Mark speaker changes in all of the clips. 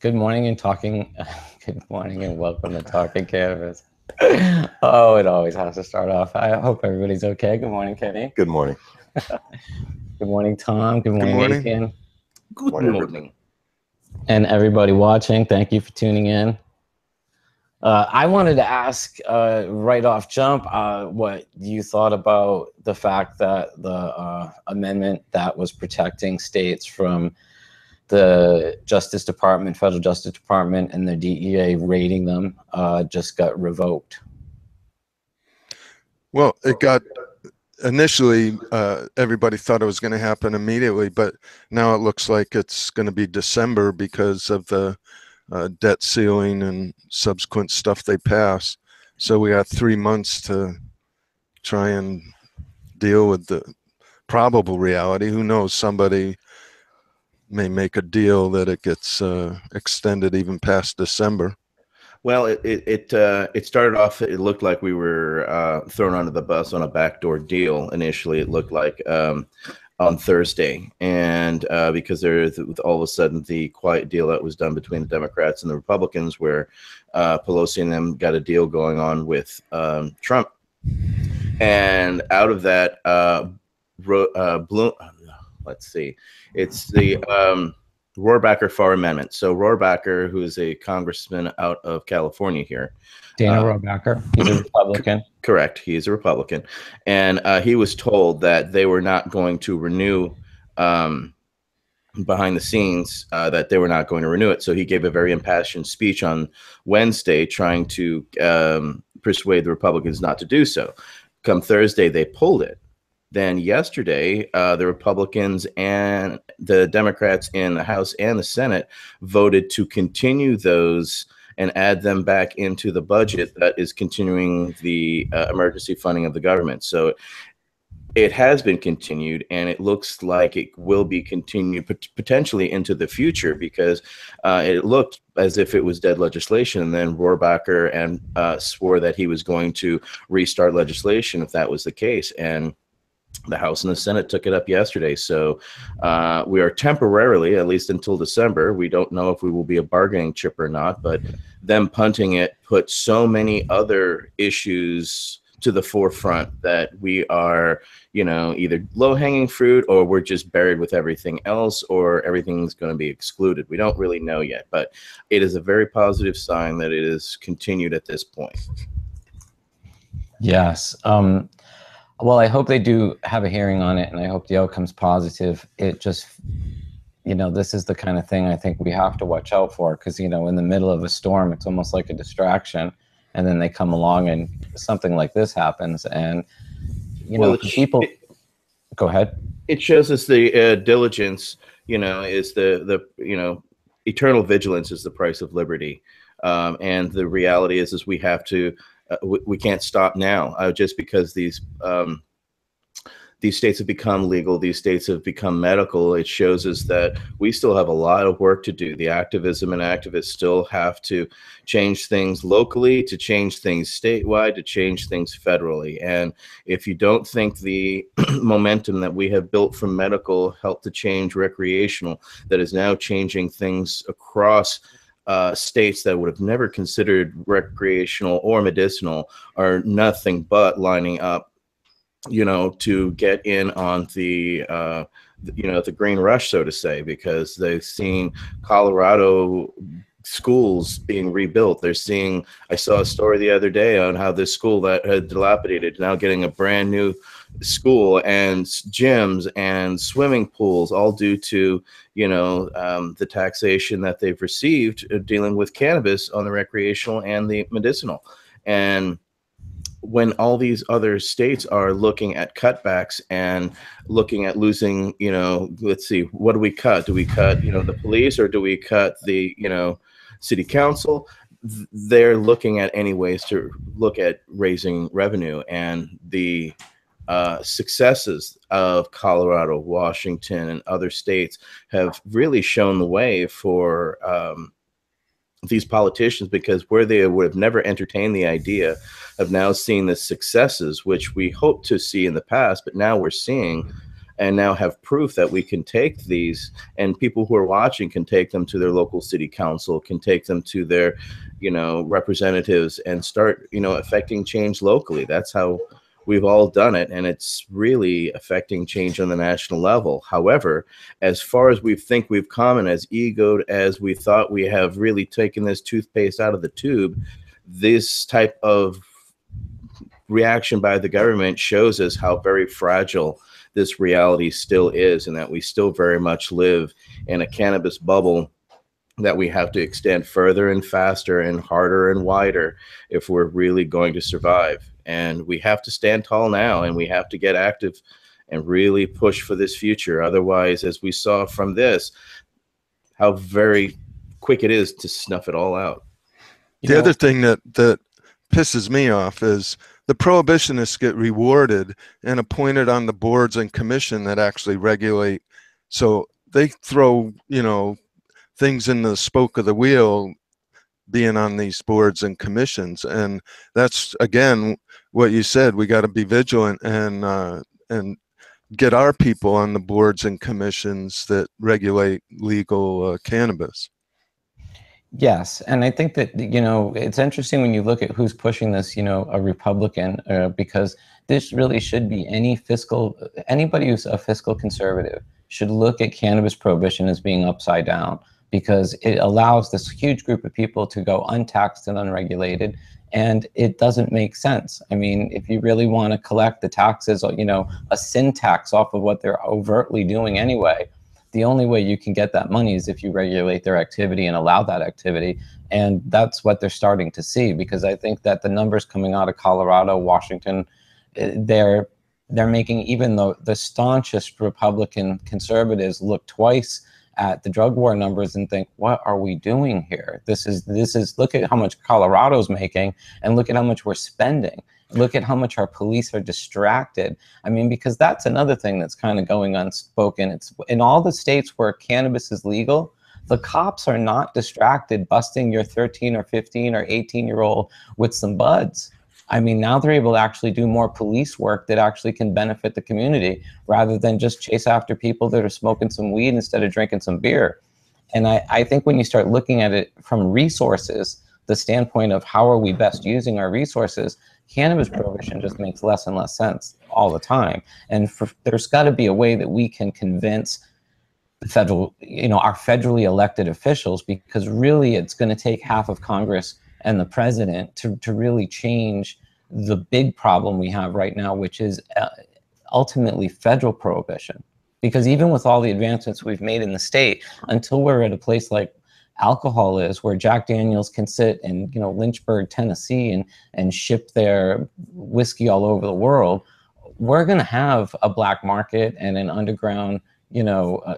Speaker 1: Good morning and talking. Good morning and welcome to Talking Cannabis. Oh, it always has to start off. I hope everybody's okay. Good morning, Kenny.
Speaker 2: Good morning.
Speaker 1: Good morning, Tom. Good morning,
Speaker 3: morning.
Speaker 1: Etienne.
Speaker 2: Good morning.
Speaker 1: And everybody watching, thank you for tuning in. I wanted to ask right off jump what you thought about the fact that the amendment that was protecting states from the Justice Department, Federal Justice Department, and the DEA raiding them just got revoked.
Speaker 3: Well, it got initially, everybody thought it was going to happen immediately, but now it looks like it's going to be December because of the debt ceiling and subsequent stuff they pass. So we got 3 months to try and deal with the probable reality. Who knows? Somebody may make a deal that it gets extended even past December.
Speaker 2: Well, it started off. It looked like we were thrown under the bus on a backdoor deal. Initially, it looked like on Thursday, and because there's all of a sudden the quiet deal that was done between the Democrats and the Republicans, where Pelosi and them got a deal going on with Trump, and out of that, Bloom. Let's see, it's the Rohrabacher Farr Amendment. So Rohrabacher, who is a congressman out of California here.
Speaker 1: Dana Rohrabacher, he's a Republican.
Speaker 2: Correct. He is a Republican. And he was told that they were not going to renew behind the scenes, that they were not going to renew it. So he gave a very impassioned speech on Wednesday trying to persuade the Republicans not to do so. Come Thursday, they pulled it. Then yesterday, the Republicans and the Democrats in the House and the Senate voted to continue those and add them back into the budget that is continuing the emergency funding of the government. So it has been continued, and it looks like it will be continued potentially into the future, because it looked as if it was dead legislation. And then Rohrabacher and swore that he was going to restart legislation if that was the case. And the House and the Senate took it up yesterday. So we are temporarily, at least until December, we don't know if we will be a bargaining chip or not, but them punting it put so many other issues to the forefront that we are, either low-hanging fruit, or we're just buried with everything else, or everything's going to be excluded. We don't really know yet, but it is a very positive sign that it is continued at this point.
Speaker 1: Yes. Well, I hope they do have a hearing on it, and I hope the outcome's positive. It just, this is the kind of thing I think we have to watch out for, because, in the middle of a storm, it's almost like a distraction, and then they come along and something like this happens, and, people... Go ahead.
Speaker 2: It shows us the diligence, is the eternal vigilance is the price of liberty. And the reality is we have to, we can't stop now just because these states have become legal, these states have become medical. It shows us that we still have a lot of work to do. The activism and activists still have to change things locally, to change things statewide, to change things federally. And if you don't think the momentum that we have built from medical helped to change recreational, that is now changing things across states that would have never considered recreational or medicinal, are nothing but lining up, to get in on the, the green rush, so to say, because they've seen Colorado schools being rebuilt. They're seeing, I saw a story the other day on how this school that had dilapidated now getting a brand new school and gyms and swimming pools, all due to, the taxation that they've received dealing with cannabis on the recreational and the medicinal. And when all these other states are looking at cutbacks and looking at losing, let's see, what do we cut? Do we cut, the police, or do we cut the, city council? They're looking at any ways to look at raising revenue, and the successes of Colorado, Washington, and other states have really shown the way for these politicians, because where they would have never entertained the idea of now seeing the successes, which we hoped to see in the past, but now we're seeing, and now have proof that we can take these, and people who are watching can take them to their local city council, can take them to their, representatives, and start, affecting change locally. That's how we've all done it, and it's really affecting change on the national level. However, as far as we think we've come, and as egoed as we thought we have really taken this toothpaste out of the tube, this type of reaction by the government shows us how very fragile this reality still is, and that we still very much live in a cannabis bubble that we have to extend further and faster and harder and wider if we're really going to survive. And we have to stand tall now, and we have to get active and really push for this future. Otherwise, as we saw from this, how very quick it is to snuff it all out.
Speaker 3: The other thing that pisses me off is the prohibitionists get rewarded and appointed on the boards and commission that actually regulate. So they throw, things in the spoke of the wheel being on these boards and commissions. And that's, again, what you said, we got to be vigilant and get our people on the boards and commissions that regulate legal cannabis.
Speaker 1: Yes, and I think that, it's interesting when you look at who's pushing this, a Republican, because this really should be anybody who's a fiscal conservative should look at cannabis prohibition as being upside down, because it allows this huge group of people to go untaxed and unregulated, and it doesn't make sense. I mean, if you really want to collect the taxes, a sin tax off of what they're overtly doing anyway, the only way you can get that money is if you regulate their activity and allow that activity. And that's what they're starting to see, because I think that the numbers coming out of Colorado, Washington, they're making even the staunchest Republican conservatives look twice at the drug war numbers and think, what are we doing here? This is look at how much Colorado's making, and look at how much we're spending. Look at how much our police are distracted. I mean, because that's another thing that's kind of going unspoken. It's in all the states where cannabis is legal, the cops are not distracted busting your 13 or 15 or 18-year-old with some buds. I mean, now they're able to actually do more police work that actually can benefit the community, rather than just chase after people that are smoking some weed instead of drinking some beer. And I think when you start looking at it from resources, the standpoint of how are we best using our resources, cannabis prohibition just makes less and less sense all the time. And there's got to be a way that we can convince the federal, our federally elected officials, because really it's going to take half of Congress and the president to really change the big problem we have right now, which is ultimately federal prohibition. Because even with all the advancements we've made in the state, until we're at a place like alcohol is, where Jack Daniels can sit in Lynchburg, Tennessee, and ship their whiskey all over the world, we're going to have a black market and an underground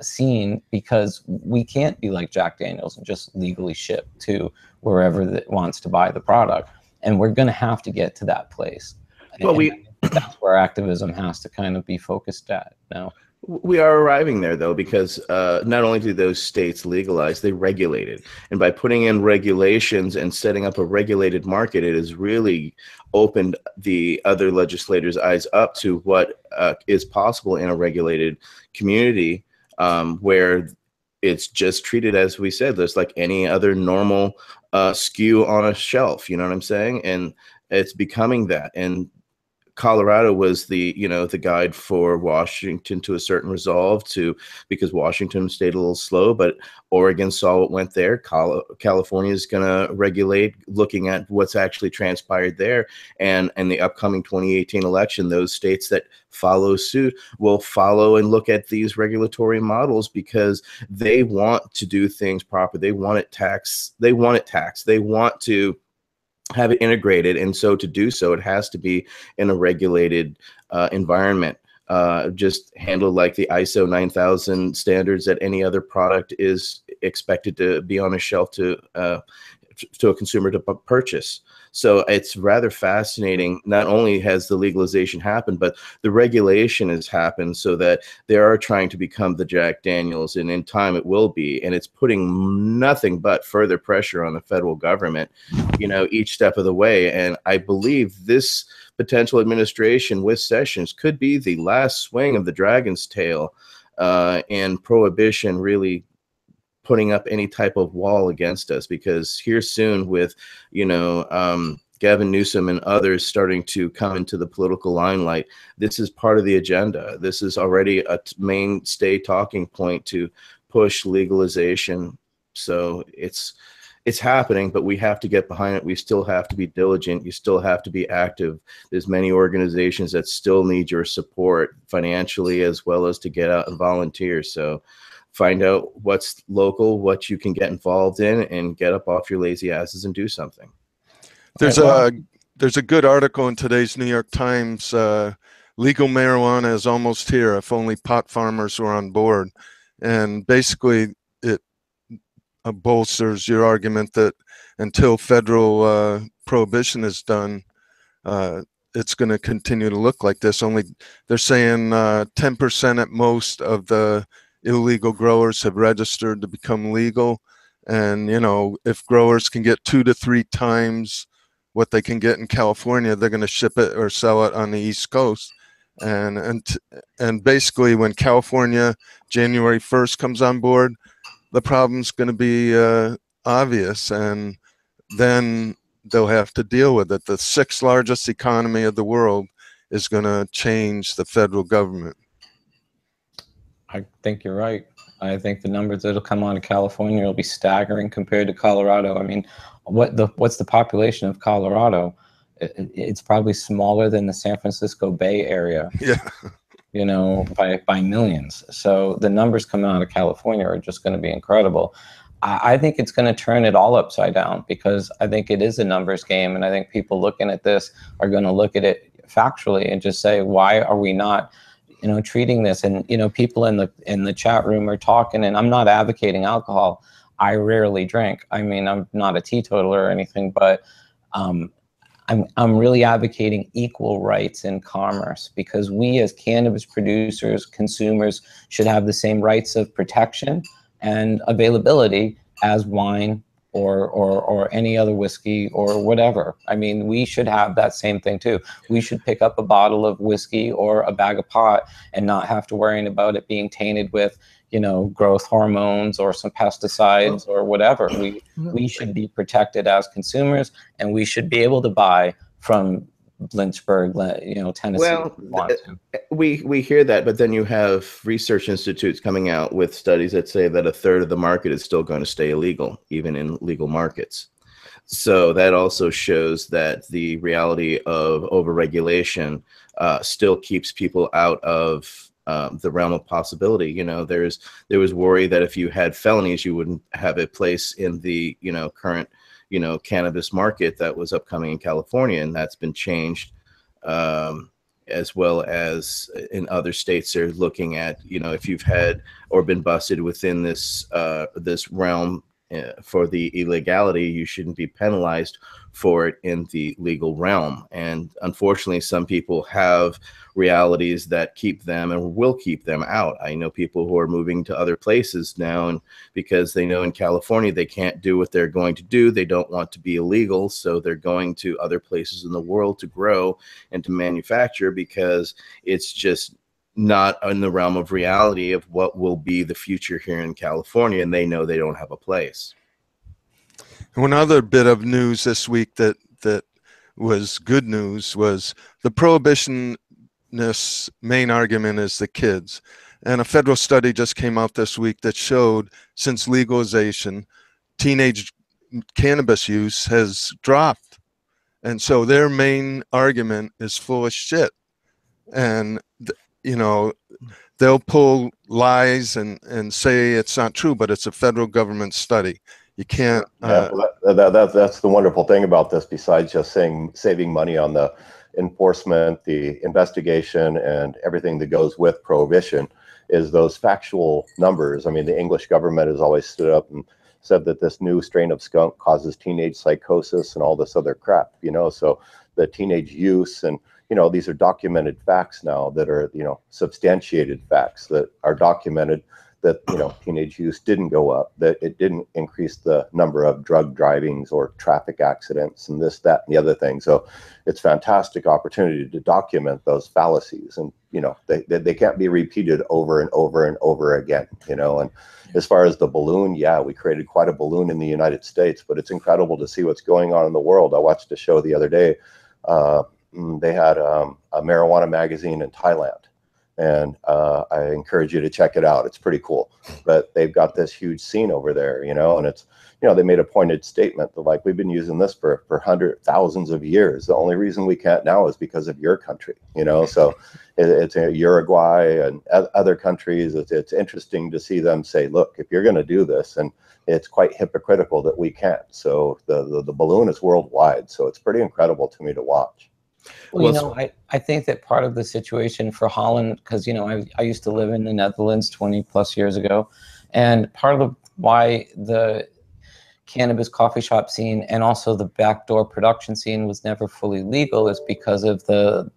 Speaker 1: scene, because we can't be like Jack Daniels and just legally ship to wherever that wants to buy the product. And we're going to have to get to that place. Well, that's where activism has to kind of be focused at now.
Speaker 2: We are arriving there, though, because not only do those states legalize, they regulate it. And by putting in regulations and setting up a regulated market, it has really opened the other legislators' eyes up to what is possible in a regulated community, where it's just treated, as we said, just like any other normal SKU on a shelf. You know what I'm saying? And it's becoming that. And Colorado was the guide for Washington to a certain resolve, because Washington stayed a little slow, but Oregon saw what went there. California is going to regulate, looking at what's actually transpired there. And in the upcoming 2018 election, those states that follow suit will follow and look at these regulatory models, because they want to do things proper. They want it taxed. They want to have it integrated, and so to do so, it has to be in a regulated environment, just handled like the ISO 9000 standards that any other product is expected to be on a shelf to to a consumer to purchase. So it's rather fascinating. Not only has the legalization happened, but the regulation has happened so that they are trying to become the Jack Daniels, and in time it will be. And it's putting nothing but further pressure on the federal government, you know, each step of the way. And I believe this potential administration with Sessions could be the last swing of the dragon's tail, and prohibition really putting up any type of wall against us, because here soon with, you know, Gavin Newsom and others starting to come into the political limelight, this is part of the agenda. This is already a mainstay talking point to push legalization. So it's happening, but we have to get behind it. We still have to be diligent. You still have to be active. There's many organizations that still need your support financially, as well as to get out and volunteer. So find out what's local, what you can get involved in, and get up off your lazy asses and do something.
Speaker 3: There's a good article in today's New York Times. Legal marijuana is almost here if only pot farmers were on board. And basically it bolsters your argument that until federal prohibition is done, it's going to continue to look like this. Only they're saying 10% at most of the illegal growers have registered to become legal. And, you know, if growers can get 2 to 3 times what they can get in California, they're going to ship it or sell it on the East Coast. And basically when California January 1st comes on board, the problem's going to be obvious, and then they'll have to deal with it. The 6th largest economy of the world is going to change the federal government.
Speaker 1: I think you're right. I think the numbers that'll come out of California will be staggering compared to Colorado. I mean, what's the population of Colorado? It's probably smaller than the San Francisco Bay Area.
Speaker 3: Yeah.
Speaker 1: You know, by millions. So the numbers coming out of California are just going to be incredible. I think it's going to turn it all upside down, because I think it is a numbers game. And I think people looking at this are going to look at it factually and just say, why are we not, you know, treating this? And, you know, people in the chat room are talking, and I'm not advocating alcohol. I rarely drink. I mean, I'm not a teetotaler or anything, but I'm really advocating equal rights in commerce, because we as cannabis producers, consumers, should have the same rights of protection and availability as wine or any other whiskey or whatever. I mean, we should have that same thing too. We should pick up a bottle of whiskey or a bag of pot and not have to worry about it being tainted with, you know, growth hormones or some pesticides or whatever. We should be protected as consumers, and we should be able to buy from Lynchburg, you know, Tennessee.
Speaker 2: Well, we hear that, but then you have research institutes coming out with studies that say that 1/3 of the market is still going to stay illegal, even in legal markets. So that also shows that the reality of overregulation still keeps people out of the realm of possibility. You know, there was worry that if you had felonies, you wouldn't have a place in the, you know, current, you know, cannabis market that was upcoming in California, and that's been changed, as well as in other states. They're looking at, you know, if you've had or been busted within this this realm for the illegality, you shouldn't be penalized for it in the legal realm. And unfortunately, some people have realities that keep them and will keep them out. I know people who are moving to other places now, and because they know in California they can't do what they're going to do, they don't want to be illegal, so they're going to other places in the world to grow and to manufacture, because it's just not in the realm of reality of what will be the future here in California, and they know they don't have a place.
Speaker 3: One other bit of news this week that was good news was the prohibitionist main argument is the kids. And a federal study just came out this week that showed since legalization, teenage cannabis use has dropped. And so their main argument is full of shit. And, you know, they'll pull lies and say it's not true, but it's a federal government study. You can't.
Speaker 4: Well, that's the wonderful thing about this, besides just saving money on the enforcement, the investigation, and everything that goes with prohibition, is those factual numbers. I mean, the English government has always stood up and said that this new strain of skunk causes teenage psychosis and all this other crap, you know, so the teenage use, and, you know, these are documented facts now that are, you know, substantiated facts that are documented, that, you know, teenage use didn't go up, that it didn't increase the number of drug drivings or traffic accidents and this, that, and the other thing. So it's fantastic opportunity to document those fallacies, and, you know, they can't be repeated over and over and over again, you know. And as far as the balloon, yeah, we created quite a balloon in the United States, but it's incredible to see what's going on in the world. I watched a show the other day. They had a marijuana magazine in Thailand. And I encourage you to check it out. It's pretty cool. But they've got this huge scene over there, you know, and it's, you know, they made a pointed statement that, like, we've been using this for thousands of years. The only reason we can't now is because of your country, you know. So it's Uruguay and other countries. It's interesting to see them say, look, if you're going to do this, and it's quite hypocritical that we can't. So the balloon is worldwide. So it's pretty incredible to me to watch.
Speaker 1: Well, you know, I think that part of the situation for Holland, because, you know, I used to live in the Netherlands 20 plus years ago, and part of why the cannabis coffee shop scene and also the backdoor production scene was never fully legal is because of the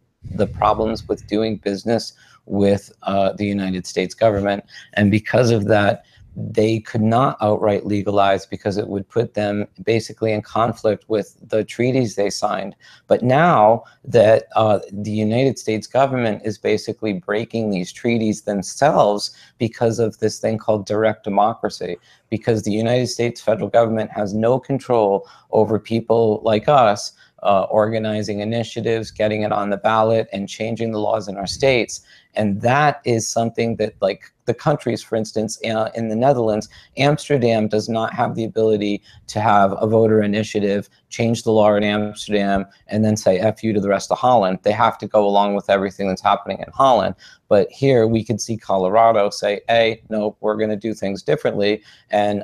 Speaker 1: problems with doing business with the United States government. And because of that, they could not outright legalize because it would put them basically in conflict with the treaties they signed. But now that the United States government is basically breaking these treaties themselves because of this thing called direct democracy, because the United States federal government has no control over people like us organizing initiatives, getting it on the ballot, and changing the laws in our states. And that is something that, like the countries, for instance, in the Netherlands, Amsterdam does not have the ability to have a voter initiative, change the law in Amsterdam, and then say F you to the rest of Holland. They have to go along with everything that's happening in Holland. But here we could see Colorado say, hey, no, we're going to do things differently. And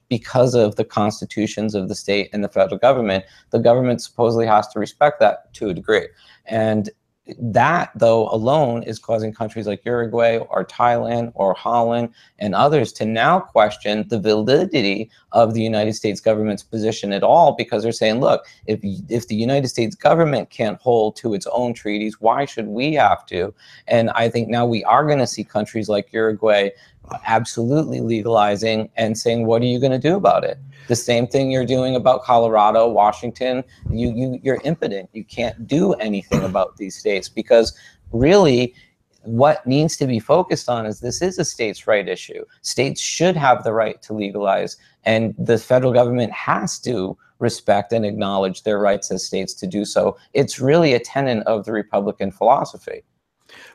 Speaker 1: because of the constitutions of the state and the federal government, the government supposedly has to respect that to a degree. And that, though, alone is causing countries like Uruguay or Thailand or Holland and others to now question the validity of the United States government's position at all, because they're saying, look, if the United States government can't hold to its own treaties, why should we have to? And I think now we are going to see countries like Uruguay absolutely legalizing and saying, what are you going to do about it? The same thing you're doing about Colorado, Washington. You're impotent. You can't do anything about these states, because really what needs to be focused on is this is a states' right issue. States should have the right to legalize, and the federal government has to respect and acknowledge their rights as states to do so. It's really a tenet of the Republican philosophy.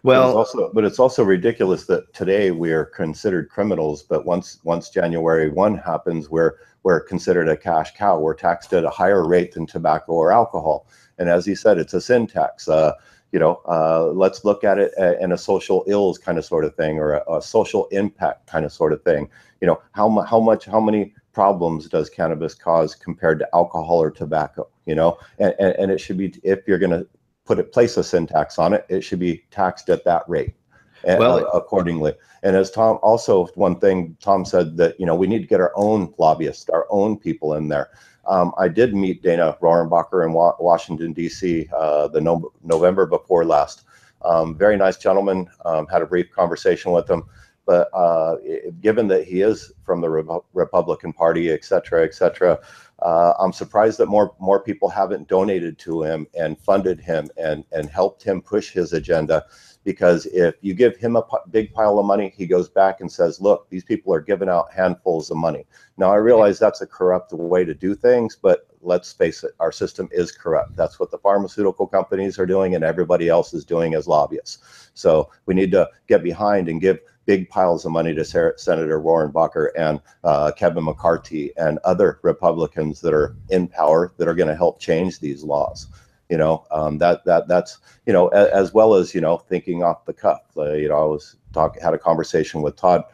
Speaker 4: Well, but it's also ridiculous that today we are considered criminals, but once January 1 happens, we're considered a cash cow. We're taxed at a higher rate than tobacco or alcohol. And as you said, it's a sin tax. You know, let's look at it in a social ills kind of sort of thing, or a social impact kind of sort of thing. You know, how many problems does cannabis cause compared to alcohol or tobacco? You know, and it should be, if you're going to place a sin tax on it, it should be taxed at that rate, accordingly. And as Tom, also one thing Tom said, that, you know, we need to get our own lobbyists, our own people in there. I did meet Dana Rohrabacher in Washington, D.C. the November before last. Very nice gentleman, had a brief conversation with him. But given that he is from the Republican Party, et cetera, I'm surprised that more people haven't donated to him and funded him and helped him push his agenda. Because if you give him a big pile of money, he goes back and says, look, these people are giving out handfuls of money. Now, I realize that's a corrupt way to do things, but let's face it, our system is corrupt. That's what the pharmaceutical companies are doing, and everybody else is doing as lobbyists. So we need to get behind and give big piles of money to Senator Rohrabacher and Kevin McCarthy and other Republicans that are in power that are going to help change these laws. You know, that's, you know, as well as, you know, thinking off the cuff. You know, I had a conversation with Todd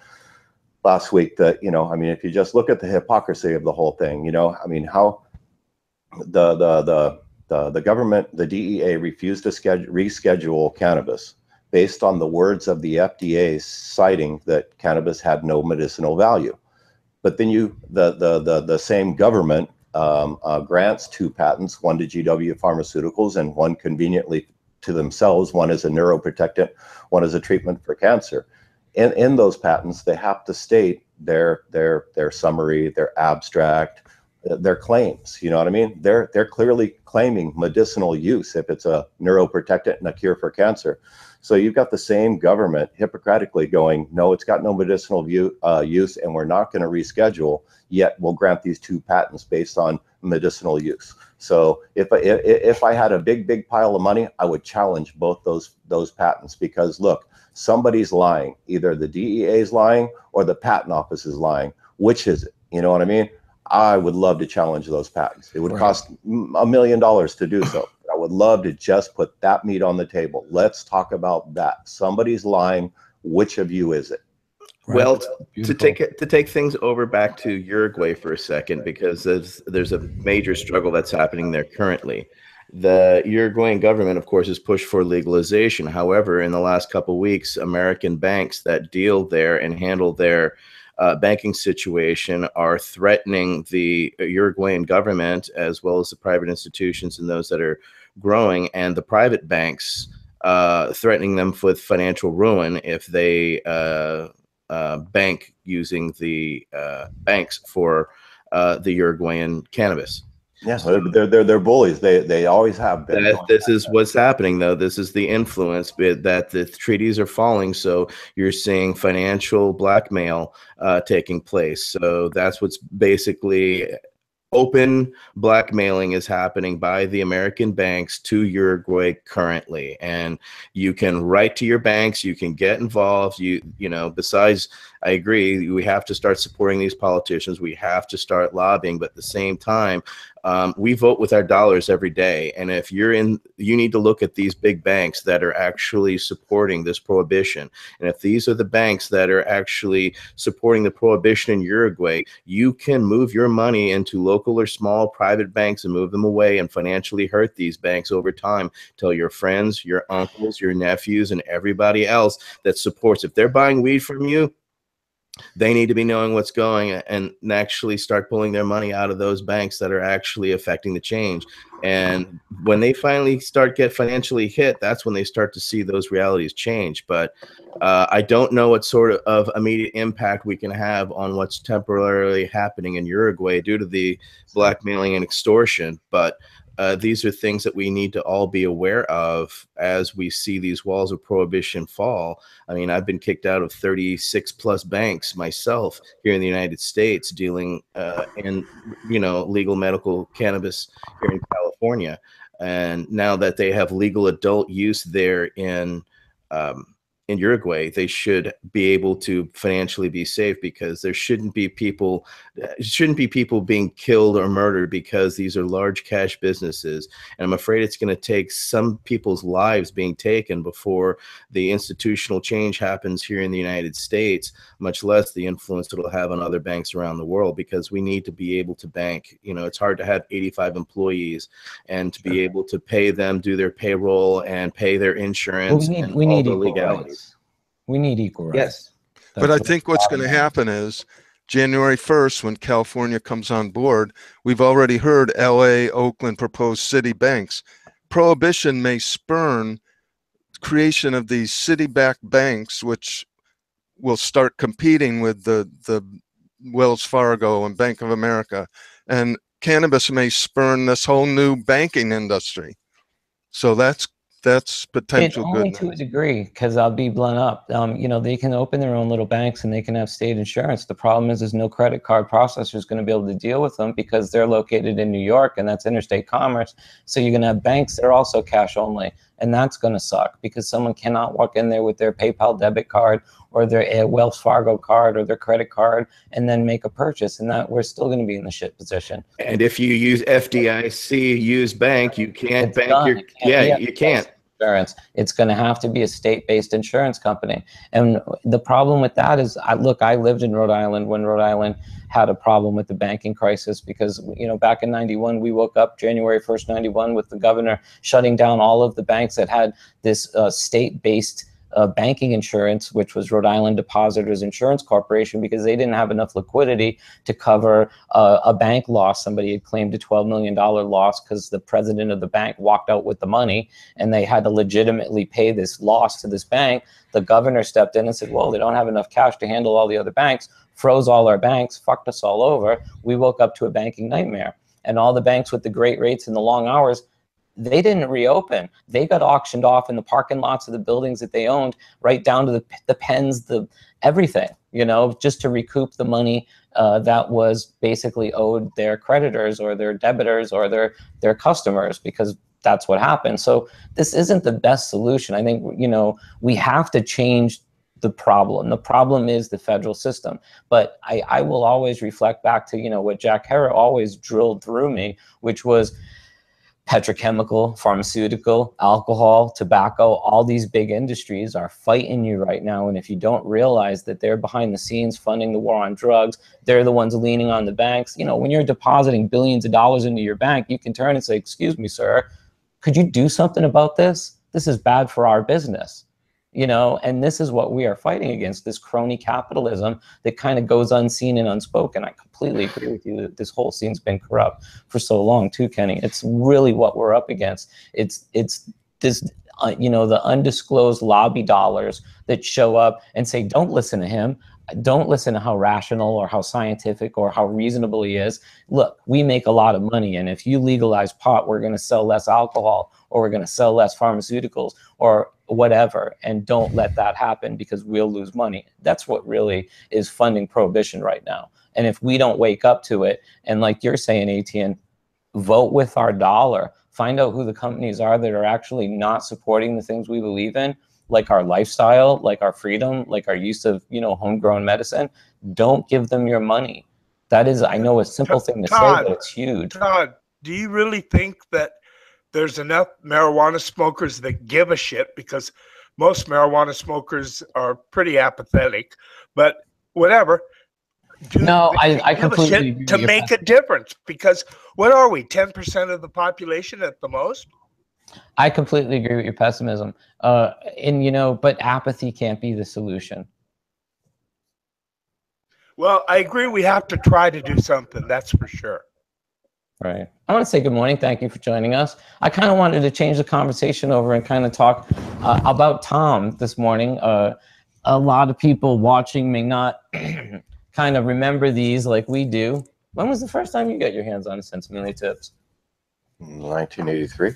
Speaker 4: last week that, you know, I mean, if you just look at the hypocrisy of the whole thing, you know, I mean, how the government, the DEA refused to reschedule cannabis based on the words of the FDA citing that cannabis had no medicinal value. But then the same government grants 2 patents, one to GW Pharmaceuticals and one conveniently to themselves. One is a neuroprotectant, one is a treatment for cancer. In those patents, they have to state their summary, their abstract, their claims. You know what I mean? They're clearly claiming medicinal use if it's a neuroprotectant and a cure for cancer. So you've got the same government hypocritically going, no, it's got no medicinal use, and we're not going to reschedule, yet we'll grant these 2 patents based on medicinal use. So if I had a big pile of money, I would challenge both those patents, because look, somebody's lying. Either the DEA is lying or the patent office is lying. Which is it? You know what I mean? I would love to challenge those patents. It would cost $1 million to do so. I would love to just put that meat on the table. Let's talk about that. Somebody's lying. Which of you is it?
Speaker 2: Well, to take things over back to Uruguay for a second, because there's a major struggle that's happening there currently. The Uruguayan government, of course, has pushed for legalization. However, in the last couple of weeks, American banks that deal there and handle their banking situation are threatening the Uruguayan government, as well as the private institutions and those that are growing, and the private banks, threatening them with financial ruin if they bank using the banks for the Uruguayan cannabis.
Speaker 4: Yes, they're bullies. They always have been.
Speaker 2: This is what's happening, though. This is the influence that the treaties are falling. So you're seeing financial blackmail taking place. So that's what's basically open blackmailing is happening by the American banks to Uruguay currently. And you can write to your banks, you can get involved. You know, besides, I agree, we have to start supporting these politicians. We have to start lobbying, but at the same time, we vote with our dollars every day. And if you're you need to look at these big banks that are actually supporting this prohibition. And if these are the banks that are actually supporting the prohibition in Uruguay, you can move your money into local or small private banks and move them away and financially hurt these banks over time. Tell your friends, your uncles, your nephews, and everybody else that supports. If they're buying weed from you, they need to be knowing what's going and actually start pulling their money out of those banks that are actually affecting the change. And when they finally get financially hit, that's when they start to see those realities change. But I don't know what sort of immediate impact we can have on what's temporarily happening in Uruguay due to the blackmailing and extortion. But these are things that we need to all be aware of as we see these walls of prohibition fall. I mean, I've been kicked out of 36 plus banks myself here in the United States dealing in, legal medical cannabis here in California. And now that they have legal adult use there in Uruguay, they should be able to financially be safe, because there shouldn't be people being killed or murdered, because these are large cash businesses. And I'm afraid it's going to take some people's lives being taken before the institutional change happens here in the United States, much less the influence it'll have on other banks around the world, because we need to be able to bank. It's hard to have 85 employees and to be able to pay them, do their payroll and pay their insurance.
Speaker 1: We need legalities. We need equal rights.
Speaker 2: Yes.
Speaker 3: But I think what's going to happen is January 1st, when California comes on board, we've already heard LA, Oakland propose city banks. Prohibition may spurn creation of these city-backed banks, which will start competing with the Wells Fargo and Bank of America. And cannabis may spurn this whole new banking industry. So that's potential good.
Speaker 1: Only to a degree, because I'll be blunt up. They can open their own little banks and they can have state insurance. The problem is there's no credit card processor is going to be able to deal with them, because they're located in New York and that's interstate commerce. So you're going to have banks that are also cash only, and that's going to suck, because someone cannot walk in there with their PayPal debit card or their Wells Fargo card or their credit card and then make a purchase, and that we're still going to be in the shit position.
Speaker 2: And if you use FDIC used bank, you can't bank you can't.
Speaker 1: Insurance. It's going to have to be a state-based insurance company. And the problem with that is, I lived in Rhode Island when Rhode Island had a problem with the banking crisis, because, back in 91, we woke up January 1st, 91 with the governor shutting down all of the banks that had this state-based banking insurance, which was Rhode Island Depositors Insurance Corporation, because they didn't have enough liquidity to cover a bank loss. Somebody had claimed a $12 million loss because the president of the bank walked out with the money, and they had to legitimately pay this loss to this bank. The governor stepped in and said, well, they don't have enough cash to handle all the other banks, froze all our banks, fucked us all over. We woke up to a banking nightmare. And all the banks with the great rates and the long hours, they didn't reopen. They got auctioned off in the parking lots of the buildings that they owned, right down to the pens, the everything, you know, just to recoup the money that was basically owed their creditors or their debitors or their customers, because that's what happened. So this isn't the best solution. I think, you know, we have to change the problem. The problem is the federal system. But I will always reflect back to, you know, what Jack Herrera always drilled through me, which was petrochemical, pharmaceutical, alcohol, tobacco, all these big industries are fighting you right now. And if you don't realize that they're behind the scenes funding the war on drugs, they're the ones leaning on the banks. You know, when you're depositing billions of dollars into your bank, you can turn and say, excuse me, sir, could you do something about this? This is bad for our business. You know, and this is what we are fighting against, this crony capitalism that kind of goes unseen and unspoken. I completely agree with you that this whole scene's been corrupt for so long too, Kenny. It's really what we're up against. It's this, you know, the undisclosed lobby dollars that show up and say, don't listen to him. Don't listen to how rational or how scientific or how reasonable he is. Look, we make a lot of money, and if you legalize pot, we're going to sell less alcohol, or we're going to sell less pharmaceuticals, or whatever, and don't let that happen because we'll lose money. That's what really is funding prohibition right now. And if we don't wake up to it, and like you're saying, Etienne, vote with our dollar, find out who the companies are that are actually not supporting the things we believe in, like our lifestyle, like our freedom, like our use of, you know, homegrown medicine. Don't give them your money. That is, I know, a simple thing to say, but it's huge.
Speaker 5: Todd, do you really think that there's enough marijuana smokers that give a shit? Because most marijuana smokers are pretty apathetic, but whatever.
Speaker 1: No, I completely agree
Speaker 5: to make a difference, because what are we, 10% of the population at the most?
Speaker 1: I completely agree with your pessimism. And, you know, but apathy can't be the solution.
Speaker 5: Well, I agree. We have to try to do something. That's for sure.
Speaker 1: Right. I want to say good morning. Thank you for joining us. I kind of wanted to change the conversation over and kind of talk about Tom this morning. A lot of people watching may not kind of remember these like we do. When was the first time you got your hands on Sinsemilla tips?
Speaker 4: 1983.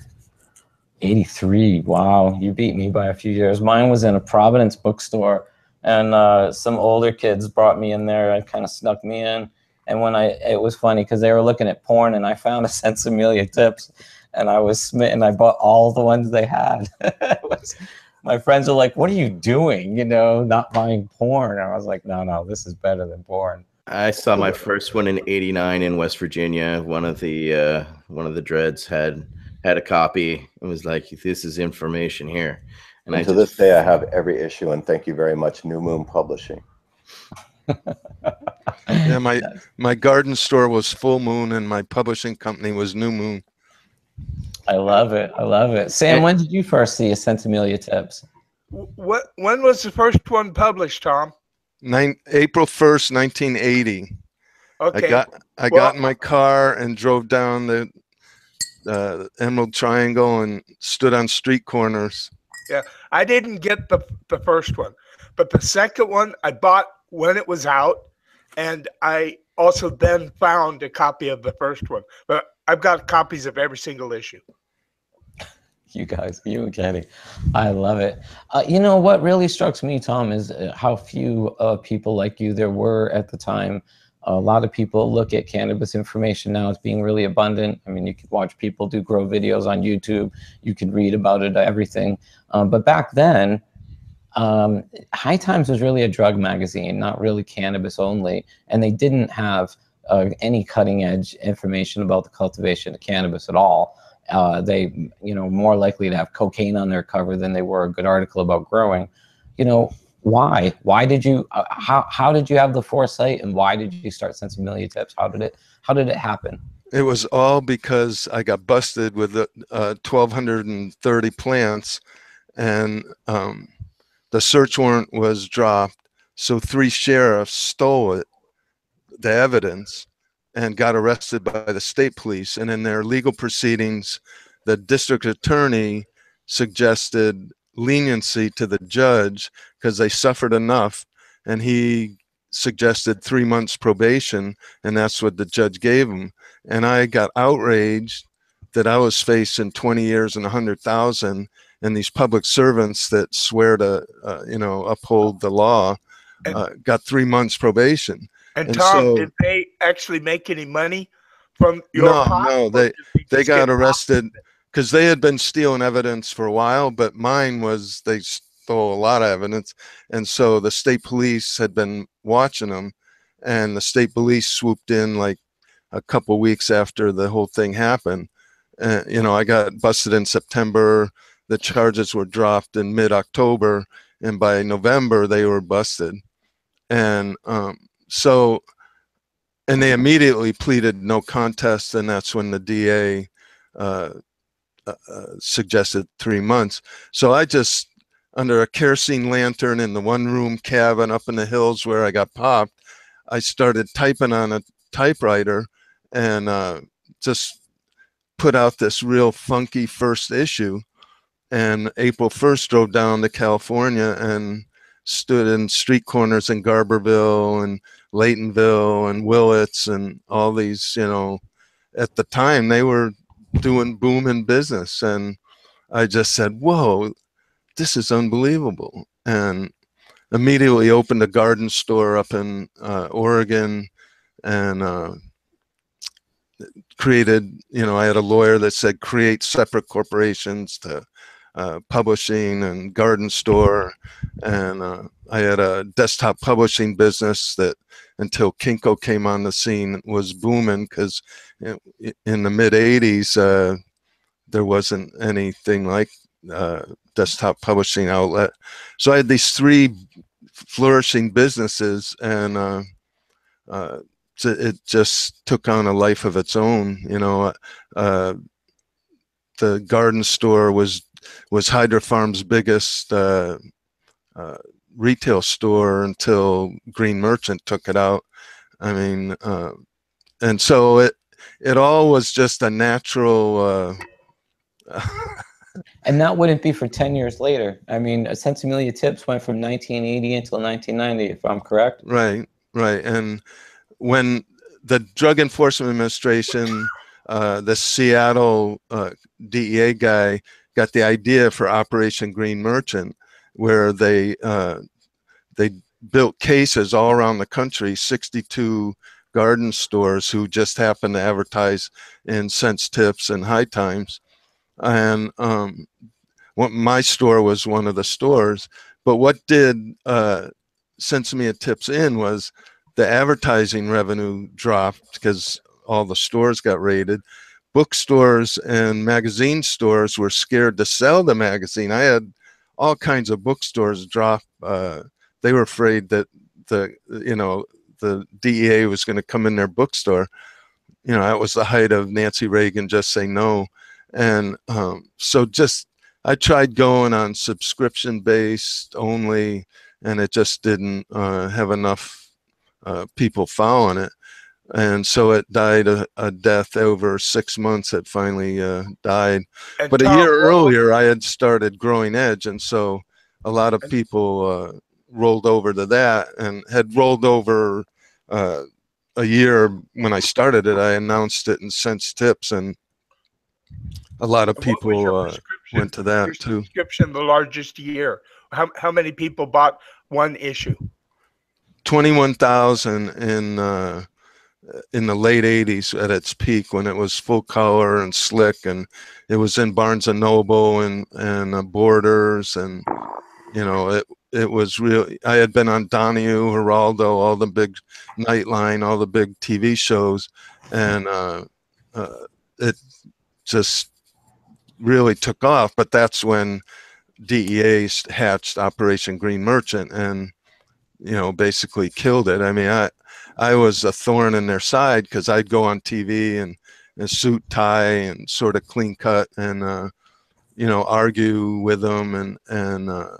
Speaker 1: 83. Wow, you beat me by a few years. Mine was in a Providence bookstore, and some older kids brought me in there and kind of snuck me in. And when it was funny because they were looking at porn, and I found a Sinsemilla tips, and I was smitten. I bought all the ones they had. My friends were like, "What are you doing? You know, not buying porn?" And I was like, "No, this is better than porn."
Speaker 2: I saw my first one in '89 in West Virginia. One of the dreads had a copy. It was like, this is information here.
Speaker 4: And to this day, I have every issue, and thank you very much, New Moon Publishing.
Speaker 3: Yeah, my garden store was Full Moon, and my publishing company was New Moon.
Speaker 1: I love it. I love it. Sam, when did you first see a Sinsemilla tips?
Speaker 5: When was the first one published, Tom?
Speaker 3: April 1st, 1980.
Speaker 5: Okay.
Speaker 3: I got in my car and drove down the Emerald Triangle and stood on street corners.
Speaker 5: Yeah, I didn't get the first one, but the second one I bought when it was out, and I also then found a copy of the first one. But I've got copies of every single issue.
Speaker 1: You guys, you and Kenny, I love it. You know what really struck me, Tom, is how few people like you there were at the time. A lot of people look at cannabis information now as being really abundant. I mean, you can watch people do grow videos on YouTube. You can read about it, everything. But back then, High Times was really a drug magazine, not really cannabis only. And they didn't have any cutting edge information about the cultivation of cannabis at all. They, you know, more likely to have cocaine on their cover than they were a good article about growing. You know, why? Why did you? How did you have the foresight, and why did you start Sinsemilla tips? How did it happen?
Speaker 3: It was all because I got busted with 1,230 plants, and the the search warrant was dropped. So 3 sheriffs stole it, the evidence, and got arrested by the state police. And in their legal proceedings, the district attorney suggested leniency to the judge because they suffered enough, and he suggested 3 months probation, and that's what the judge gave him. And I got outraged that I was facing 20 years and 100,000, and these public servants that swear to uphold the law got 3 months probation.
Speaker 5: And Tom,
Speaker 3: so,
Speaker 5: did they actually make any money from your
Speaker 3: No, they got arrested because they had been stealing evidence for a while, but mine was they stole a lot of evidence. And so the state police had been watching them, and the state police swooped in like a couple weeks after the whole thing happened. I got busted in September. The charges were dropped in mid-October, and by November they were busted. And and they immediately pleaded no contest, and that's when the DA suggested 3 months. So I just, under a kerosene lantern in the one-room cabin up in the hills where I got popped, I started typing on a typewriter and just put out this real funky first issue. And April 1st drove down to California and stood in street corners in Garberville and Laytonville and Willits and all these, at the time they were doing booming business. And I just said, whoa, this is unbelievable. And immediately opened a garden store up in Oregon, and created, I had a lawyer that said create separate corporations to publishing and garden store. And I had a desktop publishing business that, until Kinko came on the scene, was booming, because in the mid 80s there wasn't anything like desktop publishing outlet. So I had these 3 flourishing businesses, and it just took on a life of its own. The garden store was Hydro Farm's biggest retail store until Green Merchant took it out. I mean, and so it all was just a natural.
Speaker 1: And that wouldn't be for 10 years later. I mean, Sinsemilla Tips went from 1980 until 1990, if I'm correct.
Speaker 3: Right. And when the Drug Enforcement Administration, the Seattle DEA guy, got the idea for Operation Green Merchant, where they built cases all around the country, 62 garden stores who just happened to advertise in Sense Tips and High Times. And my store was one of the stores. But what did Sinsemilla Tips in was the advertising revenue dropped because all the stores got raided. Bookstores and magazine stores were scared to sell the magazine. I had all kinds of bookstores drop. They were afraid that the DEA was going to come in their bookstore. That was the height of Nancy Reagan Just Say No. And so I tried going on subscription based only, and it just didn't have enough people following it. And so it died a death over 6 months. It finally died. And but Tom, a year earlier, I had started Growing Edge, and so a lot of people rolled over to that, and had rolled over a year when I started it. I announced it in Sense Tips, and a lot of people went to that too.
Speaker 5: Subscription the largest year. How many people bought one issue?
Speaker 3: 21,000 in the late 80s at its peak, when it was full color and slick, and it was in Barnes and Noble and Borders, and it was really, I had been on Donahue, Geraldo, all the big Nightline, all the big TV shows, and it just really took off. But that's when DEA hatched Operation Green Merchant and basically killed it. I mean, I was a thorn in their side, because I'd go on TV and a suit, tie, and sort of clean cut, and argue with them, and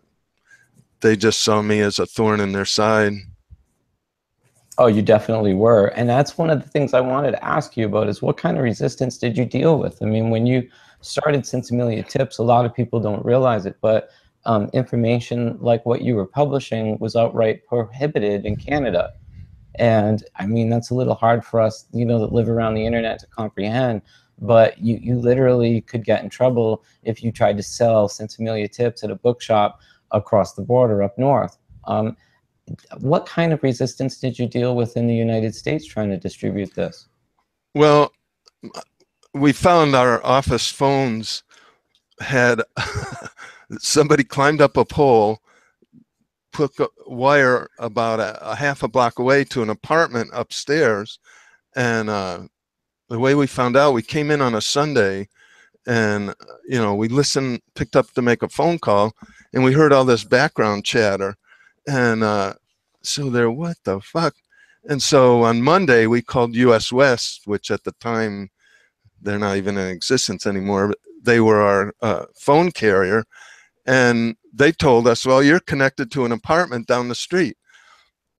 Speaker 3: they just saw me as a thorn in their side.
Speaker 1: Oh, you definitely were. And that's one of the things I wanted to ask you about is what kind of resistance did you deal with? I mean, when you started Sinsemilla Tips, a lot of people don't realize it, but information like what you were publishing was outright prohibited in Canada. And I mean, that's a little hard for us, you know, that live around the internet to comprehend, but you literally could get in trouble if you tried to sell Sinsemilla Tips at a bookshop across the border up north. What kind of resistance did you deal with in the United States trying to distribute this?
Speaker 3: Well, we found our office phones had somebody climbed up a pole, put a wire about a half a block away to an apartment upstairs. And the way we found out, we came in on a Sunday and, you know, we listened, picked up to make a phone call, and we heard all this background chatter. And so they're, what the fuck? And so on Monday, we called US West, which at the time, they're not even in existence anymore. But they were our phone carrier. And they told us, well, you're connected to an apartment down the street.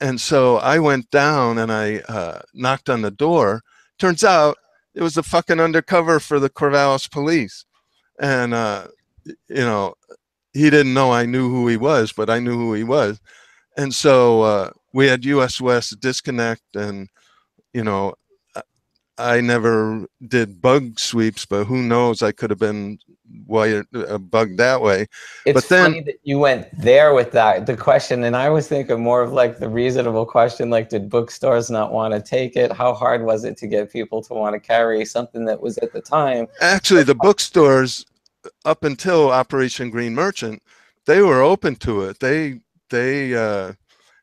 Speaker 3: And so I went down and I knocked on the door. Turns out it was the fucking undercover for the Corvallis police. And, you know, he didn't know I knew who he was, but I knew who he was. And so we had US West disconnect, and, you know, I never did bug sweeps, but who knows, I could have been wired bugged that way.
Speaker 1: It's
Speaker 3: but then,
Speaker 1: funny that you went there with that, the question, and I was thinking more of like the reasonable question, like did bookstores not want to take it? How hard was it to get people to want to carry something that was at the time?
Speaker 3: Actually, the bookstores, up until Operation Green Merchant, they were open to it.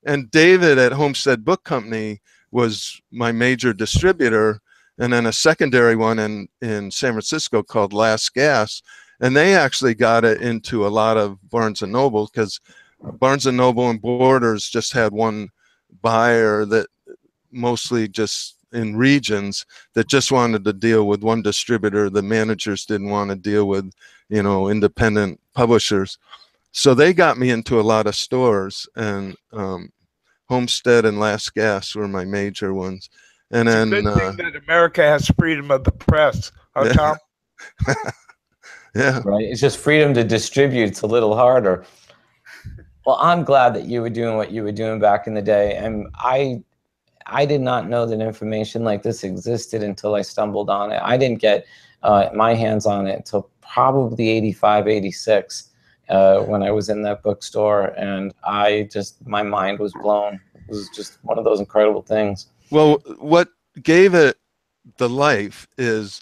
Speaker 3: And David at Homestead Book Company was my major distributor, and then a secondary one in San Francisco called Last Gas. And they actually got it into a lot of Barnes & Noble, because Barnes & Noble and Borders just had one buyer that mostly just in regions that just wanted to deal with one distributor. The managers didn't want to deal with, you know, independent publishers. So they got me into a lot of stores, and Homestead and Last Gas were my major ones. And
Speaker 5: it's
Speaker 3: then
Speaker 5: a good thing that America has freedom of the press, huh,
Speaker 3: yeah.
Speaker 5: Tom?
Speaker 3: Yeah.
Speaker 1: Right. It's just freedom to distribute. It's a little harder. Well, I'm glad that you were doing what you were doing back in the day. And I did not know that information like this existed until I stumbled on it. I didn't get my hands on it until probably 85, 86 when I was in that bookstore. And my mind was blown. It was just one of those incredible things.
Speaker 3: Well, what gave it the life is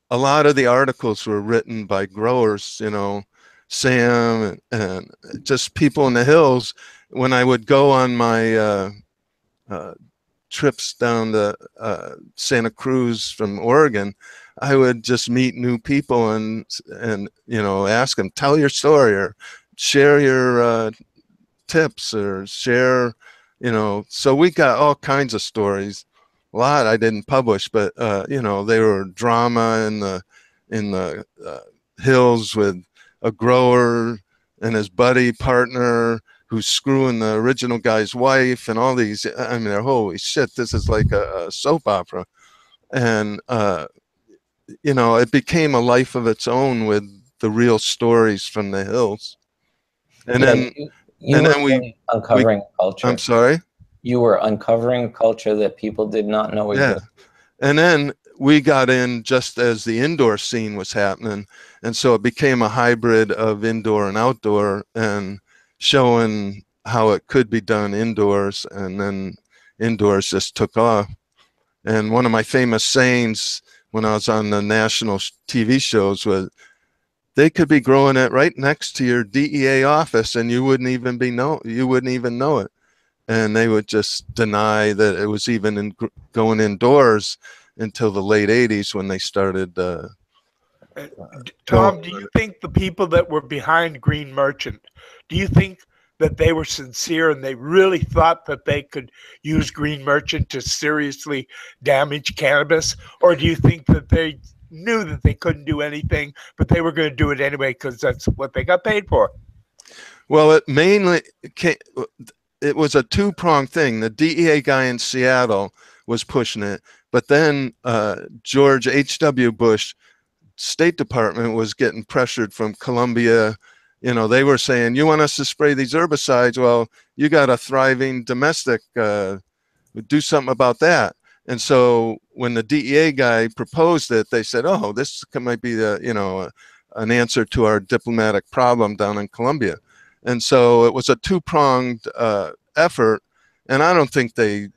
Speaker 3: a lot of the articles were written by growers, you know, Sam and just people in the hills. When I would go on my trips down to Santa Cruz from Oregon, I would just meet new people and you know, ask them, tell your story or share your tips or share, you know. So we got all kinds of stories. A lot I didn't publish, but you know, they were drama in the hills with a grower and his buddy partner who's screwing the original guy's wife, and all these. I mean, holy shit, this is like a soap opera. And you know, it became a life of its own with the real stories from the hills. And
Speaker 1: yeah,
Speaker 3: then
Speaker 1: you
Speaker 3: and
Speaker 1: were
Speaker 3: then
Speaker 1: really uncovering culture.
Speaker 3: I'm sorry?
Speaker 1: You were uncovering a culture that people did not know existed.
Speaker 3: And then we got in just as the indoor scene was happening. And so it became a hybrid of indoor and outdoor, and showing how it could be done indoors, and then indoors just took off. And one of my famous sayings when I was on the national TV shows was, they could be growing it right next to your DEA office and you wouldn't even know it. And they would just deny that it was even going indoors until the late 80s when they started.
Speaker 5: Tom, do you think the people that were behind Green Merchant, do you think that they were sincere and they really thought that they could use Green Merchant to seriously damage cannabis? Or do you think that they knew that they couldn't do anything, but they were going to do it anyway because that's what they got paid for?
Speaker 3: Well, it mainly it was a two-pronged thing. The DEA guy in Seattle was pushing it, but then George H.W. Bush, State Department, was getting pressured from Colombia. You know, they were saying, you want us to spray these herbicides? Well, you got a thriving domestic, do something about that. And so when the DEA guy proposed it, they said, oh, this might be the, you know, an answer to our diplomatic problem down in Colombia. And so it was a two-pronged effort, and I don't think they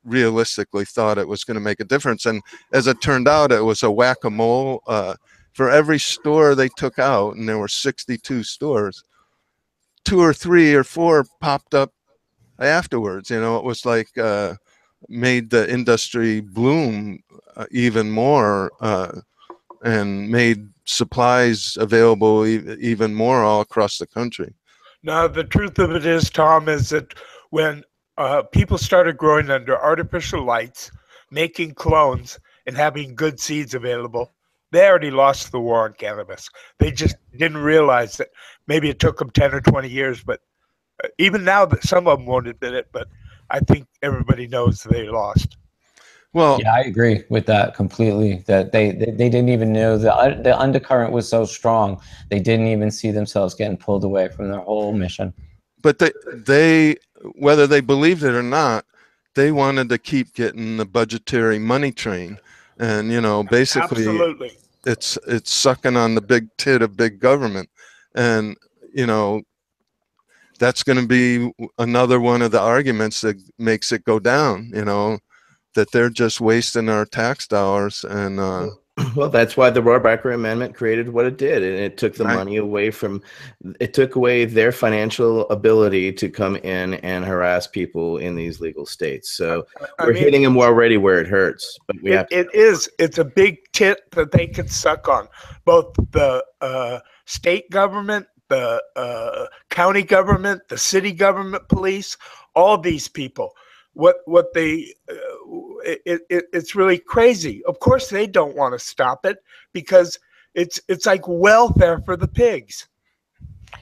Speaker 3: realistically thought it was going to make a difference. And as it turned out, it was a whack-a-mole. For every store they took out, and there were 62 stores, 2 or 3 or 4 popped up afterwards. You know, it was like made the industry bloom even more, and made supplies available even more all across the country.
Speaker 5: Now, the truth of it is, Tom, is that when people started growing under artificial lights, making clones, and having good seeds available, they already lost the war on cannabis. They just didn't realize that. Maybe it took them 10 or 20 years, but even now that some of them won't admit it, but I think everybody knows they lost.
Speaker 3: Well,
Speaker 1: yeah, I agree with that completely. That they didn't even know the undercurrent was so strong. They didn't even see themselves getting pulled away from their whole mission.
Speaker 3: But they whether they believed it or not, they wanted to keep getting the budgetary money train, and you know, basically,
Speaker 5: absolutely,
Speaker 3: it's sucking on the big tit of big government, and you know, that's going to be another one of the arguments that makes it go down. You know, that they're just wasting our tax dollars. And
Speaker 2: well, that's why the Rohrabacher Amendment created what it did, and it took the
Speaker 3: Right.
Speaker 2: money away from, it took away their financial ability to come in and harass people in these legal states. So we're hitting them already where it hurts, but we have to.
Speaker 5: It's a big tit that they could suck on, both the state government, the county government, the city government, police, all these people. What they it's really crazy. Of course, they don't want to stop it because it's like welfare for the pigs.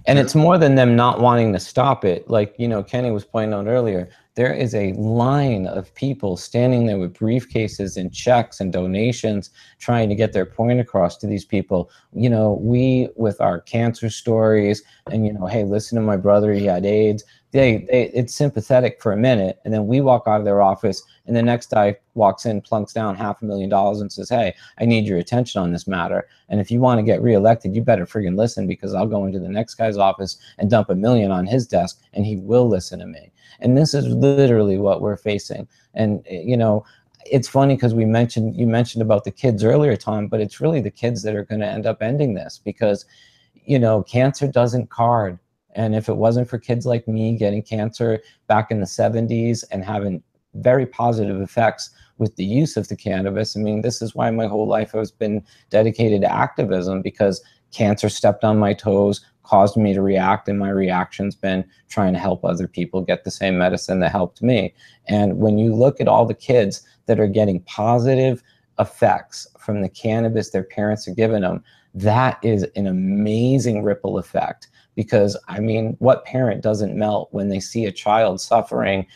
Speaker 1: And it's more than them not wanting to stop it. Like, you know, Kenny was pointing out earlier, there is a line of people standing there with briefcases and checks and donations trying to get their point across to these people. You know, we, with our cancer stories and, you know, hey, listen to my brother, he had AIDS. It's sympathetic for a minute, and then we walk out of their office, and the next guy walks in, plunks down $500,000 and says, hey, I need your attention on this matter. And if you want to get reelected, you better friggin' listen, because I'll go into the next guy's office and dump $1 million on his desk, and he will listen to me. And this is literally what we're facing. And, you know, it's funny because you mentioned about the kids earlier, Tom, but it's really the kids that are going to end up ending this, because, you know, cancer doesn't card. And if it wasn't for kids like me getting cancer back in the 70s and having very positive effects with the use of the cannabis, I mean, this is why my whole life has been dedicated to activism, because cancer stepped on my toes, caused me to react, and my reaction's been trying to help other people get the same medicine that helped me. And when you look at all the kids that are getting positive effects from the cannabis their parents are giving them, that is an amazing ripple effect. Because, I mean, what parent doesn't melt when they see a child suffering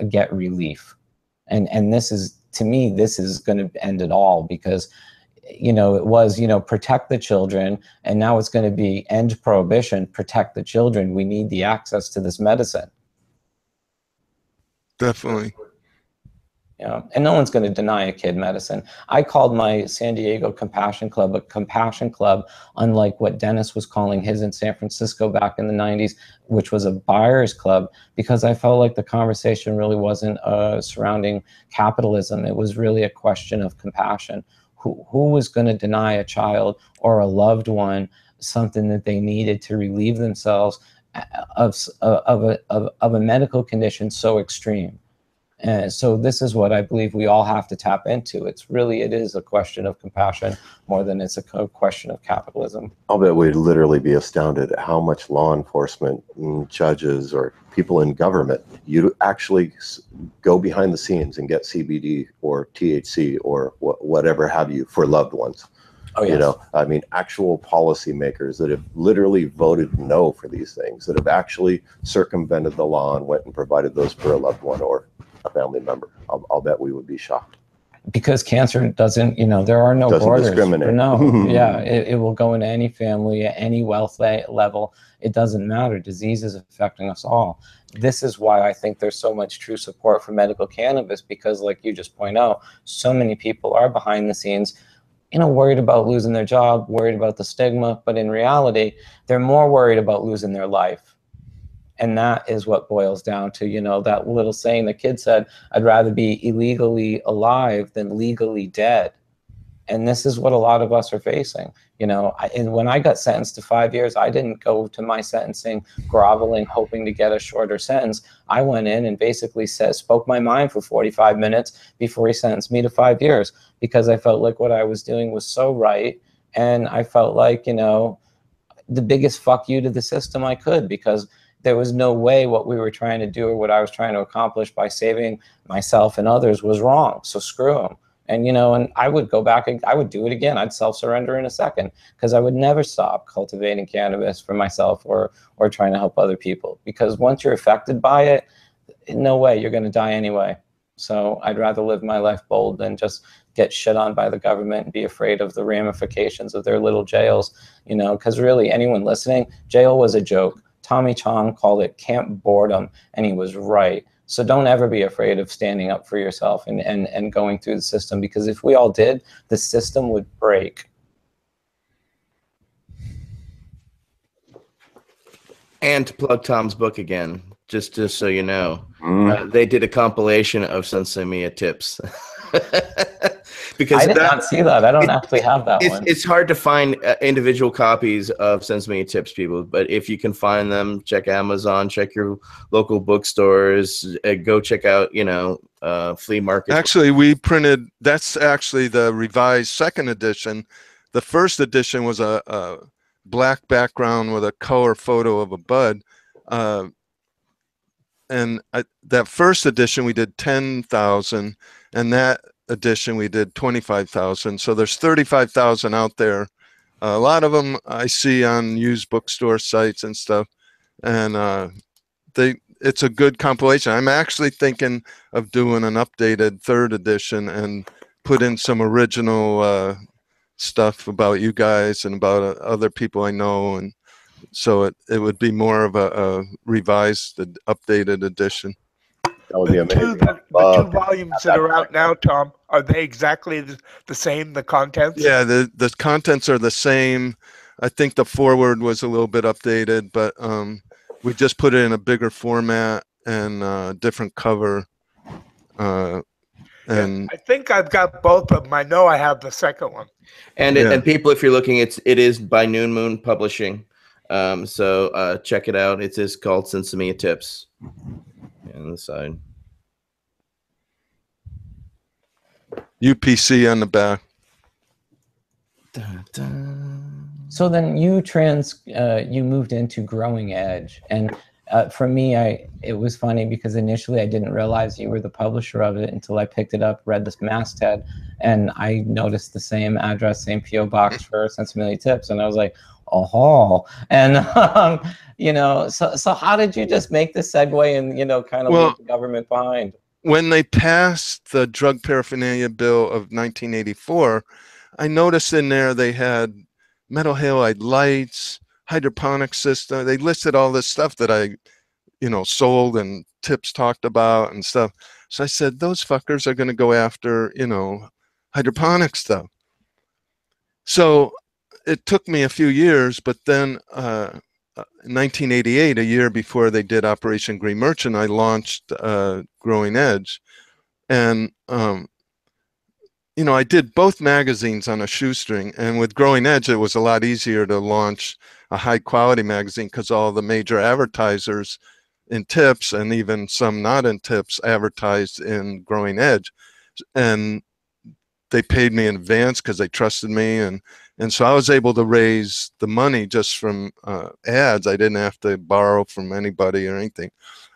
Speaker 1: get relief? And this is, to me, this is going to end it all, because, you know, it was, you know, protect the children, and now it's going to be end prohibition, protect the children. We need the access to this medicine.
Speaker 3: definitely.
Speaker 1: You know, and no one's going to deny a kid medicine. I called my San Diego Compassion Club a compassion club, unlike what Dennis was calling his in San Francisco back in the 90s, which was a buyer's club, because I felt like the conversation really wasn't surrounding capitalism. It was really a question of compassion. Who was going to deny a child or a loved one something that they needed to relieve themselves of a medical condition so extreme? And so this is what I believe we all have to tap into. It is a question of compassion more than it's a question of capitalism.
Speaker 4: I'll bet we'd literally be astounded at how much law enforcement, judges, or people in government, you actually go behind the scenes and get CBD or THC or whatever have you for loved ones.
Speaker 1: Oh, yes.
Speaker 4: You know, I mean, actual policymakers that have literally voted no for these things, that have actually circumvented the law and went and provided those for a loved one or a family member. I'll bet we would be shocked.
Speaker 1: Because cancer doesn't, you know, there are no
Speaker 4: Doesn't
Speaker 1: borders.
Speaker 4: discriminate.
Speaker 1: No, yeah, it will go into any family, at any wealth level. It doesn't matter. Disease is affecting us all. This is why I think there's so much true support for medical cannabis, because like you just point out, so many people are behind the scenes, you know, worried about losing their job, worried about the stigma, but in reality, they're more worried about losing their life. And that is what boils down to, you know, that little saying the kid said, I'd rather be illegally alive than legally dead. And this is what a lot of us are facing. You know, and when I got sentenced to 5 years, I didn't go to my sentencing groveling, hoping to get a shorter sentence. I went in and basically spoke my mind for 45 minutes before he sentenced me to 5 years, because I felt like what I was doing was so right. And I felt like, you know, the biggest fuck you to the system I could, because there was no way what we were trying to do or what I was trying to accomplish by saving myself and others was wrong. So screw them. And, you know, and I would go back and I would do it again. I'd self-surrender in a second, because I would never stop cultivating cannabis for myself or trying to help other people. Because once you're affected by it, no way, you're going to die anyway. So I'd rather live my life bold than just get shit on by the government and be afraid of the ramifications of their little jails, you know, because really anyone listening, jail was a joke. Tommy Chong called it Camp Boredom, and he was right. So don't ever be afraid of standing up for yourself and going through the system, because if we all did, the system would break.
Speaker 2: And to plug Tom's book again, just so you know, they did a compilation of Sinsemilla tips.
Speaker 1: Because I did not see that. I don't actually have that one.
Speaker 2: It's hard to find individual copies of Sinsemilla tips, people. But if you can find them, check Amazon, check your local bookstores, go check out, you know, flea markets.
Speaker 3: Actually, we printed. That's actually the revised second edition. The first edition was a black background with a color photo of a bud. And that first edition we did 10,000, and that edition we did 25,000. So there's 35,000 out there. A lot of them I see on used bookstore sites and stuff, and it's a good compilation. I'm actually thinking of doing an updated third edition and put in some original stuff about you guys and about other people I know, and so it would be more of a revised, updated edition.
Speaker 4: That would be amazing.
Speaker 5: The two volumes that are out now, Tom, are they exactly the same, the contents?
Speaker 3: Yeah, the contents are the same. I think the foreword was a little bit updated, but we just put it in a bigger format and different cover. And
Speaker 2: Mm-hmm.
Speaker 5: I think I've got both of them. I know I have the second one.
Speaker 2: And and people, if you're looking, it is by Noon Moon Publishing. So check it out. It is called Sinsemilla Tips. On the side.
Speaker 3: UPC on the back.
Speaker 2: Dun, dun.
Speaker 1: So then you moved into Growing Edge, and for me, it was funny because initially I didn't realize you were the publisher of it until I picked it up, read this masthead, and I noticed the same address, same PO box for Sinsemilla Tips, and I was like, oh, and you know, so how did you just make the segue and, you know, kind of leave the government behind?
Speaker 3: When they passed the drug paraphernalia bill of 1984, I noticed in there they had metal halide lights, hydroponic system. They listed all this stuff that I, you know, sold and Tips talked about and stuff. So I said, those fuckers are going to go after, you know, hydroponic stuff. So it took me a few years, but then in 1988, a year before they did Operation Green Merchant, I launched Growing Edge. And, you know, I did both magazines on a shoestring. And with Growing Edge, it was a lot easier to launch a high-quality magazine because all the major advertisers in Tips and even some not in Tips advertised in Growing Edge. And they paid me in advance because they trusted me. And so I was able to raise the money just from ads. I didn't have to borrow from anybody or anything.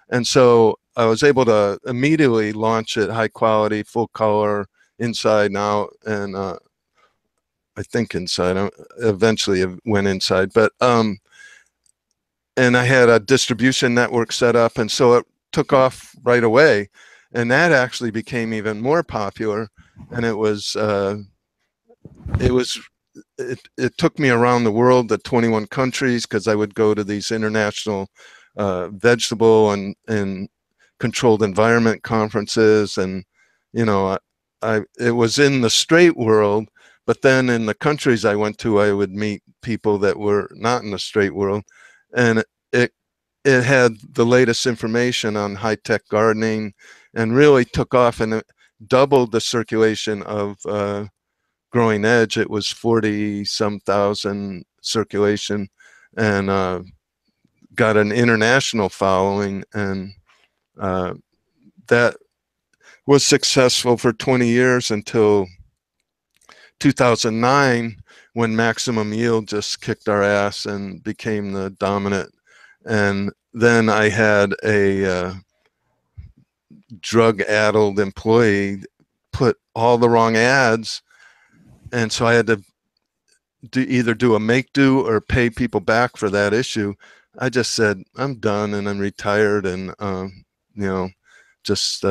Speaker 3: And so I was able to immediately launch it high quality, full color, inside and out. And I think inside. Eventually I went inside, but and I had a distribution network set up, and so it took off right away, and that actually became even more popular. And it took me around the world, the 21 countries, because I would go to these international vegetable and controlled environment conferences, and it was in the straight world, but then in the countries I went to, I would meet people that were not in the straight world, and it had the latest information on high-tech gardening, and really took off, and it doubled the circulation of Growing Edge. It was 40-some thousand circulation, and got an international following, and that was successful for 20 years until 2009, when Maximum Yield just kicked our ass and became the dominant. And then I had a drug-addled employee put all the wrong ads, and so I had to either do a make-do or pay people back for that issue. I just said, I'm done, and I'm retired, and just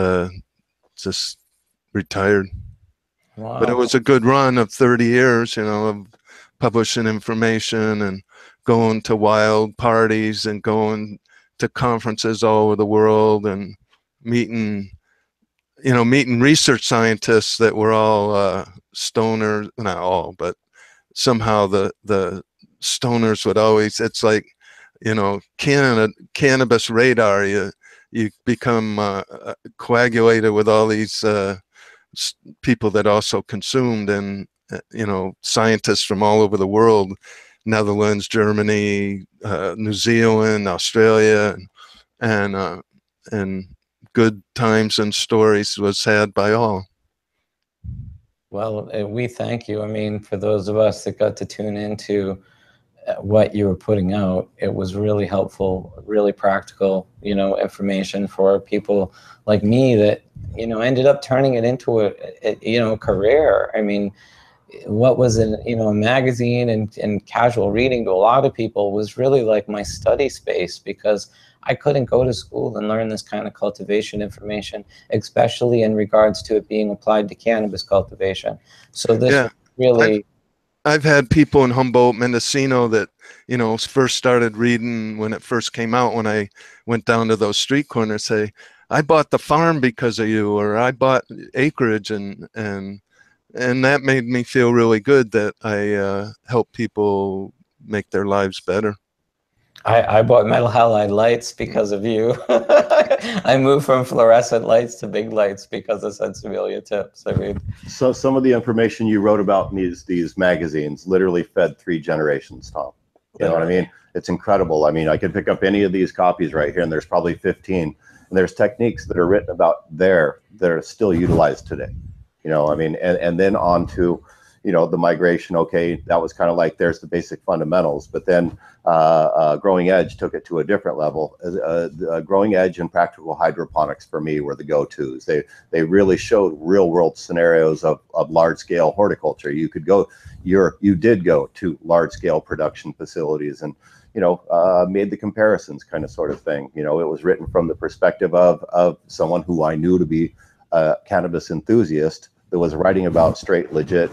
Speaker 3: retired.
Speaker 1: Wow.
Speaker 3: But it was a good run of 30 years, of publishing information and going to wild parties and going to conferences all over the world and meeting research scientists that were all stoners, not all, but somehow the stoners would always, it's like, cannabis radar, you become coagulated with all these people that also consumed, and scientists from all over the world, Netherlands, Germany, New Zealand, Australia, and good times and stories was had by all.
Speaker 1: Well, we thank you. I mean, for those of us that got to tune into what you were putting out, it was really helpful, really practical, information for people like me that, ended up turning it into a career. I mean, what was a magazine and casual reading to a lot of people was really like my study space, because I couldn't go to school and learn this kind of cultivation information, especially in regards to it being applied to cannabis cultivation. So this really...
Speaker 3: I've had people in Humboldt, Mendocino that, first started reading when it first came out, when I went down to those street corners, say, I bought the farm because of you, or I bought acreage, and that made me feel really good that I help people make their lives better.
Speaker 1: I bought metal halide lights because of you. I moved from fluorescent lights to big lights because of Sinsemilla tips. I mean,
Speaker 4: so some of the information you wrote about in these magazines literally fed 3 generations, Tom. You know what I mean? It's incredible. I mean, I could pick up any of these copies right here, and there's probably 15. And there's techniques that are written about there that are still utilized today. I mean, and then on to, the migration. Okay, that was kind of like, there's the basic fundamentals, but then Growing Edge took it to a different level. Growing Edge and Practical Hydroponics for me were the go-tos. They really showed real-world scenarios of large-scale horticulture. You did go to large-scale production facilities and made the comparisons, kind of sort of thing. It was written from the perspective of someone who I knew to be a cannabis enthusiast that was writing about straight, legit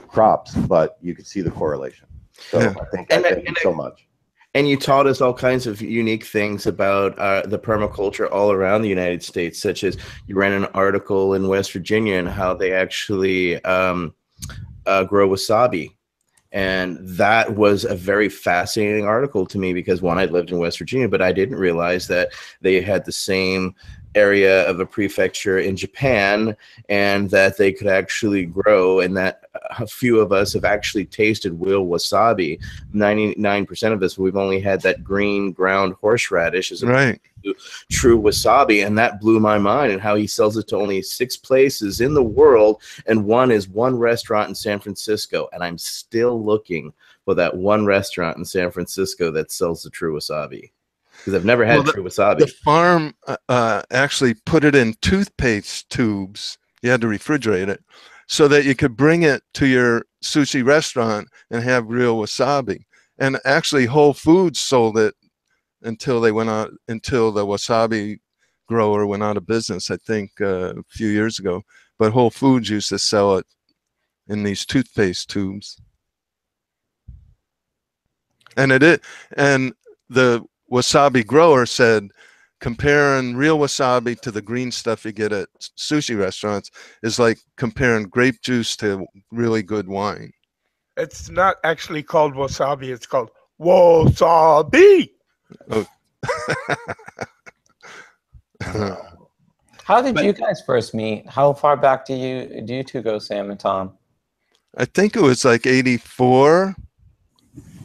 Speaker 4: crops, but you could see the correlation. So yeah. I thank you so much.
Speaker 2: And you taught us all kinds of unique things about the permaculture all around the United States, such as you ran an article in West Virginia and how they actually grow wasabi. And that was a very fascinating article to me because, one, I lived in West Virginia, but I didn't realize that they had the same area of a prefecture in Japan, and that they could actually grow, and that a few of us have actually tasted real wasabi. 99% of us, we've only had that green ground horseradish as a true wasabi, and that blew my mind. And how he sells it to only 6 places in the world, and one is one restaurant in San Francisco, and I'm still looking for that one restaurant in San Francisco that sells the true wasabi. Because I've never had true wasabi.
Speaker 3: The farm actually put it in toothpaste tubes. You had to refrigerate it so that you could bring it to your sushi restaurant and have real wasabi. And actually Whole Foods sold it until the wasabi grower went out of business, I think a few years ago. But Whole Foods used to sell it in these toothpaste tubes. And the wasabi grower said, comparing real wasabi to the green stuff you get at sushi restaurants is like comparing grape juice to really good wine.
Speaker 5: It's not actually called wasabi. It's called wasabi.
Speaker 3: Oh.
Speaker 1: How did you guys first meet? How far back do you two go, Sam and Tom?
Speaker 3: I think it was like 84.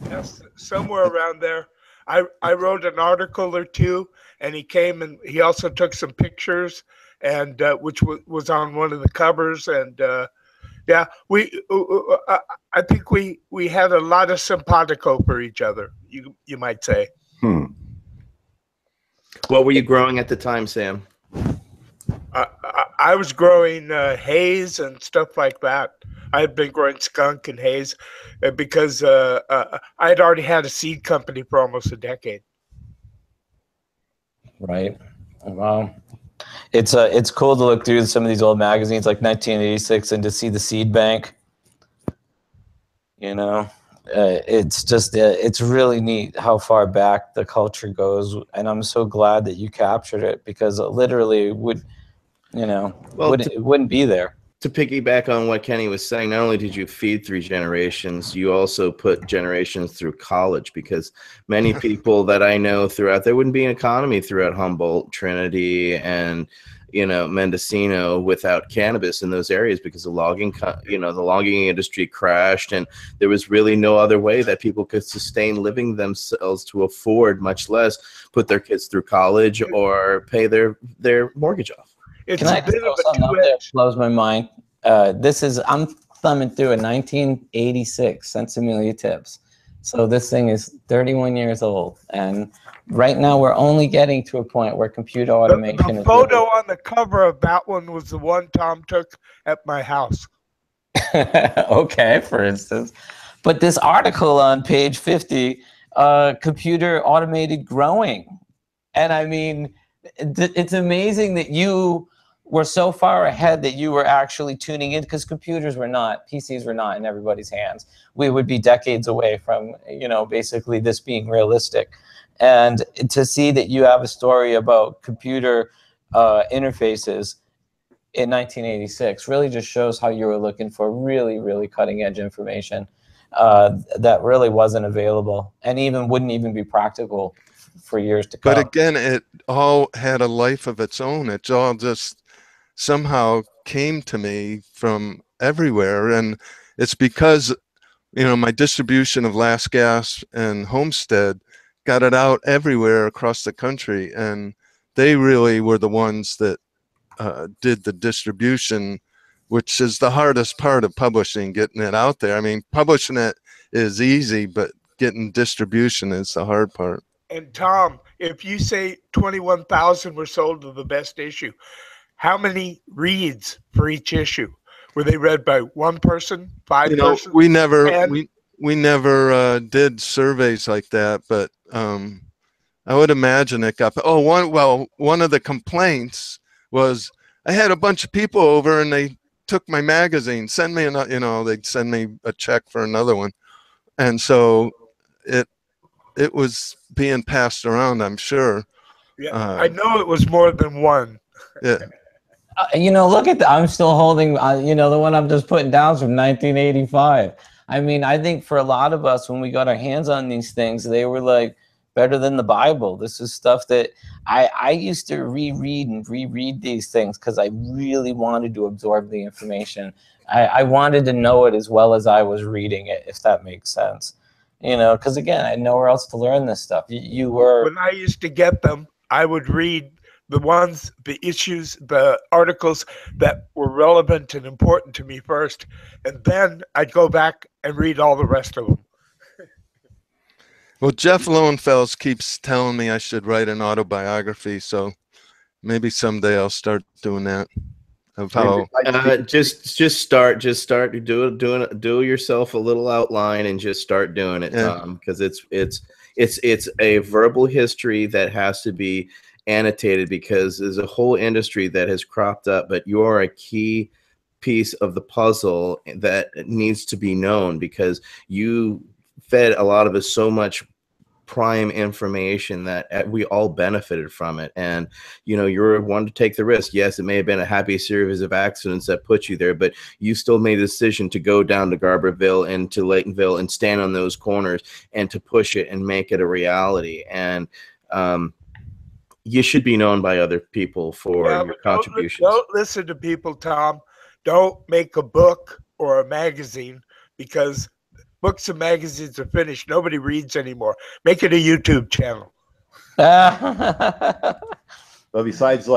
Speaker 5: Yes, somewhere around there. I wrote an article or two, and he came and he also took some pictures, and which was on one of the covers. And yeah, I think we had a lot of simpatico for each other. You might say.
Speaker 2: What were you growing at the time, Sam?
Speaker 5: I was growing haze and stuff like that. I had been growing skunk and haze because I had already had a seed company for almost a decade.
Speaker 1: Right. Wow. It's cool to look through some of these old magazines like 1986 and to see the seed bank. You know, it's just it's really neat how far back the culture goes, and I'm so glad that you captured it, because it literally would, you know, it wouldn't be there.
Speaker 2: To piggyback on what Kenny was saying, not only did you feed 3 generations, you also put generations through college, because many people that I know throughout, there wouldn't be an economy throughout Humboldt, Trinity, and, you know, Mendocino without cannabis in those areas, because the logging, the logging industry crashed, and there was really no other way that people could sustain living themselves to afford, much less put their kids through college or pay their mortgage off.
Speaker 5: It's
Speaker 1: Can I just throw something up there that blows my mind? I'm thumbing through a 1986 Sinsemilla tips. So this thing is 31 years old. And right now we're only getting to a point where computer automation
Speaker 5: the photo on the cover of that one was the one Tom took at my house.
Speaker 1: Okay, for instance. But this article on page 50, computer automated growing. And I mean, it's amazing that you were so far ahead that you were actually tuning in, because computers were not, PCs were not in everybody's hands. We would be decades away from, you know, basically this being realistic. And to see that you have a story about computer interfaces in 1986 really just shows how you were looking for really, really cutting edge information that really wasn't available, and wouldn't even be practical for years to come.
Speaker 3: But again, it all had a life of its own. It all just somehow came to me from everywhere. And it's because, you know, my distribution of Last Gas and Homestead got it out everywhere across the country. And they really were the ones that did the distribution, which is the hardest part of publishing, getting it out there. I mean, publishing it is easy, but getting distribution is the hard part.
Speaker 5: And Tom, if you say 21,000 were sold of the best issue, how many reads for each issue? Were they read by one person, 5 persons?
Speaker 3: We never did surveys like that, but I would imagine it got. One of the complaints was I had a bunch of people over and they took my magazine. Send me they'd send me a check for another one, and so it was being passed around, I'm sure.
Speaker 5: Yeah, I know it was more than one.
Speaker 3: Yeah.
Speaker 1: Look at I'm still holding, the one I'm just putting down is from 1985. I mean, I think for a lot of us, when we got our hands on these things, they were like better than the Bible. This is stuff that I used to reread these things because I really wanted to absorb the information. I wanted to know it as well as I was reading it, if that makes sense. Because again, I had nowhere else to learn this stuff. You were.
Speaker 5: When I used to get them, I would read the issues, the articles that were relevant and important to me first, and then I'd go back and read all the rest of them.
Speaker 3: Well, Jeff Lowenfels keeps telling me I should write an autobiography, so maybe someday I'll start doing that. of how.
Speaker 2: Just start do yourself a little outline and just start doing it, Tom, because it's a verbal history that has to be annotated, because there's a whole industry that has cropped up, but you are a key piece of the puzzle that needs to be known, because you fed a lot of us so much prime information that we all benefited from it. And you're one to take the risk. Yes, it may have been a happy series of accidents that put you there, but you still made a decision to go down to Garberville and to Laytonville and stand on those corners and to push it and make it a reality. And you should be known by other people for your contributions.
Speaker 5: Don't listen to people, Tom. Don't make a book or a magazine, because books and magazines are finished. Nobody reads anymore. Make it a YouTube channel.
Speaker 4: But besides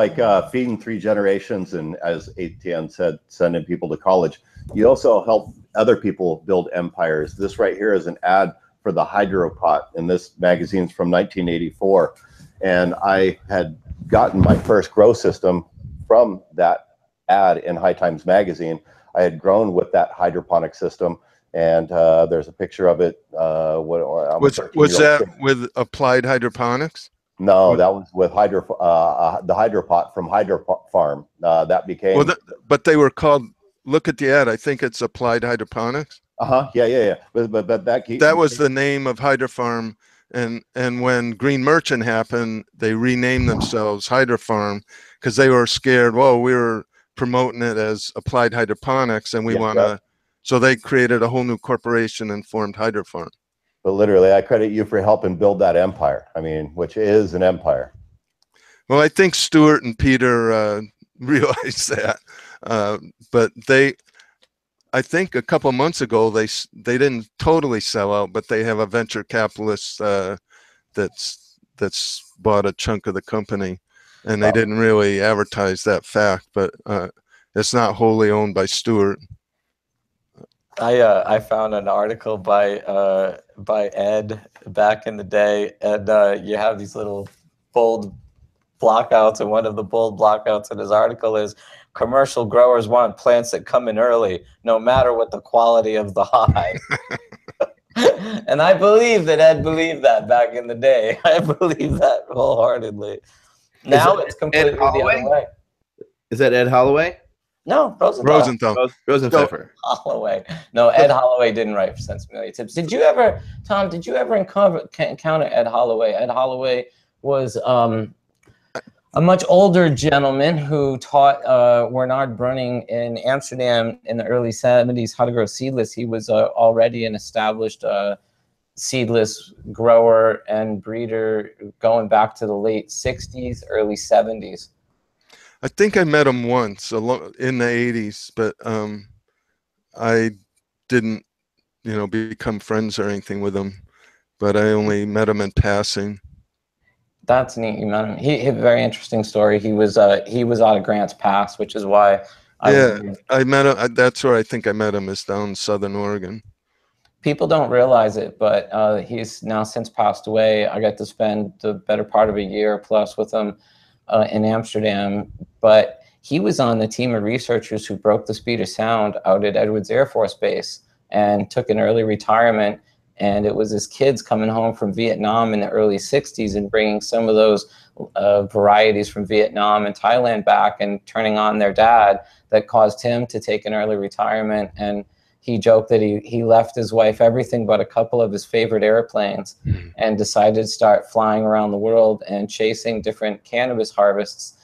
Speaker 4: feeding 3 generations and, as Etienne said, sending people to college, you also help other people build empires. This right here is an ad for the Hydropot, and this magazine's from 1984. And I had gotten my first grow system from that ad in High Times magazine. I had grown with that hydroponic system. And there's a picture of it.
Speaker 3: Was that with applied hydroponics?
Speaker 4: No, that was with the Hydropot from Hydro Farm. That became.
Speaker 3: Well, but they were called. Look at the ad. I think it's applied hydroponics.
Speaker 4: Yeah. But
Speaker 3: that was the name of Hydro Farm. And when Green Merchant happened, they renamed themselves Hydro Farm because they were scared. Well, we were promoting it as applied hydroponics, and we want to. So they created a whole new corporation and formed Hydro Farm.
Speaker 4: But literally, I credit you for helping build that empire. I mean, which is an empire.
Speaker 3: Well, I think Stuart and Peter realized that, but I think a couple of months ago they didn't totally sell out, but they have a venture capitalist that's bought a chunk of the company, and they didn't really advertise that fact, but it's not wholly owned by Stuart.
Speaker 1: I found an article by Ed back in the day, and you have these little bold blockouts, and one of the bold blockouts in his article is commercial growers want plants that come in early, no matter what the quality of the hive. And I believe that Ed believed that back in the day. I believe that wholeheartedly. Now it's completely the other way.
Speaker 2: Is that Ed Holloway?
Speaker 1: No, Rosenthal.
Speaker 2: Rosenpfeffer.
Speaker 1: Holloway. No, Ed Holloway didn't write for Sinsemilla Tips. Did you ever, Tom, encounter Ed Holloway? Ed Holloway was a much older gentleman who taught Bernard Brunning in Amsterdam in the early 70s how to grow seedless. He was already an established seedless grower and breeder going back to the late 60s, early 70s.
Speaker 3: I think I met him once in the 80s, but I didn't, become friends or anything with him. But I only met him in passing.
Speaker 1: That's neat. You met him. He had a very interesting story. He was out of Grants Pass, which is why.
Speaker 3: I met him. That's where I think I met him. Is down in Southern Oregon.
Speaker 1: People don't realize it, but he's now since passed away. I got to spend the better part of a year plus with him in Amsterdam. But he was on the team of researchers who broke the speed of sound out at Edwards Air Force Base and took an early retirement. And it was his kids coming home from Vietnam in the early 60s and bringing some of those varieties from Vietnam and Thailand back and turning on their dad that caused him to take an early retirement. And he joked that he left his wife everything but a couple of his favorite airplanes and decided to start flying around the world and chasing different cannabis harvests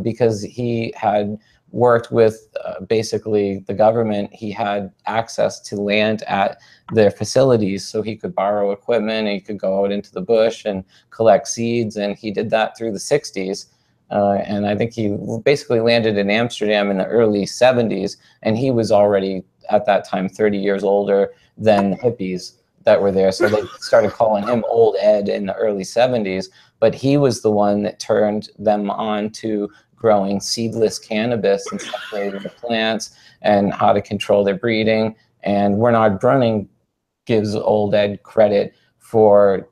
Speaker 1: because he had worked with basically the government. He had access to land at their facilities, so he could borrow equipment and he could go out into the bush and collect seeds, and he did that through the 60s. And I think he basically landed in Amsterdam in the early 70s, and he was already at that time 30 years older than the hippies that were there. So they started calling him Old Ed in the early 70s, but he was the one that turned them on to growing seedless cannabis and separating the plants and how to control their breeding. And Bernard Brunning gives Old Ed credit for,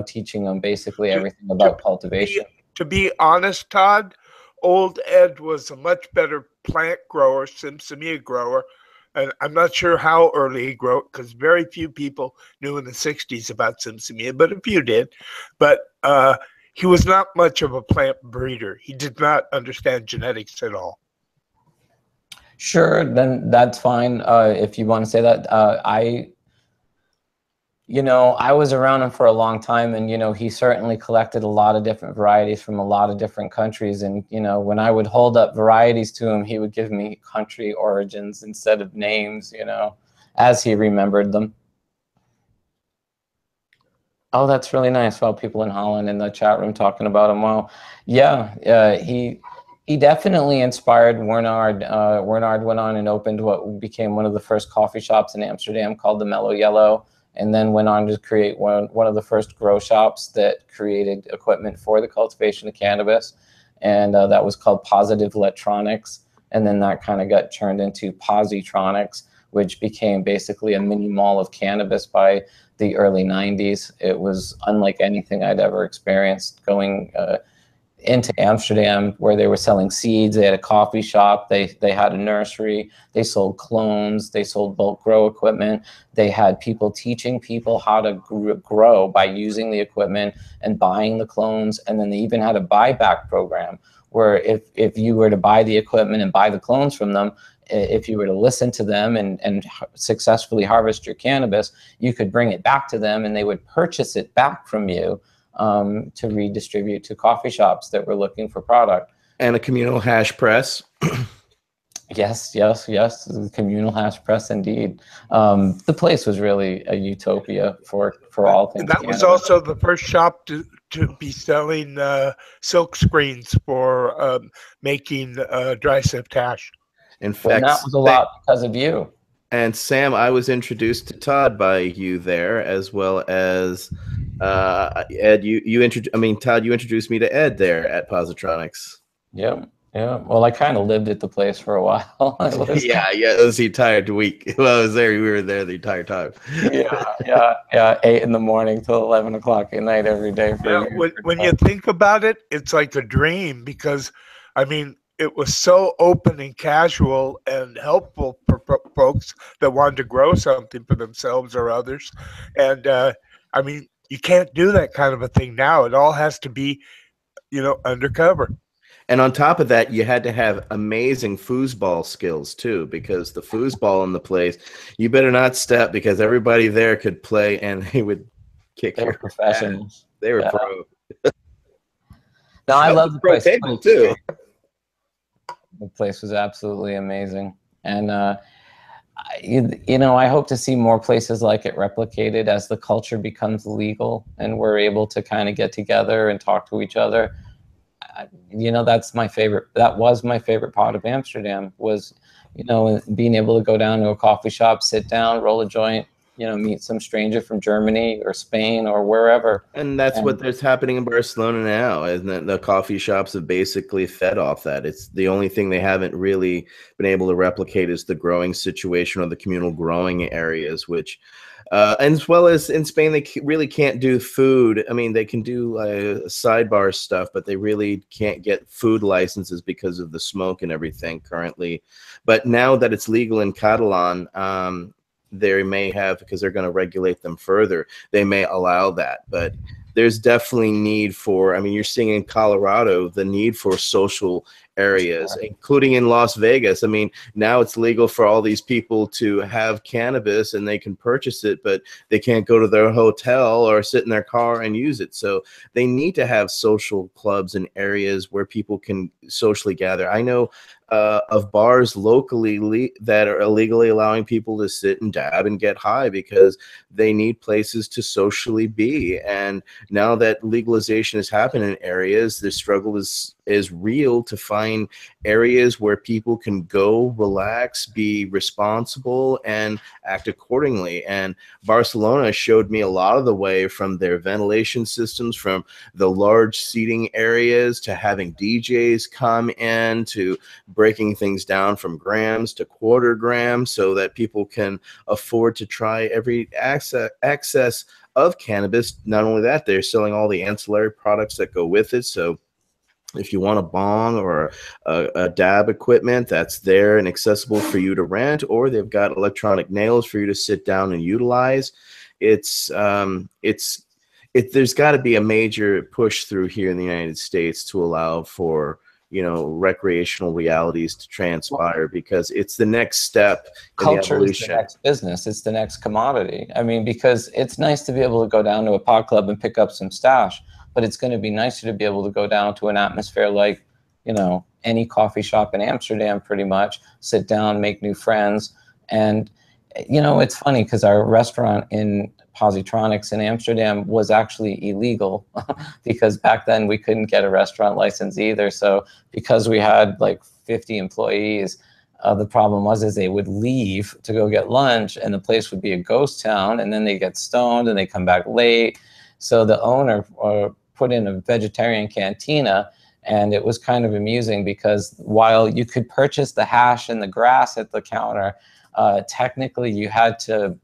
Speaker 1: teaching them basically everything about cultivation.
Speaker 5: To be honest, Todd, Old Ed was a much better plant grower, Sinsemilla grower, and I'm not sure how early he grew it because very few people knew in the 60s about Sinsemilla, but a few did. But he was not much of a plant breeder. He did not understand genetics at all.
Speaker 1: Sure, then that's fine. If you want to say that, I was around him for a long time, and, he certainly collected a lot of different varieties from a lot of different countries. And, when I would hold up varieties to him, he would give me country origins instead of names, as he remembered them. Oh, that's really nice. Well, people in Holland in the chat room talking about him. Well, yeah, he definitely inspired Wernard. Wernard went on and opened what became one of the first coffee shops in Amsterdam called the Mellow Yellow, and then went on to create one of the first grow shops that created equipment for the cultivation of cannabis, and that was called Positive Electronics. And then that kind of got turned into Positronics, which became basically a mini mall of cannabis by the early 90s. It was unlike anything I'd ever experienced going into Amsterdam, where they were selling seeds. They had a coffee shop, they had a nursery, they sold clones, they sold bulk grow equipment. They had people teaching people how to grow by using the equipment and buying the clones. And then they even had a buyback program where if you were to buy the equipment and buy the clones from them, if you were to listen to them and successfully harvest your cannabis, you could bring it back to them and they would purchase it back from you to redistribute to coffee shops that were looking for product.
Speaker 2: And a communal hash press.
Speaker 1: Yes, the communal hash press, indeed. The place was really a utopia for all things.
Speaker 5: And that was also the first shop to be selling silk screens for making dry sift hash.
Speaker 2: In fact,
Speaker 1: that was a lot because of you.
Speaker 2: And Sam, I was introduced to Todd by you there, as well as Ed. Todd, you introduced me to Ed there at Positronics.
Speaker 1: Yeah. Well, I kind of lived at the place for a while.
Speaker 2: Yeah. It was the entire week. Well, I was there. We were there the entire time.
Speaker 1: Yeah. 8 in the morning till 11 o'clock at night every day.
Speaker 5: When you think about it, it's like a dream because, it was so open and casual and helpful for folks that wanted to grow something for themselves or others. And you can't do that kind of a thing now. It all has to be, undercover.
Speaker 2: And on top of that, you had to have amazing foosball skills too, because the foosball in the place, you better not step because everybody there could play and they would kick your
Speaker 1: professionals.
Speaker 2: Ass. They were pro.
Speaker 1: No, I love the place
Speaker 2: too.
Speaker 1: The place was absolutely amazing. And, I hope to see more places like it replicated as the culture becomes legal and we're able to kind of get together and talk to each other. That's my favorite. That was my favorite part of Amsterdam was, being able to go down to a coffee shop, sit down, roll a joint, meet some stranger from Germany or Spain or wherever.
Speaker 2: And that's what's happening in Barcelona now, isn't it? The coffee shops have basically fed off that. It's the only thing they haven't really been able to replicate is the growing situation or the communal growing areas, which, and as well as in Spain, they really can't do food. They can do sidebar stuff, but they really can't get food licenses because of the smoke and everything currently. But now that it's legal in Catalan, they may have, because they're going to regulate them further, they may allow that. But there's definitely need for, you're seeing in Colorado, the need for social areas, including in Las Vegas. Now it's legal for all these people to have cannabis and they can purchase it, but they can't go to their hotel or sit in their car and use it. So they need to have social clubs and areas where people can socially gather. I know of bars locally that are illegally allowing people to sit and dab and get high because they need places to socially be. And now that legalization has happened in areas, the struggle is real to find areas where people can go, relax, be responsible, and act accordingly. And Barcelona showed me a lot of the way, from their ventilation systems, from the large seating areas, to having DJs come in, to breaking things down from grams to quarter grams so that people can afford to try every access of cannabis. Not only that, they're selling all the ancillary products that go with it. So If you want a bong or a dab equipment, that's there and accessible for you to rent, or they've got electronic nails for you to sit down and utilize. There's got to be a major push through here in the United States to allow for, you know, recreational realities to transpire, because it's the next step in the
Speaker 1: Culture is the
Speaker 2: evolution.
Speaker 1: next business. It's the next commodity. I mean, because it's nice to be able to go down to a pot club and pick up some stash, but it's going to be nicer to be able to go down to an atmosphere like, you know, any coffee shop in Amsterdam, pretty much, sit down, make new friends. And, you know, it's funny because our restaurant in Positronics in Amsterdam was actually illegal because back then we couldn't get a restaurant license either. So because we had like 50 employees, the problem was they would leave to go get lunch and the place would be a ghost town, and then they get stoned and they come back late. So the owner put in a vegetarian cantina, and it was kind of amusing because while you could purchase the hash and the grass at the counter, technically you had to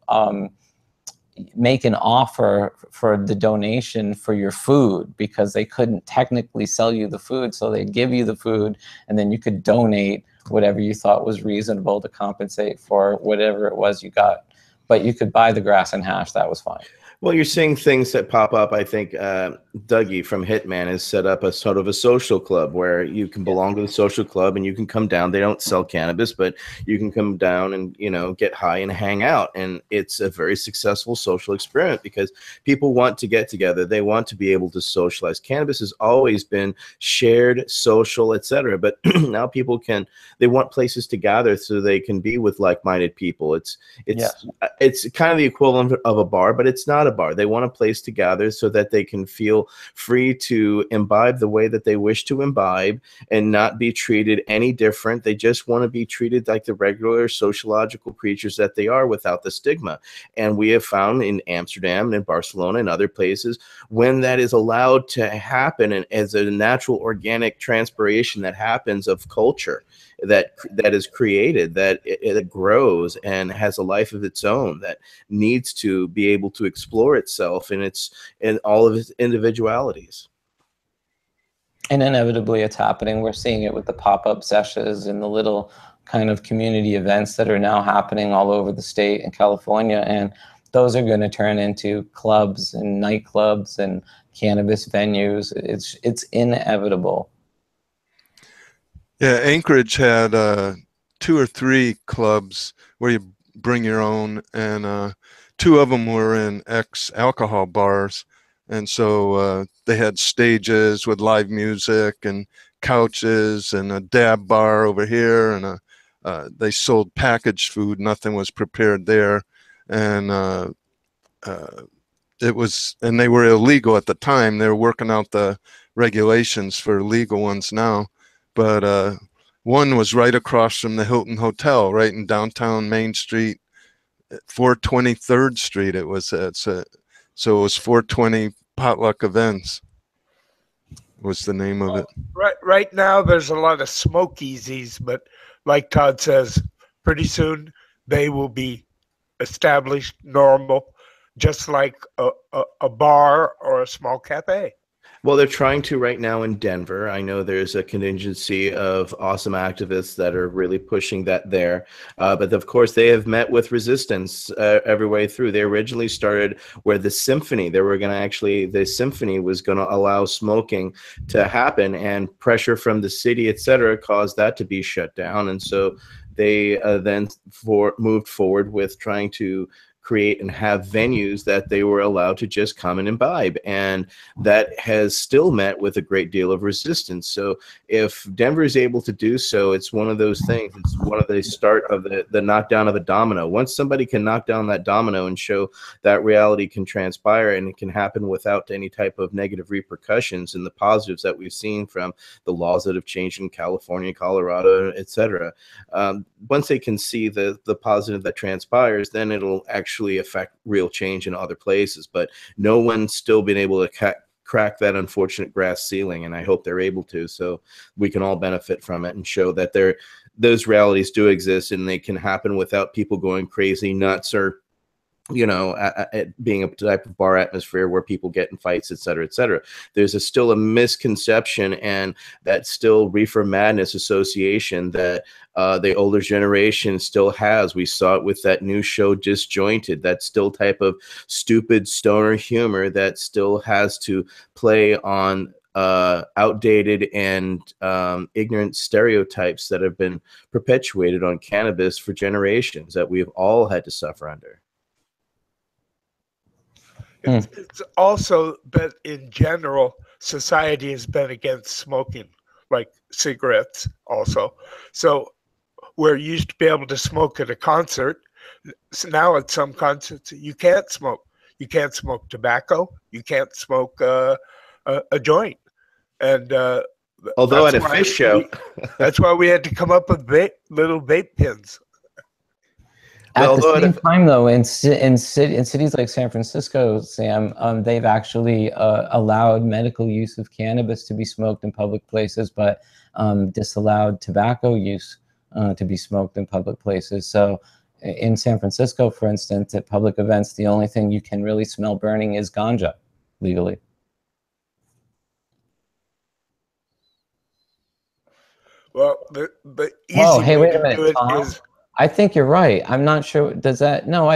Speaker 1: make an offer for the donation for your food, because they couldn't technically sell you the food. So they'd give you the food and then you could donate whatever you thought was reasonable to compensate for whatever it was you got. But you could buy the grass and hash. That was fine.
Speaker 2: Well, you're seeing things that pop up. I think Dougie from Hitman has set up a sort of a social club where you can belong to the social club and you can come down. They don't sell cannabis, but you can come down and, you know, get high and hang out. And it's a very successful social experiment because people want to get together. They want to be able to socialize. Cannabis has always been shared, social, etc. But now people they want places to gather so they can be with like-minded people. It's kind of the equivalent of a bar, but it's not a bar. They want a place to gather so that they can feel free to imbibe the way that they wish to imbibe and not be treated any different. They just want to be treated like the regular sociological creatures that they are without the stigma. And we have found in Amsterdam and in Barcelona and other places, when that is allowed to happen and as a natural organic transpiration that happens of culture, that is created, that it grows and has a life of its own, that needs to be able to explore itself in all of its individualities.
Speaker 1: And inevitably it's happening. We're seeing it with the pop-up sessions and the little kind of community events that are now happening all over the state in California. And those are going to turn into clubs and nightclubs and cannabis venues. It's inevitable.
Speaker 3: Yeah, Anchorage had 2 or 3 clubs where you bring your own, and 2 of them were in ex-alcohol bars. And so they had stages with live music and couches and a dab bar over here, and they sold packaged food. Nothing was prepared there, and they were illegal at the time. They were working out the regulations for legal ones now. But one was right across from the Hilton Hotel, right in downtown Main Street, 423rd Street. It was so it was 420 Potluck Events was the name of it.
Speaker 5: Right now, there's a lot of smokeasies, but like Todd says, pretty soon they will be established, normal, just like a bar or a small cafe.
Speaker 2: Well, they're trying to right now in Denver. I know there's a contingency of awesome activists that are really pushing that there. But of course, they have met with resistance every way through. They originally started where the symphony, the symphony was going to allow smoking to happen, and pressure from the city, etc., caused that to be shut down. And so they then moved forward with trying to create and have venues that they were allowed to just come and imbibe, and that has still met with a great deal of resistance. So if Denver is able to do so, it's one of those things. It's one of the start of the knockdown of a domino. Once somebody can knock down that domino and show that reality can transpire and it can happen without any type of negative repercussions, and the positives that we've seen from the laws that have changed in California, Colorado, etc. Once they can see the positive that transpires, then it'll actually affect real change in other places. But no one's still been able to crack that unfortunate glass ceiling, and I hope they're able to, so we can all benefit from it and show that those realities do exist and they can happen without people going crazy, nuts, or you know, at being a type of bar atmosphere where people get in fights, et cetera, et cetera. There's still a misconception and that still reefer madness association that the older generation still has. We saw it with that new show Disjointed, that still type of stupid stoner humor that still has to play on outdated and ignorant stereotypes that have been perpetuated on cannabis for generations that we've all had to suffer under.
Speaker 5: It's also that in general, society has been against smoking, like cigarettes also. So where you used to be able to smoke at a concert, so now at some concerts, you can't smoke. You can't smoke tobacco. You can't smoke a joint. And
Speaker 2: although at a fish show,
Speaker 5: that's why we had to come up with little vape pens.
Speaker 1: At the same time, though, in cities like San Francisco, Sam, they've actually allowed medical use of cannabis to be smoked in public places, but disallowed tobacco use to be smoked in public places. So in San Francisco, for instance, at public events, the only thing you can really smell burning is ganja legally.
Speaker 5: Well, the easy
Speaker 1: hey,
Speaker 5: way
Speaker 1: wait a
Speaker 5: to
Speaker 1: minute,
Speaker 5: do it
Speaker 1: Tom.
Speaker 5: is...
Speaker 1: I think you're right. I'm not sure. Does that? No,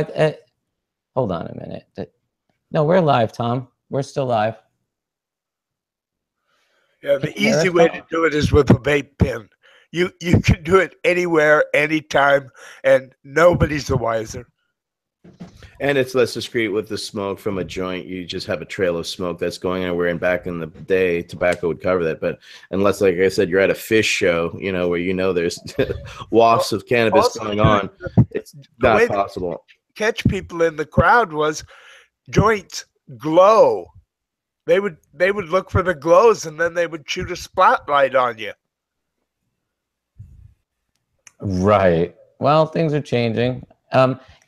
Speaker 1: hold on a minute. No, we're live, Tom. We're still live.
Speaker 5: Yeah, the easy way to do it is with a vape pen. You can do it anywhere, anytime, and nobody's the wiser.
Speaker 2: And it's less discreet with the smoke from a joint. You just have a trail of smoke that's going anywhere. And back in the day, tobacco would cover that. But unless, like I said, you're at a fish show, you know, where you know there's wafts of cannabis
Speaker 5: also,
Speaker 2: going on, it's not possible.
Speaker 5: Catch people in the crowd was joints glow. They would look for the glows, and then they would shoot a spotlight on you.
Speaker 1: Right. Well, things are changing.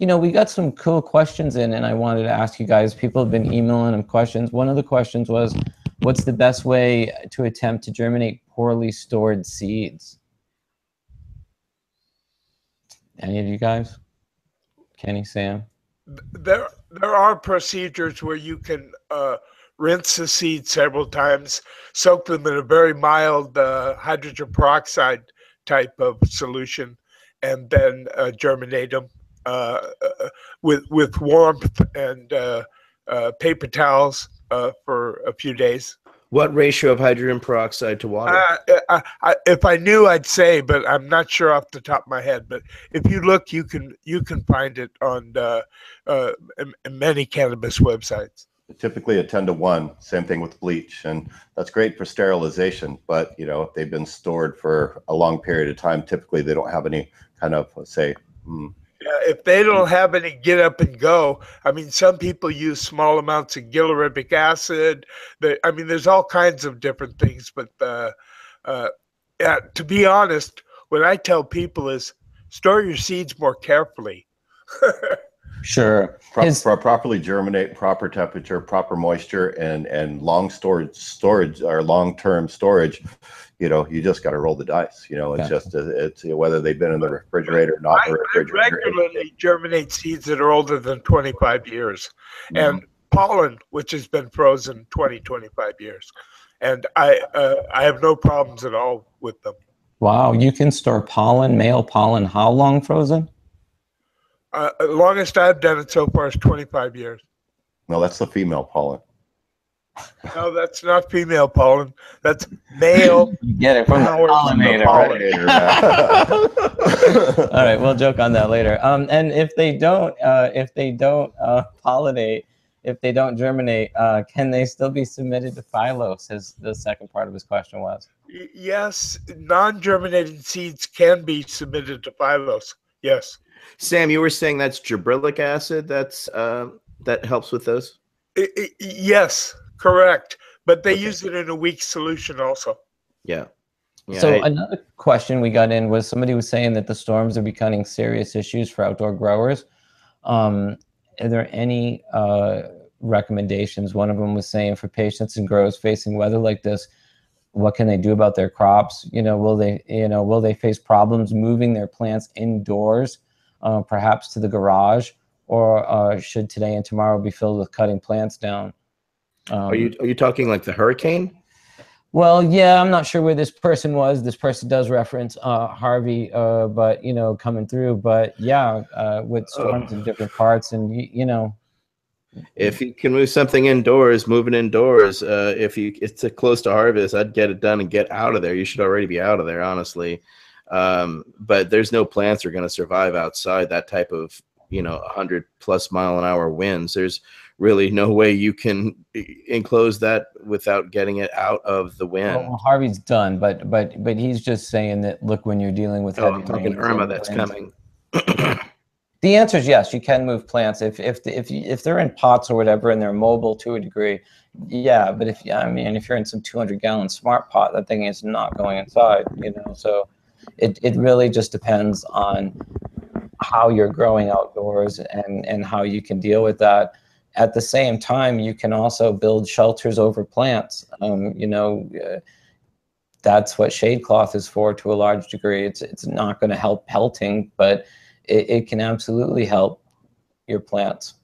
Speaker 1: You know, we got some cool questions in, and I wanted to ask you guys. People have been emailing them questions. One of the questions was, what's the best way to attempt to germinate poorly stored seeds? Any of you guys? Kenny, Sam?
Speaker 5: There are procedures where you can rinse the seeds several times, soak them in a very mild hydrogen peroxide type of solution, and then germinate them with warmth and paper towels for a few days.
Speaker 2: What ratio of hydrogen peroxide to water?
Speaker 5: If I knew, I'd say, but I'm not sure off the top of my head. But if you look, you can find it on many cannabis websites.
Speaker 4: Typically a 10-to-1, same thing with bleach, and that's great for sterilization. But you know, if they've been stored for a long period of time, typically they don't have any kind of, let's say,
Speaker 5: if they don't have any get up and go, I mean, some people use small amounts of gilaribic acid. I mean, there's all kinds of different things. But yeah, to be honest, what I tell people is store your seeds more carefully.
Speaker 1: Sure.
Speaker 4: Properly germinate, proper temperature, proper moisture, and long storage or long-term storage. You know, you just got to roll the dice. You know, it's just it's whether they've been in the refrigerator or not in the refrigerator.
Speaker 5: I regularly germinate seeds that are older than 25 years, and pollen which has been frozen 25 years, and I have no problems at all with them.
Speaker 1: Wow, you can store pollen, male pollen, how long frozen?
Speaker 5: Longest I've done it so far is 25 years.
Speaker 4: No, that's the female pollen.
Speaker 5: No, that's not female pollen. That's male.
Speaker 1: You get it from the pollinator. Right? All right, we'll joke on that later. And if they don't pollinate, if they don't germinate, can they still be submitted to Phylos? As the second part of his question was.
Speaker 5: Yes, non-germinated seeds can be submitted to Phylos. Yes.
Speaker 2: Sam, you were saying that's gibberellic acid. That's that helps with those.
Speaker 5: Yes. Correct, but they use it in a weak solution also.
Speaker 2: Yeah.
Speaker 1: So another question we got in was somebody was saying that the storms are becoming serious issues for outdoor growers. Are there any recommendations? One of them was saying for patients and growers facing weather like this, what can they do about their crops? You know, will they face problems moving their plants indoors, perhaps to the garage, or should today and tomorrow be filled with cutting plants down?
Speaker 2: Are you talking like the hurricane?
Speaker 1: Well, yeah, I'm not sure where this person was. This person does reference Harvey, but you know, coming through. But yeah, with storms in different parts, and you know,
Speaker 2: if you can move something indoors, move it indoors. If it's close to harvest, I'd get it done and get out of there. You should already be out of there, honestly. But there's no plants that are going to survive outside that type of 100+ mile-an-hour winds. There's really no way you can enclose that without getting it out of the wind.
Speaker 1: Well, Harvey's done, but he's just saying that, look, when you're dealing with heavy
Speaker 2: I'm talking
Speaker 1: rains
Speaker 2: Irma
Speaker 1: and
Speaker 2: that's
Speaker 1: winds,
Speaker 2: coming.
Speaker 1: the answer is yes. You can move plants if they're in pots or whatever and they're mobile to a degree. Yeah, but if you're in some 200-gallon smart pot, that thing is not going inside. So it really just depends on how you're growing outdoors and how you can deal with that. At the same time, you can also build shelters over plants. That's what shade cloth is for to a large degree. It's not going to help pelting, but it can absolutely help your plants.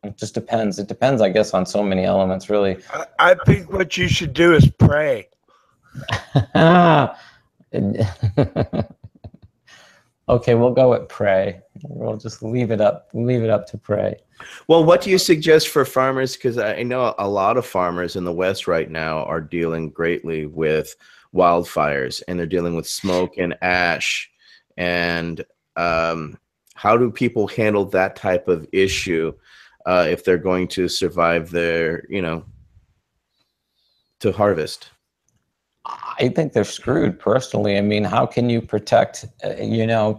Speaker 1: It just depends. It depends, I guess, on so many elements, really.
Speaker 5: I think what you should do is pray.
Speaker 1: Okay, we'll go with pray. We'll just leave it up to pray.
Speaker 2: Well, what do you suggest for farmers? Because I know a lot of farmers in the West right now are dealing greatly with wildfires, and they're dealing with smoke and ash. And how do people handle that type of issue if they're going to survive their, to harvest?
Speaker 1: I think they're screwed personally. I mean, how can you protect,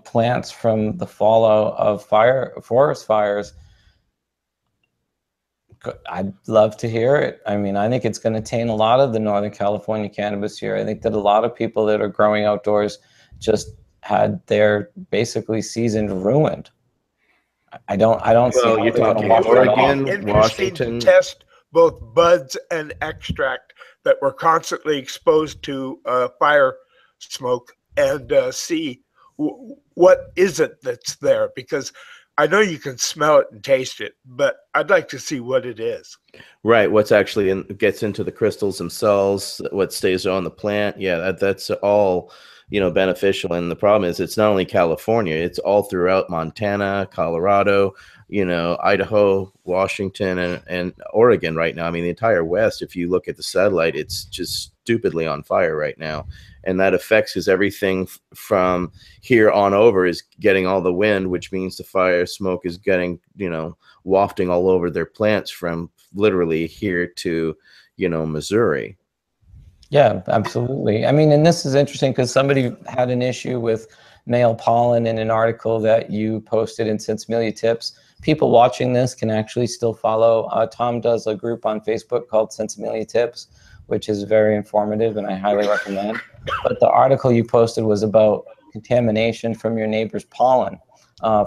Speaker 1: plants from the fallout of forest fires? I'd love to hear it. I mean, I think it's going to taint a lot of the Northern California cannabis here. I think that a lot of people that are growing outdoors just had their basically season ruined. I don't see how
Speaker 2: you're
Speaker 1: they're
Speaker 2: talking
Speaker 1: gonna wash that off.
Speaker 2: Oregon,
Speaker 5: Interesting
Speaker 2: Washington.
Speaker 5: to test both buds and extract that were constantly exposed to fire smoke and see what is it that's there, because I know you can smell it and taste it, but I'd like to see what it is.
Speaker 2: Right, what's actually gets into the crystals themselves, what stays on the plant. Yeah, that's all beneficial. And the problem is, it's not only California; it's all throughout Montana, Colorado, Idaho, Washington, and Oregon right now. I mean, the entire West, if you look at the satellite, it's just stupidly on fire right now. And that affects, because everything from here on over is getting all the wind, which means the fire smoke is getting, wafting all over their plants from literally here to, Missouri.
Speaker 1: Yeah, absolutely. I mean, and this is interesting because somebody had an issue with male pollen in an article that you posted in Sinsemilla Tips. People watching this can actually still follow. Tom does a group on Facebook called Sinsemilla Tips, which is very informative and I highly recommend. But the article you posted was about contamination from your neighbor's pollen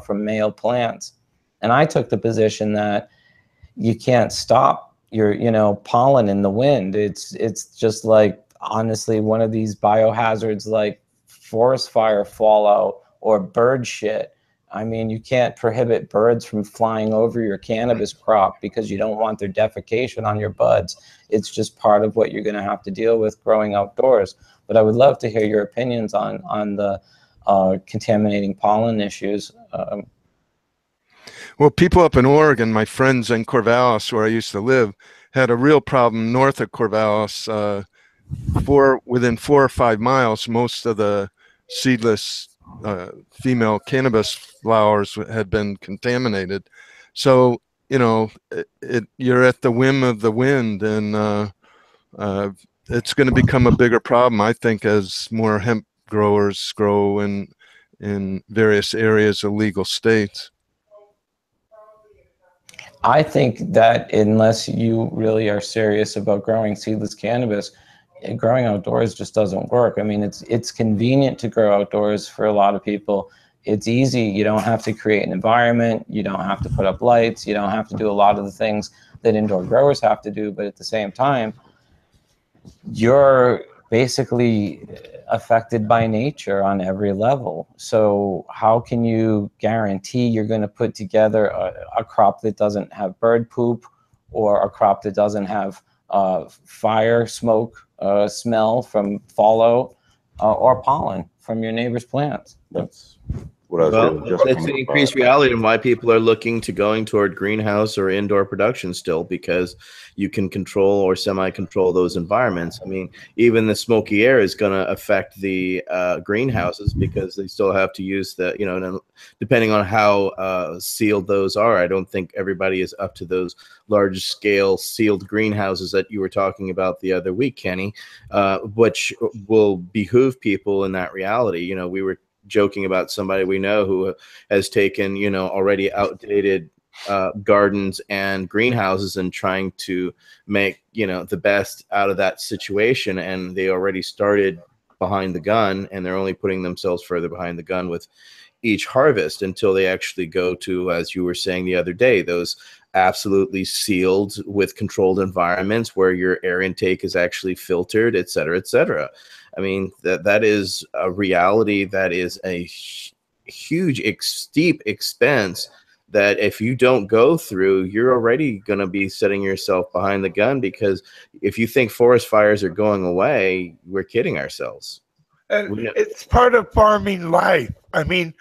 Speaker 1: from male plants. And I took the position that you can't stop your pollen in the wind. It's just like, honestly, one of these biohazards like forest fire fallout or bird shit. I mean, you can't prohibit birds from flying over your cannabis crop because you don't want their defecation on your buds. It's just part of what you're going to have to deal with growing outdoors. But I would love to hear your opinions on the contaminating pollen issues.
Speaker 3: Well, people up in Oregon, my friends in Corvallis, where I used to live, had a real problem north of Corvallis. Within 4 or 5 miles, most of the seedless female cannabis flowers had been contaminated. So, you're at the whim of the wind, and it's going to become a bigger problem, I think, as more hemp growers grow in various areas of legal states.
Speaker 1: I think that unless you really are serious about growing seedless cannabis, growing outdoors just doesn't work. I mean, it's convenient to grow outdoors for a lot of people. It's easy. You don't have to create an environment. You don't have to put up lights. You don't have to do a lot of the things that indoor growers have to do. But at the same time, you're basically affected by nature on every level. So how can you guarantee you're going to put together a crop that doesn't have bird poop, or a crop that doesn't have fire, smoke, smell from fallout, or pollen from your neighbor's plants?
Speaker 4: That's what I was doing. Just
Speaker 2: That's an increased reality, and why people are looking to going toward greenhouse or indoor production still, because you can control or semi-control those environments. I mean, even the smoky air is going to affect the greenhouses, because they still have to use the, you know, depending on how sealed those are. I don't think everybody is up to those large scale sealed greenhouses that you were talking about the other week, Kenny, which will behoove people in that reality. You know, we were joking about somebody we know who has taken, you know, already outdated gardens and greenhouses and trying to make, you know, the best out of that situation. And they already started behind the gun, and they're only putting themselves further behind the gun with each harvest until they actually go to, as you were saying the other day, those absolutely sealed with controlled environments where your air intake is actually filtered, et cetera, et cetera. I mean, that is a reality that is a huge, steep expense that if you don't go through, you're already going to be setting yourself behind the gun, because if you think forest fires are going away, we're kidding ourselves.
Speaker 5: And it's part of farming life. I mean,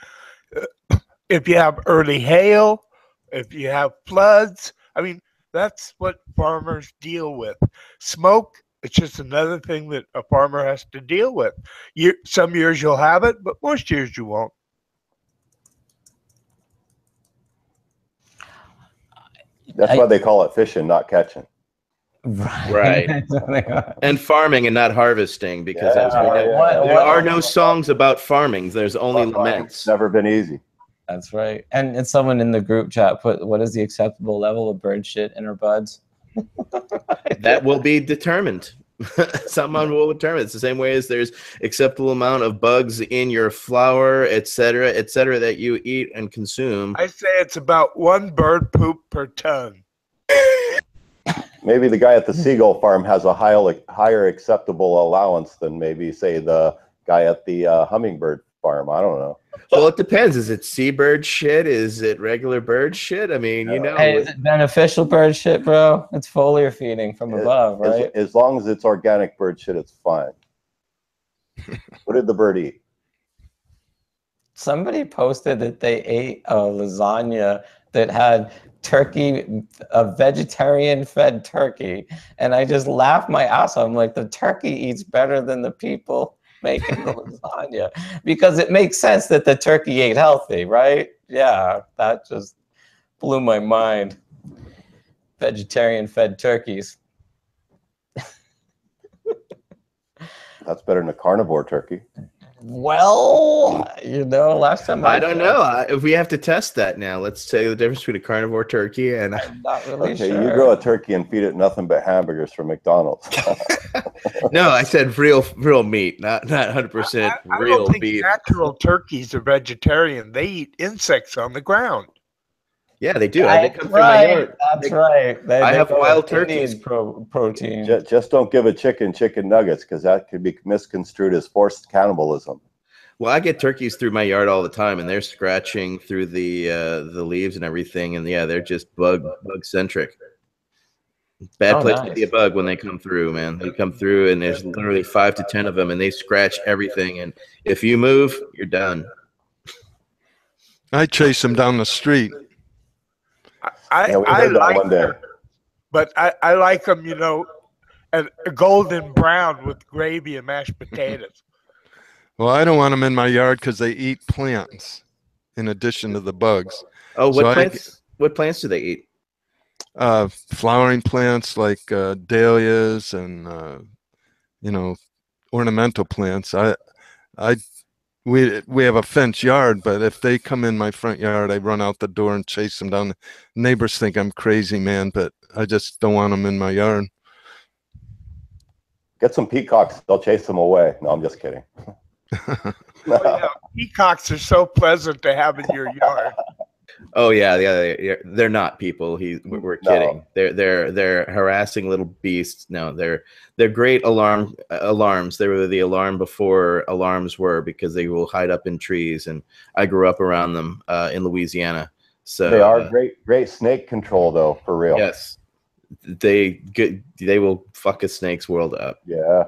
Speaker 5: if you have early hail, if you have floods, I mean, that's what farmers deal with. Smoke, it's just another thing that a farmer has to deal with. Some years you'll have it, but most years you won't.
Speaker 4: That's why they call it fishing, not catching.
Speaker 2: Right. And farming and not harvesting, because as we know, there are no songs about farming. There's only laments.
Speaker 4: It's never been easy.
Speaker 1: That's right. And someone in the group chat put, what is the acceptable level of bird shit in her buds?
Speaker 2: That will be determined. Someone will determine. It's the same way as there's acceptable amount of bugs in your flour, et cetera, that you eat and consume.
Speaker 5: I say it's about 1 bird poop per ton.
Speaker 4: Maybe the guy at the seagull farm has a higher acceptable allowance than maybe, say, the guy at the hummingbird farm. I don't know.
Speaker 2: Well, it depends. Is it seabird shit? Is it regular bird shit? I mean, you know.
Speaker 1: Hey, is it beneficial bird shit, bro? It's foliar feeding from above, right?
Speaker 4: As long as it's organic bird shit, it's fine. What did the bird eat?
Speaker 1: Somebody posted that they ate a lasagna that had turkey, a vegetarian fed turkey. And I just laughed my ass off. I'm like, the turkey eats better than the people making the lasagna, because it makes sense that the turkey ate healthy, right? Yeah, that just blew my mind. Vegetarian fed turkeys.
Speaker 4: That's better than a carnivore turkey.
Speaker 1: Well, you know, last time
Speaker 2: I don't know. If we have to test that now, let's say the difference between a carnivore turkey and.
Speaker 1: I'm not really
Speaker 4: Okay,
Speaker 1: sure.
Speaker 4: you grow a turkey and feed it nothing but hamburgers from McDonald's.
Speaker 2: No, I said real meat, not 100%
Speaker 5: I
Speaker 2: real
Speaker 5: don't think
Speaker 2: beef.
Speaker 5: natural turkeys are vegetarian. They eat insects on the ground.
Speaker 2: Yeah, they do.
Speaker 1: That's
Speaker 2: They come through my yard.
Speaker 1: That's right.
Speaker 2: I have
Speaker 1: go
Speaker 2: wild
Speaker 1: with
Speaker 2: turkeys.
Speaker 1: Indian protein.
Speaker 4: Just don't give a chicken nuggets, because that could be misconstrued as forced cannibalism.
Speaker 2: Well, I get turkeys through my yard all the time, and they're scratching through the leaves and everything, and yeah, they're just bug centric. Bad place to be a bug when they come through, man. They come through, and there's literally 5 to 10 of them, and they scratch everything. And if you move, you're done.
Speaker 3: I chase them down the street.
Speaker 5: I like them, but I like them, you know, a golden brown with gravy and mashed potatoes.
Speaker 3: Well, I don't want them in my yard because they eat plants in addition to the bugs.
Speaker 2: Oh, what plants do they eat?
Speaker 3: Flowering plants like dahlias and you know, ornamental plants. We have a fenced yard, but if they come in my front yard, I run out the door and chase them down. Neighbors think I'm crazy, man, but I just don't want them in my yard.
Speaker 4: Get some peacocks; they'll chase them away. No, I'm just kidding.
Speaker 5: Oh, yeah. Peacocks are so pleasant to have in your yard.
Speaker 2: Oh yeah, they're not people. We're kidding. They're harassing little beasts. No, they're great alarms. They were the alarm before alarms were, because they will hide up in trees. And I grew up around them in Louisiana. So
Speaker 4: they are great snake control, though, for real.
Speaker 2: Yes, they will fuck a snake's world up.
Speaker 4: Yeah.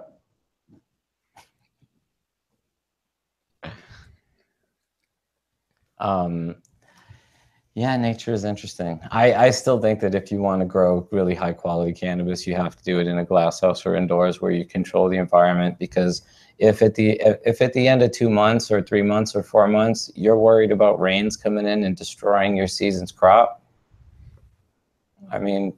Speaker 1: Yeah, nature is interesting. I still think that if you want to grow really high quality cannabis, you have to do it in a glass house or indoors where you control the environment. Because if at the end of 2 months or 3 months or 4 months, you're worried about rains coming in and destroying your season's crop, I mean,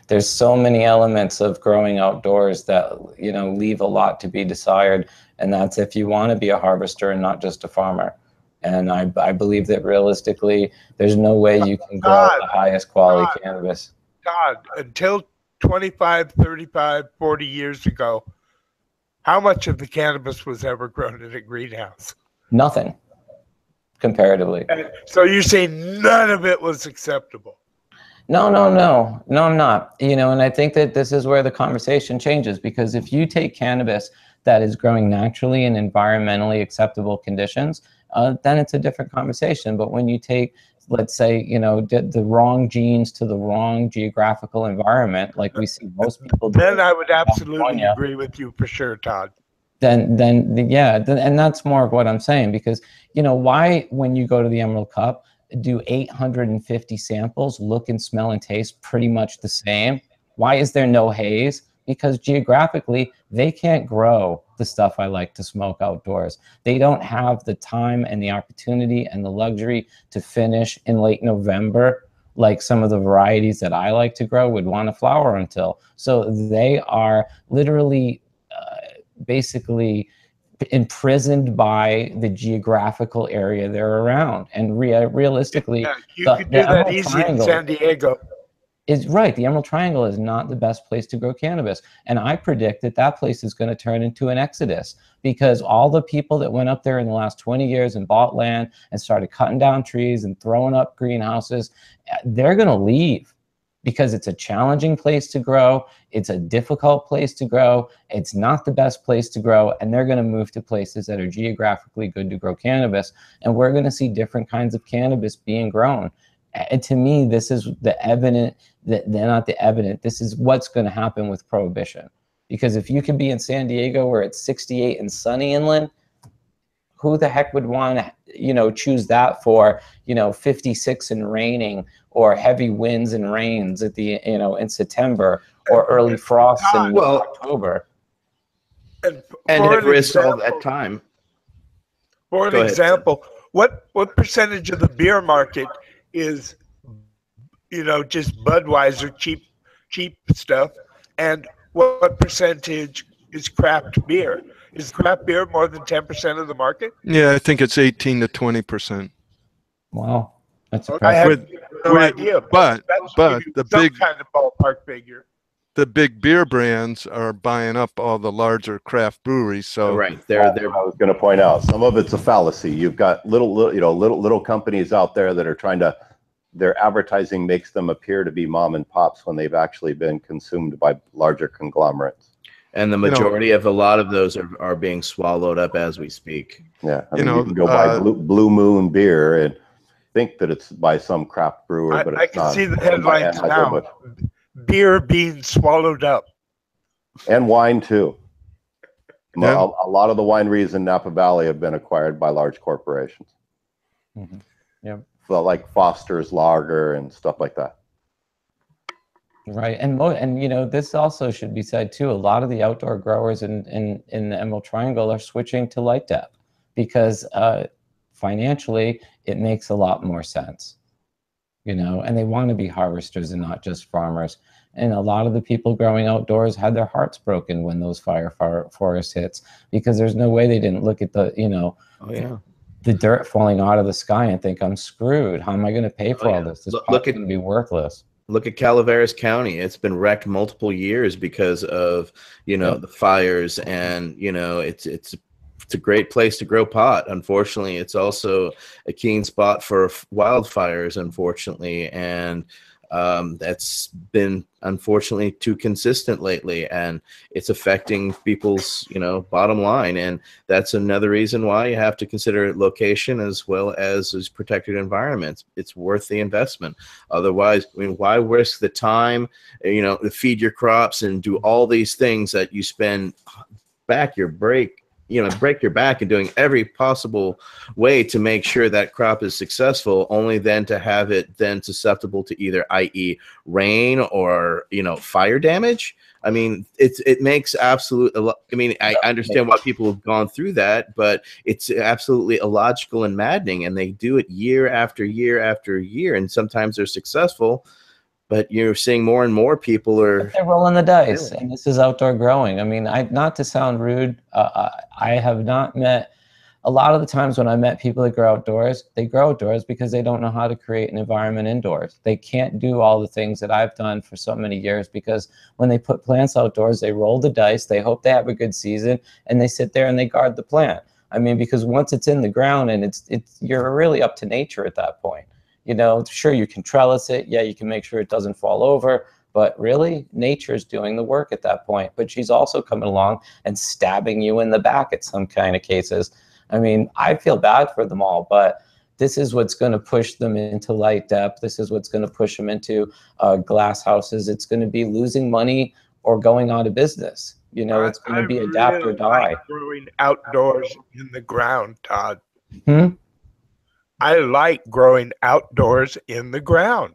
Speaker 1: there's so many elements of growing outdoors that, you know, leave a lot to be desired. And that's if you want to be a harvester and not just a farmer. And I believe that realistically, there's no way you can grow the highest quality cannabis.
Speaker 5: God, until 25, 35, 40 years ago, how much of the cannabis was ever grown in a greenhouse?
Speaker 1: Nothing, comparatively.
Speaker 5: And so you're saying none of it was acceptable?
Speaker 1: No, I'm not. You know, and I think that this is where the conversation changes, because if you take cannabis that is growing naturally in environmentally acceptable conditions, then it's a different conversation. But when you take, let's say, you know, the wrong genes to the wrong geographical environment, like we see most people do,
Speaker 5: then I would absolutely agree with you for sure, Todd.
Speaker 1: Then and that's more of what I'm saying, because, you know, why, when you go to the Emerald Cup, do 850 samples look and smell and taste pretty much the same? Why is there no haze? Because geographically, they can't grow the stuff I like to smoke outdoors. They don't have the time and the opportunity and the luxury to finish in late November, like some of the varieties that I like to grow would want to flower until. So they are literally basically imprisoned by the geographical area they're around. And realistically,
Speaker 5: you could do that easy in San Diego.
Speaker 1: Is right. The Emerald Triangle is not the best place to grow cannabis. And I predict that that place is going to turn into an exodus, because all the people that went up there in the last 20 years and bought land and started cutting down trees and throwing up greenhouses, they're going to leave, because it's a challenging place to grow. It's a difficult place to grow. It's not the best place to grow. And they're going to move to places that are geographically good to grow cannabis. And we're going to see different kinds of cannabis being grown. And to me, this is the evident, that they're not the evident. This is what's going to happen with prohibition. Because if you can be in San Diego where it's 68 and sunny inland, who the heck would want to, you know, choose that for, you know, 56 and raining, or heavy winds and rains at the, you know, in September, or early frosts in October.
Speaker 2: And at risk all that time.
Speaker 5: For an example, what percentage of the beer market is, you know, just Budweiser, cheap stuff, and what percentage is craft beer? Is craft beer more than 10% of the market?
Speaker 3: Yeah, I think it's 18 to 20%.
Speaker 1: Wow, that's
Speaker 5: okay. I have no idea,
Speaker 3: but the big
Speaker 5: kind of ballpark figure.
Speaker 3: The big beer brands are buying up all the larger craft breweries. So
Speaker 2: right,
Speaker 4: I was going to point out, some of it's a fallacy. You've got little companies out there that are trying to, their advertising makes them appear to be mom and pops when they've actually been consumed by larger conglomerates.
Speaker 2: And the majority of a lot of those are being swallowed up as we speak.
Speaker 4: Yeah, I mean, you can go buy Blue Moon beer and think that it's by some craft brewer, but it's not.
Speaker 5: I can see the headlines now. Beer being swallowed up.
Speaker 4: And wine too.
Speaker 3: Yeah.
Speaker 4: A lot of the wineries in Napa Valley have been acquired by large corporations.
Speaker 1: Mm-hmm. Yeah.
Speaker 4: So like Foster's Lager and stuff like that.
Speaker 1: Right, and you know, this also should be said too. A lot of the outdoor growers in the Emerald Triangle are switching to light dep, because financially it makes a lot more sense, you know, and they want to be harvesters and not just farmers. And a lot of the people growing outdoors had their hearts broken when those fire forest hits, because there's no way they didn't look at the, you know, the dirt falling out of the sky and think, I'm screwed. How am I going to pay for all this? This pot's going to be worthless.
Speaker 2: Look at Calaveras County. It's been wrecked multiple years because of, you know, the fires, and, you know, it's It's a great place to grow pot. Unfortunately, it's also a keen spot for wildfires, unfortunately, and that's been unfortunately too consistent lately, and it's affecting people's, you know, bottom line. And that's another reason why you have to consider location as well as protected environments. It's worth the investment. Otherwise, I mean, why risk the time, you know, to feed your crops and do all these things that you spend break your back and doing every possible way to make sure that crop is successful, only then to have it then susceptible to either, i.e., rain or, you know, fire damage. I mean, it makes absolute. I mean, I understand why people have gone through that, but it's absolutely illogical and maddening. And they do it year after year after year, and sometimes they're successful. But you're seeing more and more people they're
Speaker 1: rolling the dice, and this is outdoor growing. I mean, not to sound rude, I have not met, a lot of the times when I met people that grow outdoors, they grow outdoors because they don't know how to create an environment indoors. They can't do all the things that I've done for so many years, because when they put plants outdoors, they roll the dice, they hope they have a good season, and they sit there and they guard the plant. I mean, because once it's in the ground and you're really up to nature at that point. You know, sure, you can trellis it. Yeah, you can make sure it doesn't fall over. But really, nature's doing the work at that point. But she's also coming along and stabbing you in the back at some kind of cases. I mean, I feel bad for them all, but this is what's going to push them into light depth. This is what's going to push them into glass houses. It's going to be losing money or going out of business. You know, it's going to be adapt or die.
Speaker 5: Like growing outdoors in the ground, Todd.
Speaker 1: Hmm?
Speaker 5: I like growing outdoors in the ground.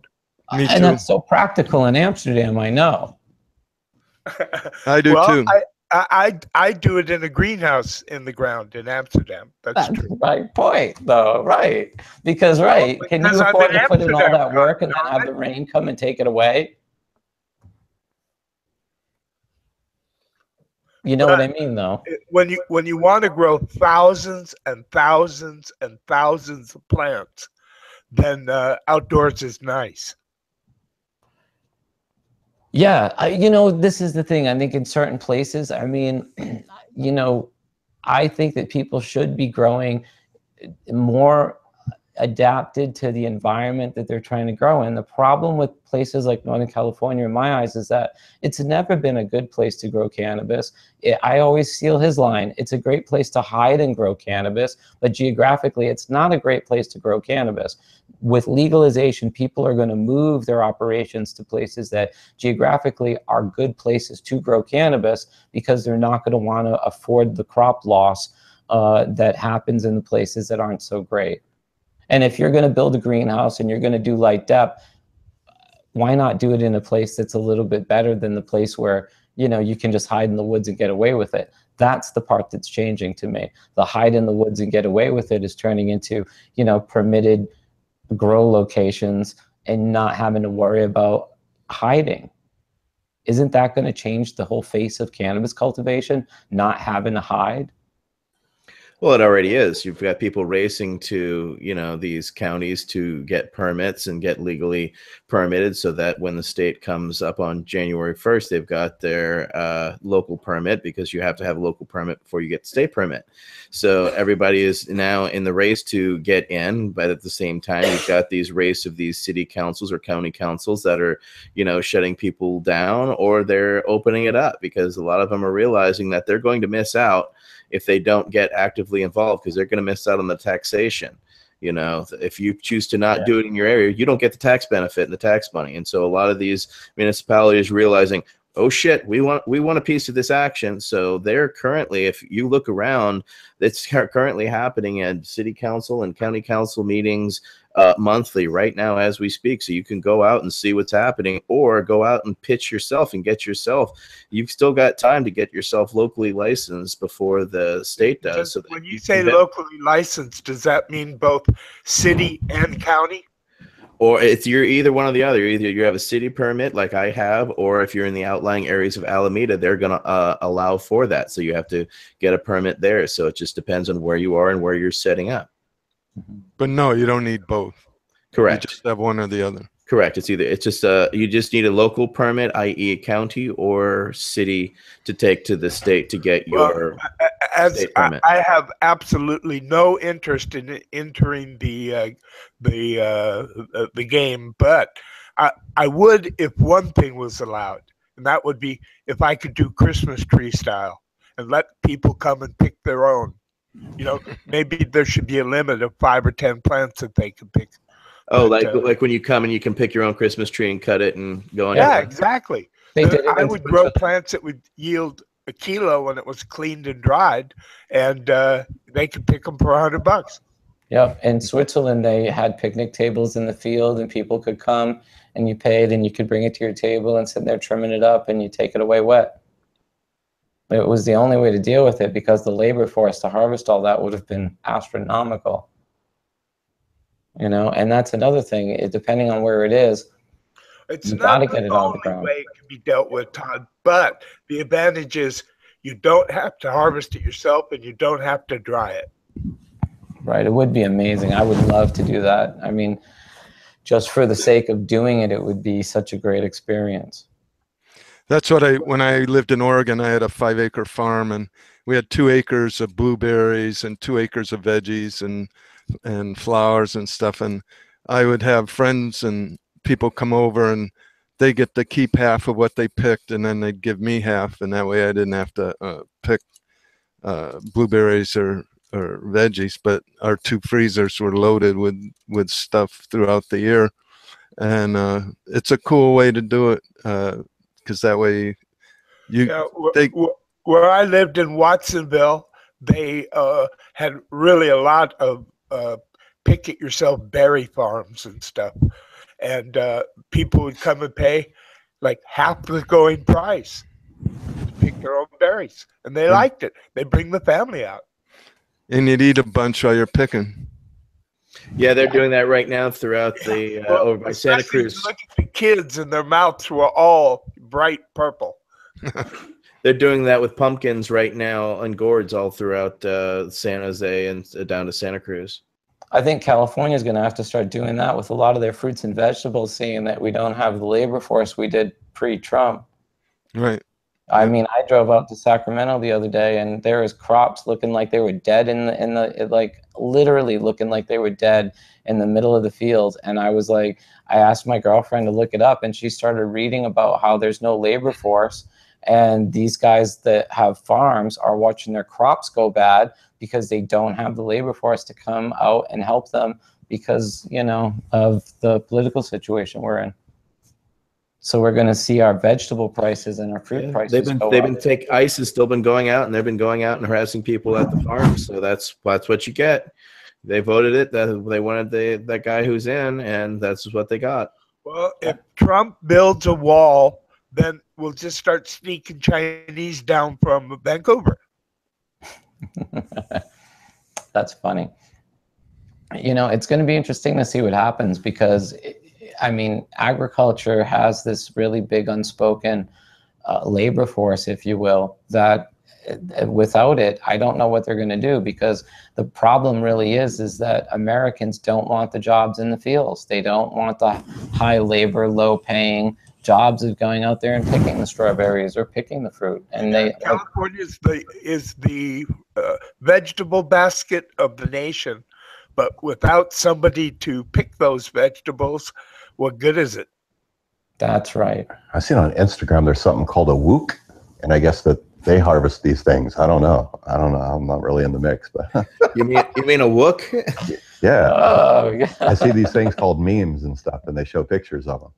Speaker 3: Me too.
Speaker 1: And that's so practical in Amsterdam, I know.
Speaker 3: I do too.
Speaker 5: I do it in a greenhouse in the ground in Amsterdam. That's true.
Speaker 1: The right point, though, right? Because, can you afford to put in all that work and then have the rain come and take it away? You know what I mean, though.
Speaker 5: When you want to grow thousands and thousands and thousands of plants, then outdoors is nice.
Speaker 1: Yeah, you know, this is the thing. I think in certain places, I mean, you know, I think that people should be growing more adapted to the environment that they're trying to grow in. The problem with places like Northern California, in my eyes, is that it's never been a good place to grow cannabis. I always steal his line. It's a great place to hide and grow cannabis, but geographically, it's not a great place to grow cannabis. With legalization, people are going to move their operations to places that geographically are good places to grow cannabis, because they're not going to want to afford the crop loss that happens in the places that aren't so great. And if you're going to build a greenhouse and you're going to do light depth, why not do it in a place that's a little bit better than the place where, you know, you can just hide in the woods and get away with it? That's the part that's changing to me. The hide in the woods and get away with it is turning into, you know, permitted grow locations and not having to worry about hiding. Isn't that going to change the whole face of cannabis cultivation, not having to hide?
Speaker 2: Well, it already is. You've got people racing to, you know, these counties to get permits and get legally permitted, so that when the state comes up on January 1st, they've got their local permit, because you have to have a local permit before you get the state permit. So everybody is now in the race to get in, but at the same time, you've got these race of these city councils or county councils that are, you know, shutting people down, or they're opening it up, because a lot of them are realizing that they're going to miss out if they don't get actively involved, because they're going to miss out on the taxation. You know, if you choose to not do it in your area, you don't get the tax benefit and the tax money. And so a lot of these municipalities realizing, oh shit, we want a piece of this action. So they're currently, if you look around, it's currently happening at city council and county council meetings monthly right now as we speak. So you can go out and see what's happening, or go out and pitch yourself and get yourself. You've still got time to get yourself locally licensed before the state does. So
Speaker 5: when you say locally licensed, does that mean both city and county?
Speaker 2: Or you're either one or the other. Either you have a city permit like I have, or if you're in the outlying areas of Alameda, they're going to allow for that. So you have to get a permit there. So it just depends on where you are and where you're setting up.
Speaker 3: But no, you don't need both.
Speaker 2: Correct.
Speaker 3: You just have one or the other.
Speaker 2: Correct. It's just you just need a local permit, i.e. a county or city, to take to the state to get your.
Speaker 5: as
Speaker 2: state permit.
Speaker 5: I have absolutely no interest in entering the game, but I would if one thing was allowed, and that would be if I could do Christmas tree style and let people come and pick their own. You know, maybe there should be a limit of 5 or 10 plants that they can pick.
Speaker 2: Oh,
Speaker 5: But,
Speaker 2: like when you come and you can pick your own Christmas tree and cut it and go on.
Speaker 5: yeah,
Speaker 2: your
Speaker 5: exactly.
Speaker 1: They did it
Speaker 5: I
Speaker 1: in
Speaker 5: would grow
Speaker 1: Switzerland.
Speaker 5: plants that would yield a kilo when it was cleaned and dried, and they could pick them for $100.
Speaker 1: Yep. In Switzerland, they had picnic tables in the field, and people could come, and you paid, and you could bring it to your table and sit there trimming it up, and you take it away wet. It was the only way to deal with it because the labor force to harvest all that would have been astronomical. You know, and that's another thing. Depending on where it is,
Speaker 5: It's
Speaker 1: you
Speaker 5: not
Speaker 1: got to get
Speaker 5: the
Speaker 1: it out of the
Speaker 5: only
Speaker 1: ground.
Speaker 5: way it can be dealt with, Todd, but the advantage is you don't have to harvest it yourself and you don't have to dry it.
Speaker 1: Right. It would be amazing. I would love to do that. I mean, just for the sake of doing it, it would be such a great experience.
Speaker 3: That's what when I lived in Oregon, I had a 5-acre farm, and we had 2 acres of blueberries and 2 acres of veggies and flowers and stuff. And I would have friends and people come over, and they get to keep half of what they picked, and then they'd give me half, and that way I didn't have to pick blueberries or veggies. But our 2 freezers were loaded with stuff throughout the year, and it's a cool way to do it. Because that way,
Speaker 5: where I lived in Watsonville, they had really a lot of pick it yourself berry farms and stuff, and people would come and pay like half the going price to pick their own berries, and they liked it. They bring the family out,
Speaker 3: and you'd eat a bunch while you're picking.
Speaker 2: Yeah, they're doing that right now throughout the over by Santa Cruz.
Speaker 5: Look at the kids, and their mouths were all bright purple.
Speaker 2: They're doing that with pumpkins right now on gourds all throughout San Jose and down to Santa Cruz.
Speaker 1: I think California is going to have to start doing that with a lot of their fruits and vegetables, seeing that we don't have the labor force we did pre-Trump.
Speaker 3: Right.
Speaker 1: I mean, I drove out to Sacramento the other day, and there was crops looking like they were dead in the like literally looking like they were dead in the middle of the field. And I was like, I asked my girlfriend to look it up, and she started reading about how there's no labor force, and these guys that have farms are watching their crops go bad because they don't have the labor force to come out and help them because, you know, of the political situation we're in. So we're going to see our vegetable prices and our fruit prices go up.
Speaker 2: ICE has still been going out, and they've been going out and harassing people at the farms. So that's what you get. They voted it. They wanted that guy who's in, and that's what they got.
Speaker 5: Well, if Trump builds a wall, then we'll just start sneaking Chinese down from Vancouver.
Speaker 1: That's funny. You know, it's going to be interesting to see what happens because I mean, agriculture has this really big unspoken labor force, if you will, that without it, I don't know what they're going to do, because the problem really is that Americans don't want the jobs in the fields. They don't want the high labor, low paying jobs of going out there and picking the strawberries or picking the fruit. And
Speaker 5: California is the vegetable basket of the nation, but without somebody to pick those vegetables, what good is it?
Speaker 1: That's right.
Speaker 4: I've seen on Instagram there's something called a wook, and I guess that they harvest these things. I don't know. I'm not really in the mix, but
Speaker 2: you mean a wook?
Speaker 4: Yeah.
Speaker 1: Oh, yeah.
Speaker 4: I see these things called memes and stuff, and they show pictures of them.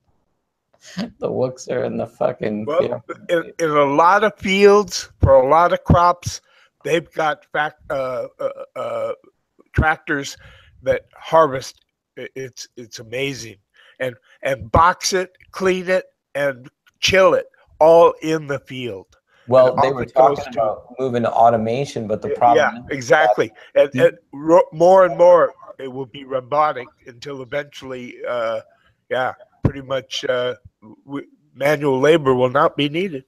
Speaker 1: The wooks are in the fucking
Speaker 5: well, in a lot of fields for a lot of crops, they've got tractors that harvest. It's amazing, and box it, clean it, and chill it all in the field.
Speaker 1: Well, they were talking about moving to automation, but the problem
Speaker 5: is exactly. And more and more it will be robotic until eventually, pretty much manual labor will not be needed.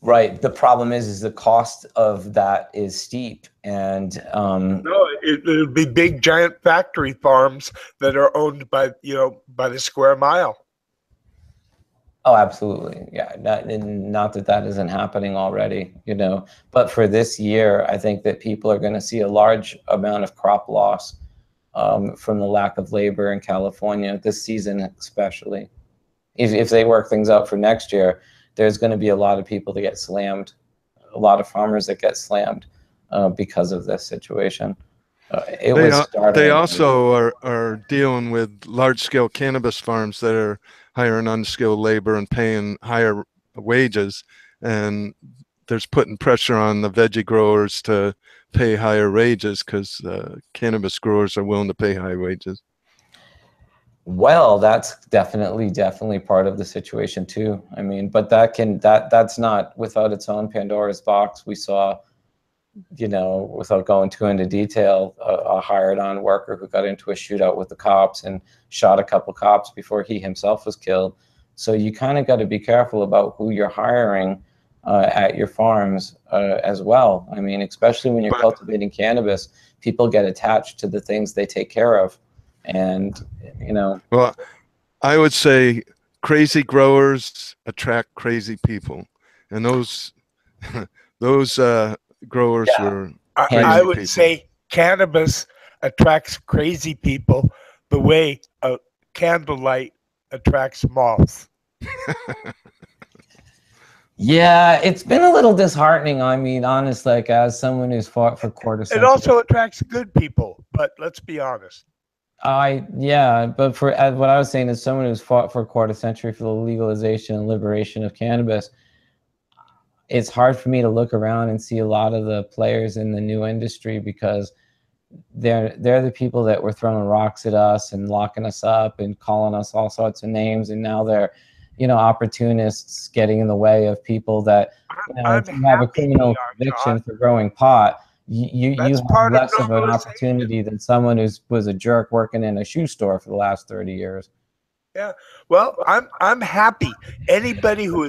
Speaker 1: Right. The problem is the cost of that is steep, and
Speaker 5: no, it'll be big, giant factory farms that are owned by the square mile.
Speaker 1: Oh, absolutely. Yeah. Not that that isn't happening already, you know, but for this year, I think that people are going to see a large amount of crop loss from the lack of labor in California this season, especially. If they work things out for next year, there's going to be a lot of people that get slammed, a lot of farmers that get slammed because of this situation. It was startling.
Speaker 3: They also are dealing with large-scale cannabis farms that are hiring unskilled labor and paying higher wages, and there's putting pressure on the veggie growers to pay higher wages because cannabis growers are willing to pay high wages.
Speaker 1: Well, that's definitely part of the situation too. I mean, but that's not without its own Pandora's box. We saw, you know, without going too into detail, a hired-on worker who got into a shootout with the cops and shot a couple cops before he himself was killed. So you kind of got to be careful about who you're hiring at your farms as well. I mean, especially when you're cultivating cannabis, people get attached to the things they take care of. And, you know.
Speaker 3: Well, I would say crazy growers attract crazy people. And those growers were
Speaker 5: I would
Speaker 3: people.
Speaker 5: say cannabis attracts crazy people the way a candlelight attracts moths.
Speaker 1: Yeah, it's been a little disheartening. I mean, honest, like as someone who's fought for quarter century.
Speaker 5: It also attracts good people, but let's be honest.
Speaker 1: Yeah, but for what I was saying is someone who's fought for a quarter century for the legalization and liberation of cannabis, it's hard for me to look around and see a lot of the players in the new industry because they're the people that were throwing rocks at us and locking us up and calling us all sorts of names, and now they're, you know, opportunists getting in the way of people that, you know, if you have a criminal conviction for growing pot, you have less of an opportunity than someone who was a jerk working in a shoe store for the last 30 years.
Speaker 5: Yeah, well, I'm happy. Anybody who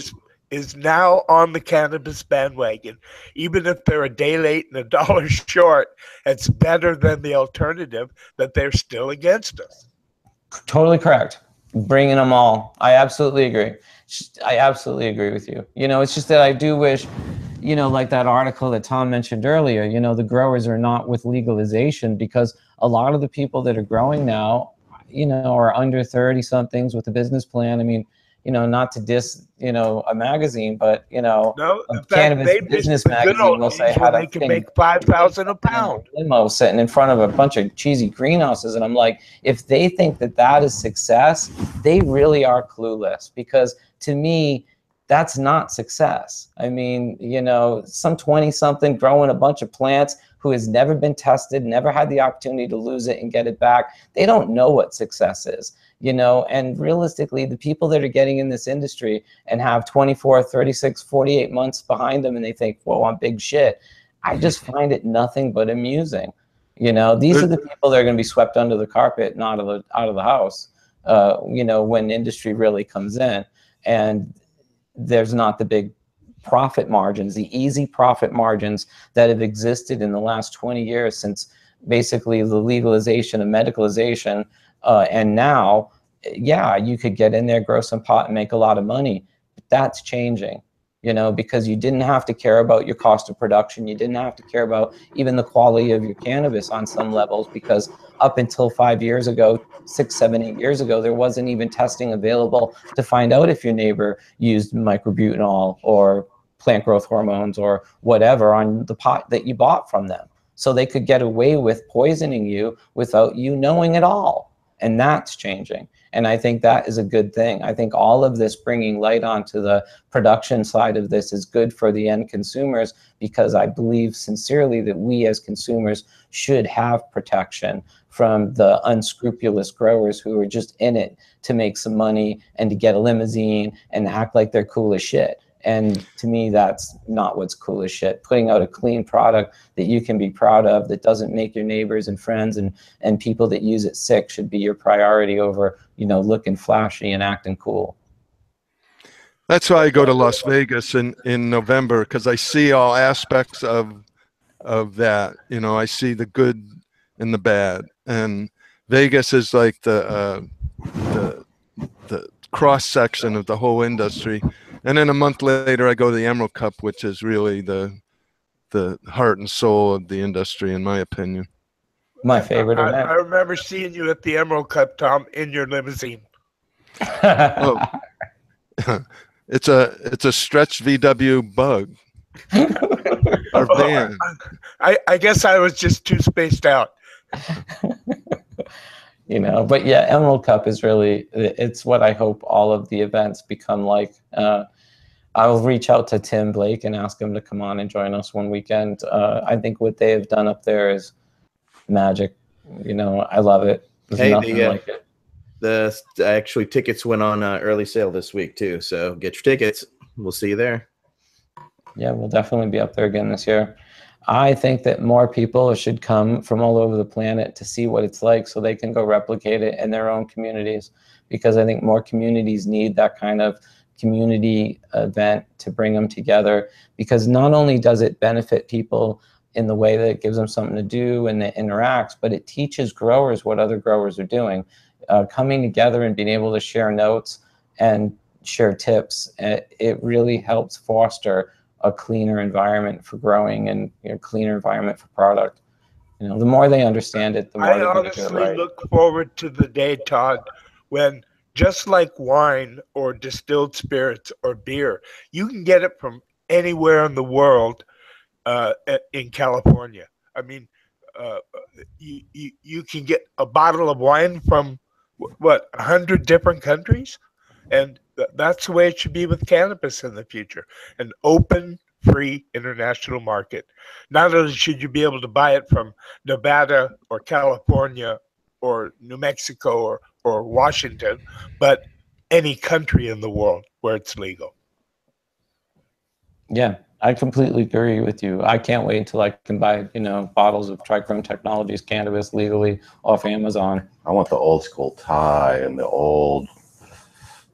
Speaker 5: is now on the cannabis bandwagon, even if they're a day late and $1 short, it's better than the alternative that they're still against us.
Speaker 1: Totally correct. Bringing them all. I absolutely agree. I absolutely agree with you. You know, it's just that I do wish, you know, like that article that Tom mentioned earlier, you know, the growers are not with legalization because a lot of the people that are growing now, you know, are under 30 somethings with a business plan. I mean, you know, not to diss, you know, a magazine, but, you know, Cannabis Business Magazine will say how
Speaker 5: they can make $5,000 a pound.
Speaker 1: Limo sitting in front of a bunch of cheesy greenhouses, and I'm like, if they think that that is success, they really are clueless. Because to me, that's not success. I mean, you know, some 20-something growing a bunch of plants who has never been tested, never had the opportunity to lose it and get it back. They don't know what success is, you know, and realistically, the people that are getting in this industry and have 24, 36, 48 months behind them and they think, whoa, I'm big shit. I just find it nothing but amusing. You know, these are the people that are going to be swept under the carpet, not out of the house, you know, when industry really comes in. And there's not the big profit margins, the easy profit margins that have existed in the last 20 years since basically the legalization and medicalization. And now, yeah, you could get in there, grow some pot and make a lot of money. But that's changing, you know, because you didn't have to care about your cost of production. You didn't have to care about even the quality of your cannabis on some levels, because up until 5 years ago, 6, 7, 8 years ago, there wasn't even testing available to find out if your neighbor used microbutanol or plant growth hormones or whatever on the pot that you bought from them. So they could get away with poisoning you without you knowing at all. And that's changing. And I think that is a good thing. I think all of this bringing light onto the production side of this is good for the end consumers, because I believe sincerely that we as consumers should have protection from the unscrupulous growers who are just in it to make some money and to get a limousine and act like they're cool as shit. And to me, that's not what's cool as shit. Putting out a clean product that you can be proud of, that doesn't make your neighbors and friends and people that use it sick, should be your priority over, you know, looking flashy and acting cool.
Speaker 3: That's why I go to Las Vegas in November, because I see all aspects of that. You know, I see the good and the bad. And Vegas is like the cross section of the whole industry. And then a month later, I go to the Emerald Cup, which is really the heart and soul of the industry, in my opinion.
Speaker 1: My favorite event.
Speaker 5: I remember seeing you at the Emerald Cup, Tom, in your limousine.
Speaker 3: Oh, it's a stretch VW Bug. Our van.
Speaker 5: I guess I was just too spaced out.
Speaker 1: You know, but yeah, Emerald Cup is really, it's what I hope all of the events become like. I'll reach out to Tim Blake and ask him to come on and join us one weekend. I think what they have done up there is magic. You know, I love it. There's nothing like it.
Speaker 2: Actually, tickets went on early sale this week too, so get your tickets. We'll see you there.
Speaker 1: Yeah, we'll definitely be up there again this year. I think that more people should come from all over the planet to see what it's like so they can go replicate it in their own communities, because I think more communities need that kind of community event to bring them together, because not only does it benefit people in the way that it gives them something to do and it interacts, but it teaches growers what other growers are doing. Coming together and being able to share notes and share tips, it really helps foster a cleaner environment for growing and cleaner environment for product. You know, the more they understand it, the more they're going to do it right.
Speaker 5: I honestly look forward to the day, Todd, when just like wine or distilled spirits or beer, you can get it from anywhere in the world in California. I mean, you can get a bottle of wine from, 100 different countries? And that's the way it should be with cannabis in the future. An open, free international market. Not only should you be able to buy it from Nevada or California or New Mexico or Washington, but any country in the world where it's legal.
Speaker 1: Yeah, I completely agree with you. I can't wait until I can buy, bottles of Trichrome Technologies cannabis legally off Amazon.
Speaker 4: I want the old school Thai and the old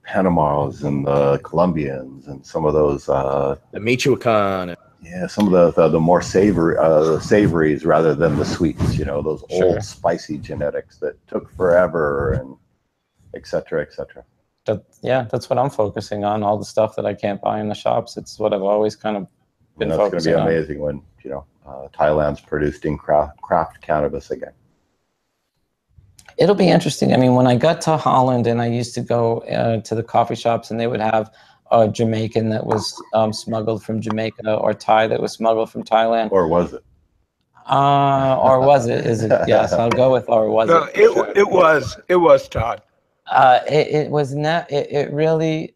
Speaker 4: Panamas and the Colombians and some of those
Speaker 2: the Michoacan.
Speaker 4: Yeah, some of the more savories rather than the sweets, those old spicy genetics that took forever, and et cetera, et cetera.
Speaker 1: That's what I'm focusing on, all the stuff that I can't buy in the shops. It's what I've always kind of been focusing on.
Speaker 4: It's going to be amazing when, Thailand's producing craft cannabis again.
Speaker 1: It'll be interesting. I mean, when I got to Holland and I used to go to the coffee shops and they would have a Jamaican that was smuggled from Jamaica, or Thai that was smuggled from Thailand.
Speaker 4: Or was it?
Speaker 1: Or was it? Is it? Yes, I'll go with or was
Speaker 5: it. It was Todd.
Speaker 1: It was not. It really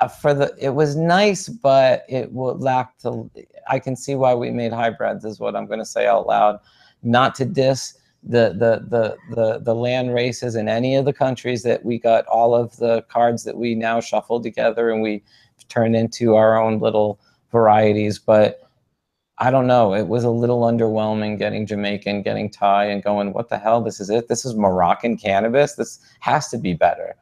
Speaker 1: it was nice, but it lacked the. I can see why we made hybrids, is what I'm going to say out loud. Not to diss the land races in any of the countries that we got all of the cards that we now shuffle together and we turned into our own little varieties. But I don't know, it was a little underwhelming getting Jamaican, getting Thai, and going, what the hell, this is it? This is Moroccan cannabis? This has to be better,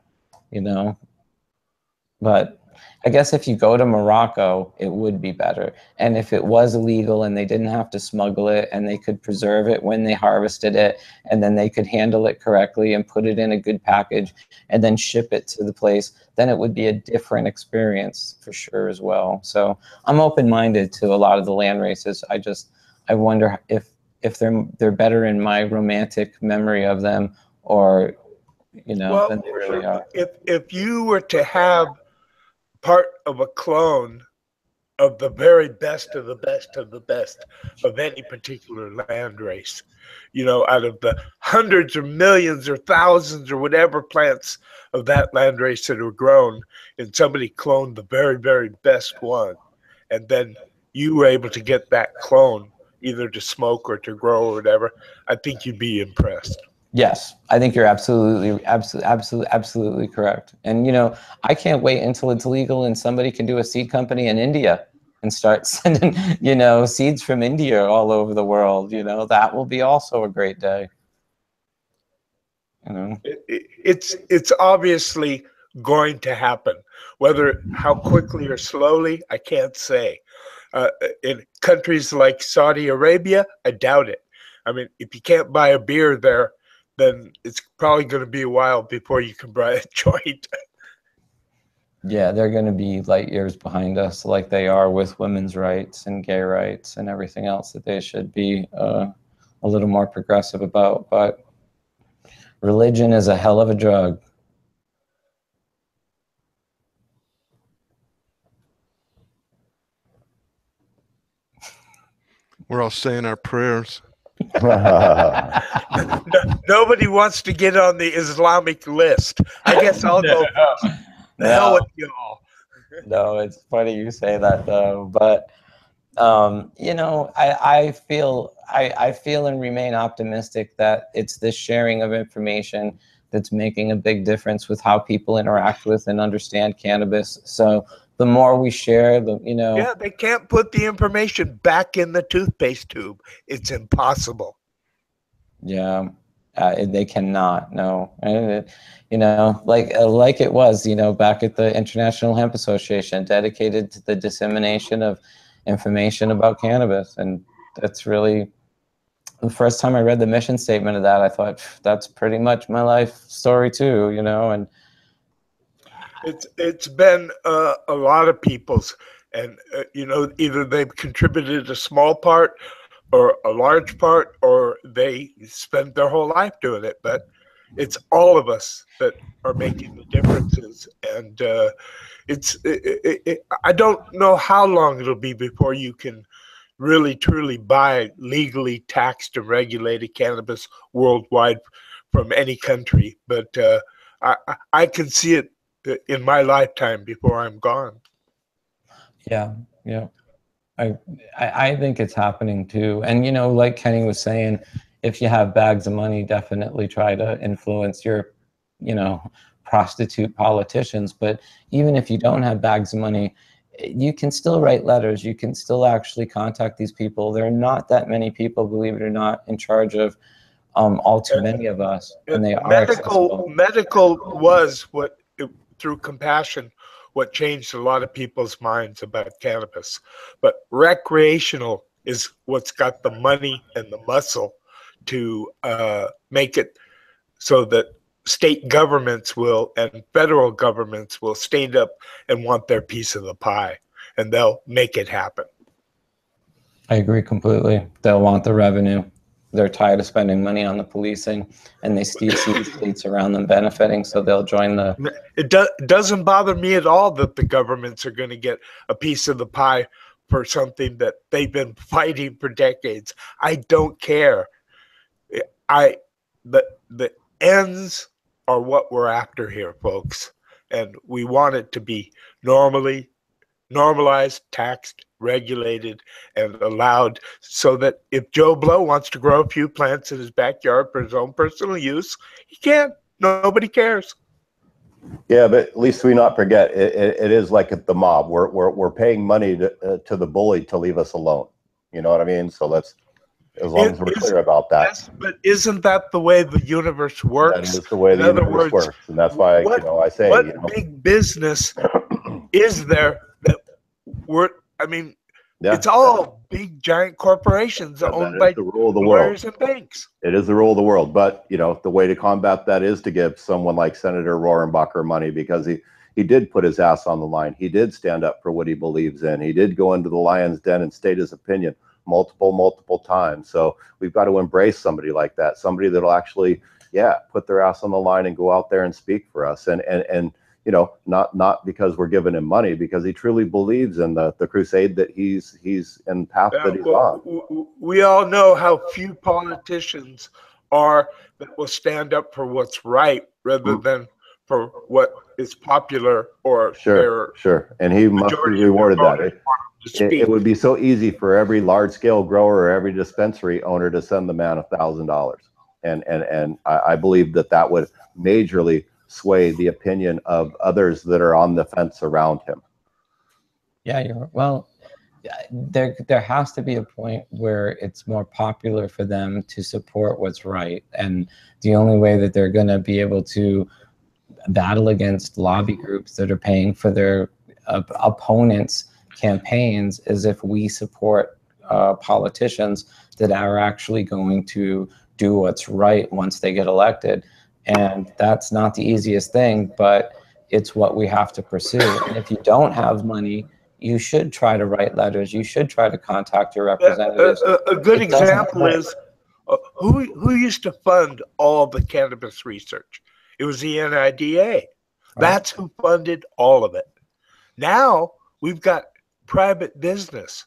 Speaker 1: But I guess if you go to Morocco, it would be better. And if it was illegal and they didn't have to smuggle it and they could preserve it when they harvested it, and then they could handle it correctly and put it in a good package and then ship it to the place, then it would be a different experience for sure as well. So I'm open-minded to a lot of the land races. I wonder if they're better in my romantic memory of them, or, than they really are.
Speaker 5: If you were to have part of a clone of the very best of the best of the best of any particular land race, out of the hundreds or millions or thousands or whatever plants of that land race that are grown, and somebody cloned the very, very best one, and then you were able to get that clone either to smoke or to grow or whatever, I think you'd be impressed.
Speaker 1: Yes, I think you're absolutely correct. And, I can't wait until it's legal and somebody can do a seed company in India and start sending, seeds from India all over the world. That will be also a great day.
Speaker 5: It's obviously going to happen. Whether how quickly or slowly, I can't say. In countries like Saudi Arabia, I doubt it. I mean, if you can't buy a beer there, then it's probably going to be a while before you can buy a joint.
Speaker 1: Yeah, they're going to be light years behind us, like they are with women's rights and gay rights and everything else that they should be a little more progressive about. But religion is a hell of a drug.
Speaker 3: We're all saying our prayers.
Speaker 5: Nobody wants to get on the Islamic list. I guess I'll go first. The hell with y'all.
Speaker 1: No, it's funny you say that though, but you know, I feel and remain optimistic that it's this sharing of information that's making a big difference with how people interact with and understand cannabis. So the more we share, the
Speaker 5: Yeah, they can't put the information back in the toothpaste tube. It's impossible.
Speaker 1: Yeah, they cannot. No, you know, like it was, you know, back at the International Hemp Association, dedicated to the dissemination of information about cannabis, and that's really the first time I read the mission statement of that. I thought that's pretty much my life story too, you know. And
Speaker 5: it's been a lot of people's, and you know, either they've contributed a small part or a large part, or they spent their whole life doing it. But it's all of us that are making the differences, and I don't know how long it'll be before you can really truly buy legally taxed and regulated cannabis worldwide from any country, but I can see it in my lifetime before I'm gone.
Speaker 1: yeah, yeah. I think it's happening too. And, you know, like Kenny was saying, if you have bags of money, definitely try to influence your, you know, prostitute politicians. But even if you don't have bags of money, you can still write letters. You can still actually contact these people. There are not that many people, believe it or not, in charge of all too many of us. And they are accessible.
Speaker 5: Medical was what, through compassion, what changed a lot of people's minds about cannabis. But recreational is what's got the money and the muscle to make it so that state governments will and federal governments will stand up and want their piece of the pie, and they'll make it happen.
Speaker 1: I agree completely. They'll want the revenue. They're tired of spending money on the policing, and they see the states around them benefiting, so they'll join the...
Speaker 5: It doesn't bother me at all that the governments are going to get a piece of the pie for something that they've been fighting for decades. I don't care. The ends are what we're after here, folks, and we want it to be normalized, taxed, regulated, and allowed, so that if Joe Blow wants to grow a few plants in his backyard for his own personal use, he can. Nobody cares.
Speaker 4: Yeah, but at least we not forget, it is like at the mob. We're paying money to the bully to leave us alone. You know what I mean? So let's, as long as we're clear about that.
Speaker 5: Yes, but isn't that the way the universe works?
Speaker 4: That is the way the universe works, and that's why I say,
Speaker 5: what big business is there that it's all big giant corporations owned by
Speaker 4: the rule of the
Speaker 5: lawyers
Speaker 4: world
Speaker 5: and banks.
Speaker 4: It is the rule of the world, but the way to combat that is to give someone like Senator Rohrabacher money, because he did put his ass on the line. He did stand up for what he believes in. He did go into the lion's den and state his opinion multiple times. So we've got to embrace somebody like that, somebody that'll actually, put their ass on the line and go out there and speak for us. And not because we're giving him money, because he truly believes in the crusade that he's in the path that he's on.
Speaker 5: We all know how few politicians are that will stand up for what's right rather than for what is popular or
Speaker 4: sure. And he must be rewarded that. It would be so easy for every large-scale grower or every dispensary owner to send the man $1,000, and I believe that would majorly sway the opinion of others that are on the fence around him.
Speaker 1: Yeah, there has to be a point where it's more popular for them to support what's right, and the only way that they're going to be able to battle against lobby groups that are paying for their opponents' campaigns is if we support politicians that are actually going to do what's right once they get elected. And that's not the easiest thing, but it's what we have to pursue. And if you don't have money, you should try to write letters. You should try to contact your representatives.
Speaker 5: A good example is who used to fund all the cannabis research? It was the NIDA. That's who funded all of it. Now we've got private business,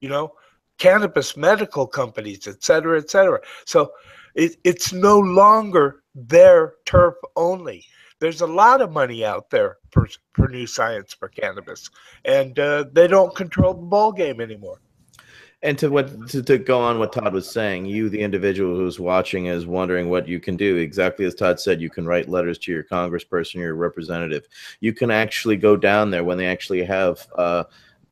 Speaker 5: you know, cannabis medical companies, et cetera, et cetera. So it's no longer their turf only. There's a lot of money out there for new science for cannabis, and they don't control the ball game anymore.
Speaker 2: And to go on what Todd was saying, you, the individual who's watching, is wondering what you can do. Exactly as Todd said, you can write letters to your congressperson, your representative. You can actually go down there when they actually have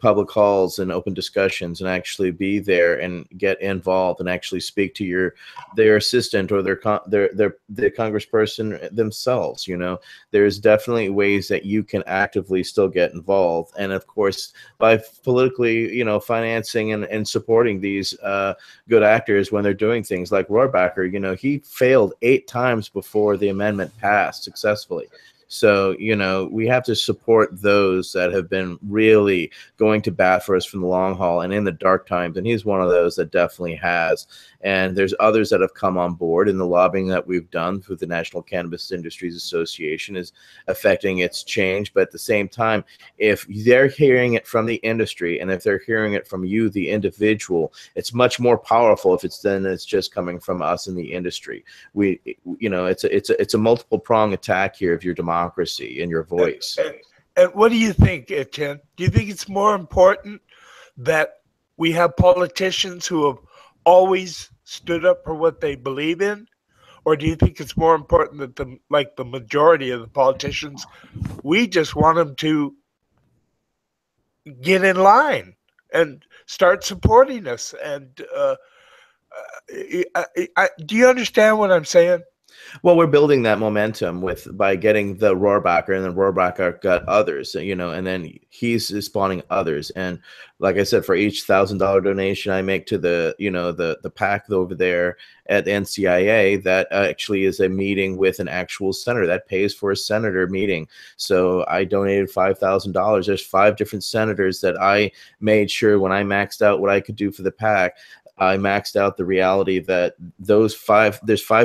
Speaker 2: public halls and open discussions, and actually be there and get involved and actually speak to their assistant or the congressperson themselves. You know, there's definitely ways that you can actively still get involved, and of course by politically, you know, financing and supporting these good actors when they're doing things like Rohrbacher. You know, he failed 8 times before the amendment passed successfully. So, you know, we have to support those that have been really going to bat for us from the long haul and in the dark times. And he's one of those that definitely has. And there's others that have come on board, and the lobbying that we've done through the National Cannabis Industries Association is affecting its change. But at the same time, if they're hearing it from the industry, and if they're hearing it from you, the individual, it's much more powerful if it's just coming from us in the industry. You know, it's a multiple prong attack here of your democracy and your voice.
Speaker 5: And what do you think, Etienne? Do you think it's more important that we have politicians who have always stood up for what they believe in, or do you think it's more important that the majority of the politicians, we just want them to get in line and start supporting us? And do you understand what I'm saying?
Speaker 2: Well, we're building that momentum by getting the Rohrbacher, and then Rohrbacher got others, you know, and then he's spawning others. And like I said, for each $1,000 donation I make to the, you know, the PAC over there at the NCIA, that actually is a meeting with an actual senator that pays for a senator meeting. So I donated $5,000. There's 5 different senators that I made sure when I maxed out what I could do for the PAC, I maxed out the reality that there's 5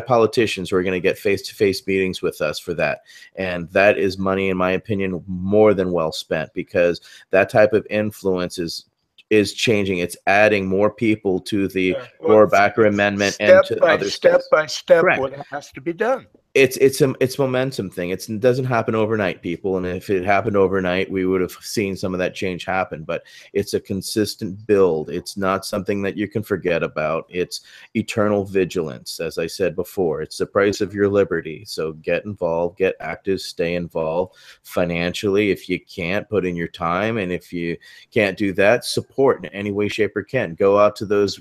Speaker 2: politicians who are going to get face-to-face meetings with us for that. And that is money, in my opinion, more than well spent, because that type of influence is changing. It's adding more people to the Rohrbacher amendment and to other
Speaker 5: step by step
Speaker 2: Correct.
Speaker 5: What has to be done.
Speaker 2: It's momentum thing. It doesn't happen overnight, people. And if it happened overnight, we would have seen some of that change happen. But it's a consistent build. It's not something that you can forget about. It's eternal vigilance, as I said before. It's the price of your liberty. So get involved, get active, stay involved financially. If you can't, put in your time. And if you can't do that, support in any way, shape, or can. Go out to those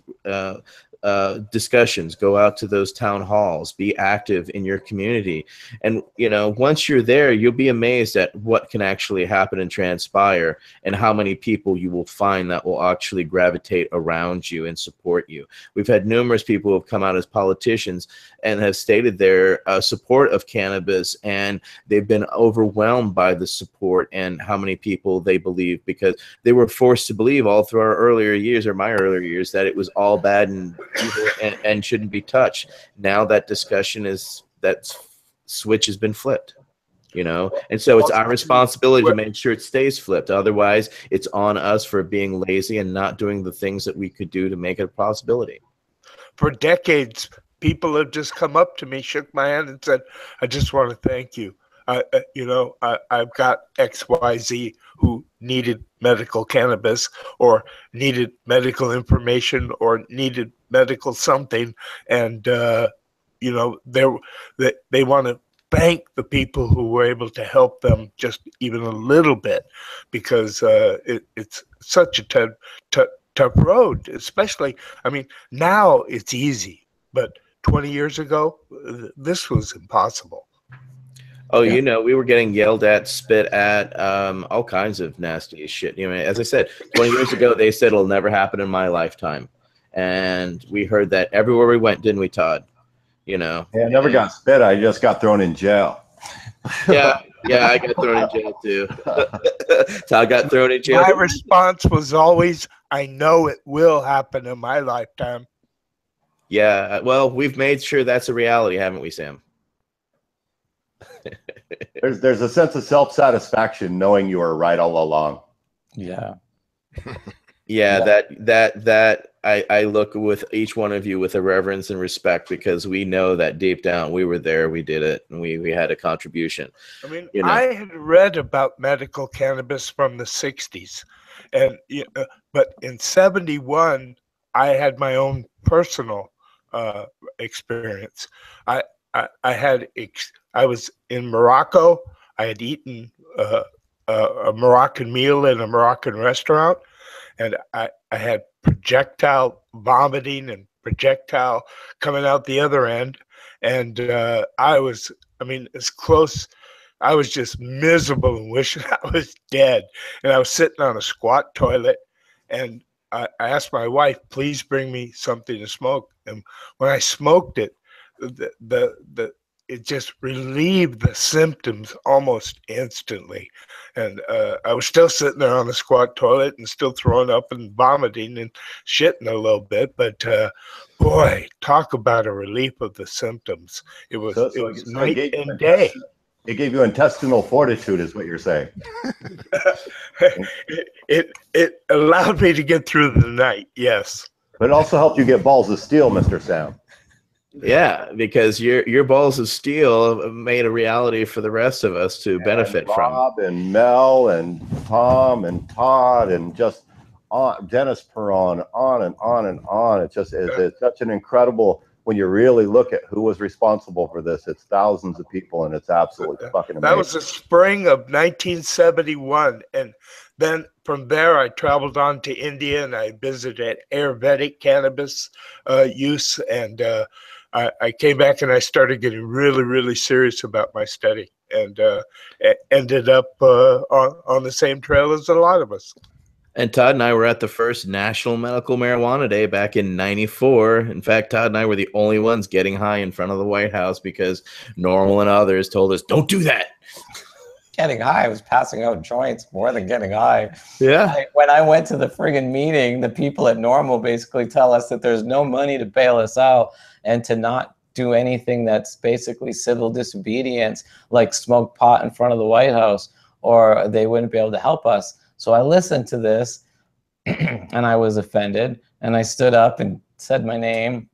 Speaker 2: discussions, go out to those town halls, be active in your community. And, you know, once you're there, you'll be amazed at what can actually happen and transpire, and how many people you will find that will actually gravitate around you and support you. We've had numerous people who have come out as politicians and have stated their support of cannabis, and they've been overwhelmed by the support and how many people they believe, because they were forced to believe all through our earlier years, or my earlier years, that it was all bad and and shouldn't be touched. Now that discussion that switch has been flipped, you know, and so it's our responsibility to make sure it stays flipped. Otherwise, it's on us for being lazy and not doing the things that we could do to make it a possibility.
Speaker 5: For decades, people have just come up to me, shook my hand, and said, "I just want to thank you. You know, I've got XYZ who needed medical cannabis, or needed medical information, or needed medical something, and you know, they want to thank the people who were able to help them just even a little bit, because it's such a tough road. Especially, I mean, now it's easy, but 20 years ago, this was impossible."
Speaker 2: Oh, yeah. You know, we were getting yelled at, spit at, all kinds of nasty shit. You know, as I said, 20 years ago, they said it'll never happen in my lifetime. And we heard that everywhere we went, didn't we, Todd? You know?
Speaker 4: Yeah, I never got spit. I just got thrown in jail.
Speaker 2: Yeah. Yeah, I got thrown in jail too. Todd got thrown in jail.
Speaker 5: My response was always, I know it will happen in my lifetime.
Speaker 2: Yeah, well, we've made sure that's a reality, haven't we, Sam?
Speaker 4: There's a sense of self-satisfaction knowing you were right all along.
Speaker 1: Yeah.
Speaker 2: Yeah, that I look with each one of you with a reverence and respect, because we know that deep down we were there, we did it, and we had a contribution.
Speaker 5: I mean,
Speaker 2: You know.
Speaker 5: I had read about medical cannabis from the 60s, and but in 71, I had my own personal experience. I was in Morocco. I had eaten a Moroccan meal in a Moroccan restaurant, and I had projectile vomiting and projectile coming out the other end, and I mean, as close. I was just miserable and wishing I was dead. And I was sitting on a squat toilet, and I asked my wife, please bring me something to smoke. And when I smoked it, it just relieved the symptoms almost instantly. And I was still sitting there on the squat toilet and still throwing up and vomiting and shitting a little bit. But boy, talk about a relief of the symptoms. It was night and day.
Speaker 4: It gave you intestinal fortitude, is what you're saying.
Speaker 5: it allowed me to get through the night, yes.
Speaker 4: But it also helped you get balls of steel, Mr. Sam.
Speaker 2: Yeah, because your balls of steel made a reality for the rest of us to benefit from.
Speaker 4: Rob and Mel and Tom and Todd and just Dennis Perron, on and on and on. It's such an incredible. When you really look at who was responsible for this, it's thousands of people, and it's absolutely fucking amazing.
Speaker 5: That was the spring of 1971, and then from there I traveled on to India, and I visited Ayurvedic cannabis use, and I came back and I started getting really, really serious about my study, and ended up on the same trail as a lot of us.
Speaker 2: And Todd and I were at the first National Medical Marijuana Day back in '94. In fact, Todd and I were the only ones getting high in front of the White House because Normal and others told us, don't do that.
Speaker 1: Getting high, I was passing out joints more than getting high.
Speaker 2: Yeah.
Speaker 1: When I went to the friggin' meeting, the people at Normal basically tell us that there's no money to bail us out and to not do anything that's basically civil disobedience, like smoke pot in front of the White House, or they wouldn't be able to help us. So I listened to this and I was offended, and I stood up and said my name,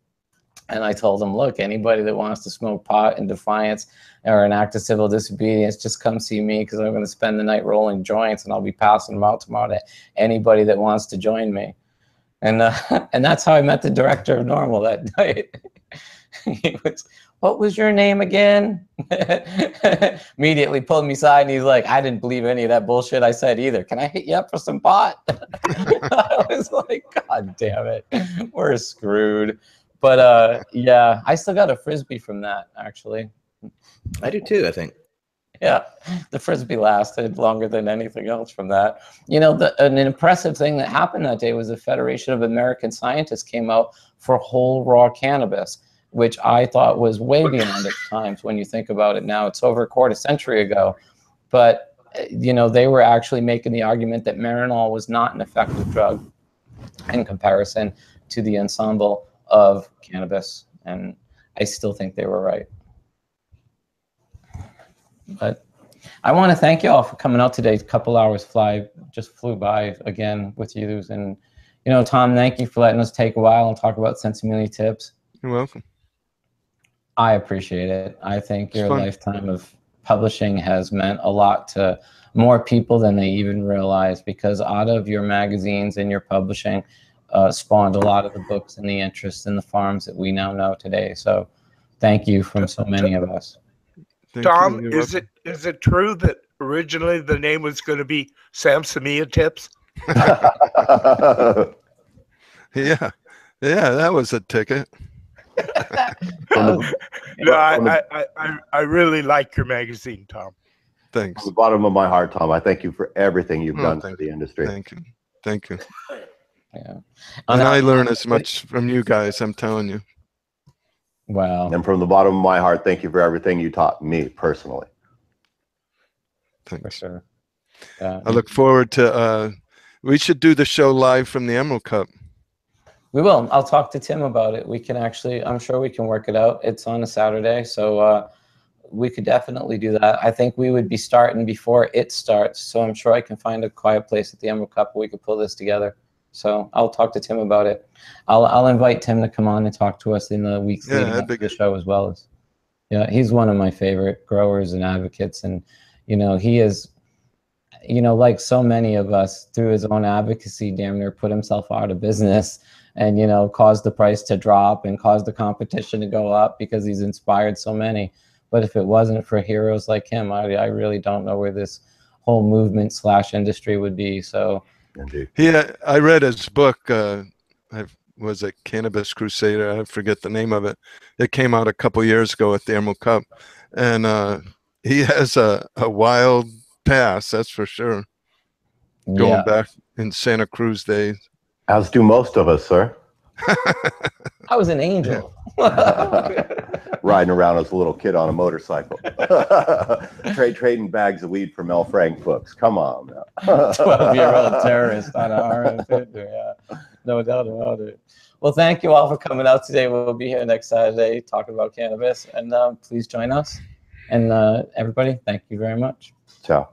Speaker 1: and I told them, look, anybody that wants to smoke pot in defiance or an act of civil disobedience, just come see me, because I'm going to spend the night rolling joints, and I'll be passing them out tomorrow to anybody that wants to join me. And that's how I met the director of Normal that night. He was, what was your name again? Immediately pulled me aside, and he's like, I didn't believe any of that bullshit I said either. Can I hit you up for some pot? I was like, God damn it, we're screwed. But yeah, I still got a Frisbee from that, actually.
Speaker 2: I do too, I think.
Speaker 1: Yeah, the Frisbee lasted longer than anything else from that. You know, an impressive thing that happened that day was the Federation of American Scientists came out for whole raw cannabis, which I thought was way beyond its times when you think about it now. It's over a quarter century ago. But, you know, they were actually making the argument that Marinol was not an effective drug in comparison to the ensemble of cannabis. And I still think they were right. But I want to thank you all for coming out today. A couple hours just flew by again with you. And, you know, Tom, thank you for letting us take a while and talk about Sinsemilla tips.
Speaker 3: You're welcome.
Speaker 1: I appreciate it. I think your lifetime of publishing has meant a lot to more people than they even realize, because out of your magazines and your publishing spawned a lot of the books and the interest in the farms that we now know today. So thank you from so many of us.
Speaker 5: Tom, is it true that originally the name was going to be Sinsemilla Tips?
Speaker 3: Yeah, that was a ticket.
Speaker 5: No, I really like your magazine, Tom.
Speaker 3: Thanks.
Speaker 4: From the bottom of my heart, Tom, I thank you for everything you've done for the industry.
Speaker 3: Thank you.
Speaker 1: Yeah.
Speaker 3: And I learn as much from you guys, I'm telling you.
Speaker 1: Wow.
Speaker 4: And from the bottom of my heart, thank you for everything you taught me personally.
Speaker 1: For
Speaker 3: Thanks.
Speaker 1: sure. Yeah.
Speaker 3: I look forward to. We should do the show live from the Emerald Cup.
Speaker 1: We will. I'll talk to Tim about it. We can actually, I'm sure we can work it out. It's on a Saturday, so we could definitely do that. I think we would be starting before it starts, so I'm sure I can find a quiet place at the Emerald Cup where we could pull this together. So I'll talk to Tim about it. I'll invite Tim to come on and talk to us in the weeks leading up to the show as well. Yeah, he's one of my favorite growers and advocates, and he is, like so many of us, through his own advocacy, damn near put himself out of business. And, caused the price to drop and caused the competition to go up because he's inspired so many. But if it wasn't for heroes like him, I really don't know where this whole movement / industry would be. So,
Speaker 3: I read his book. Was it Cannabis Crusader? I forget the name of it. It came out a couple years ago at the Emerald Cup. And he has a wild past, that's for sure. Going back in Santa Cruz days.
Speaker 4: As do most of us, sir.
Speaker 1: I was an angel.
Speaker 4: Riding around as a little kid on a motorcycle. Trading bags of weed for Mel Frank books. Come on now.
Speaker 1: 12-year-old terrorist on an RM. Yeah, no doubt about it. Well, thank you all for coming out today. We'll be here next Saturday talking about cannabis. And please join us. And everybody, thank you very much.
Speaker 4: Ciao.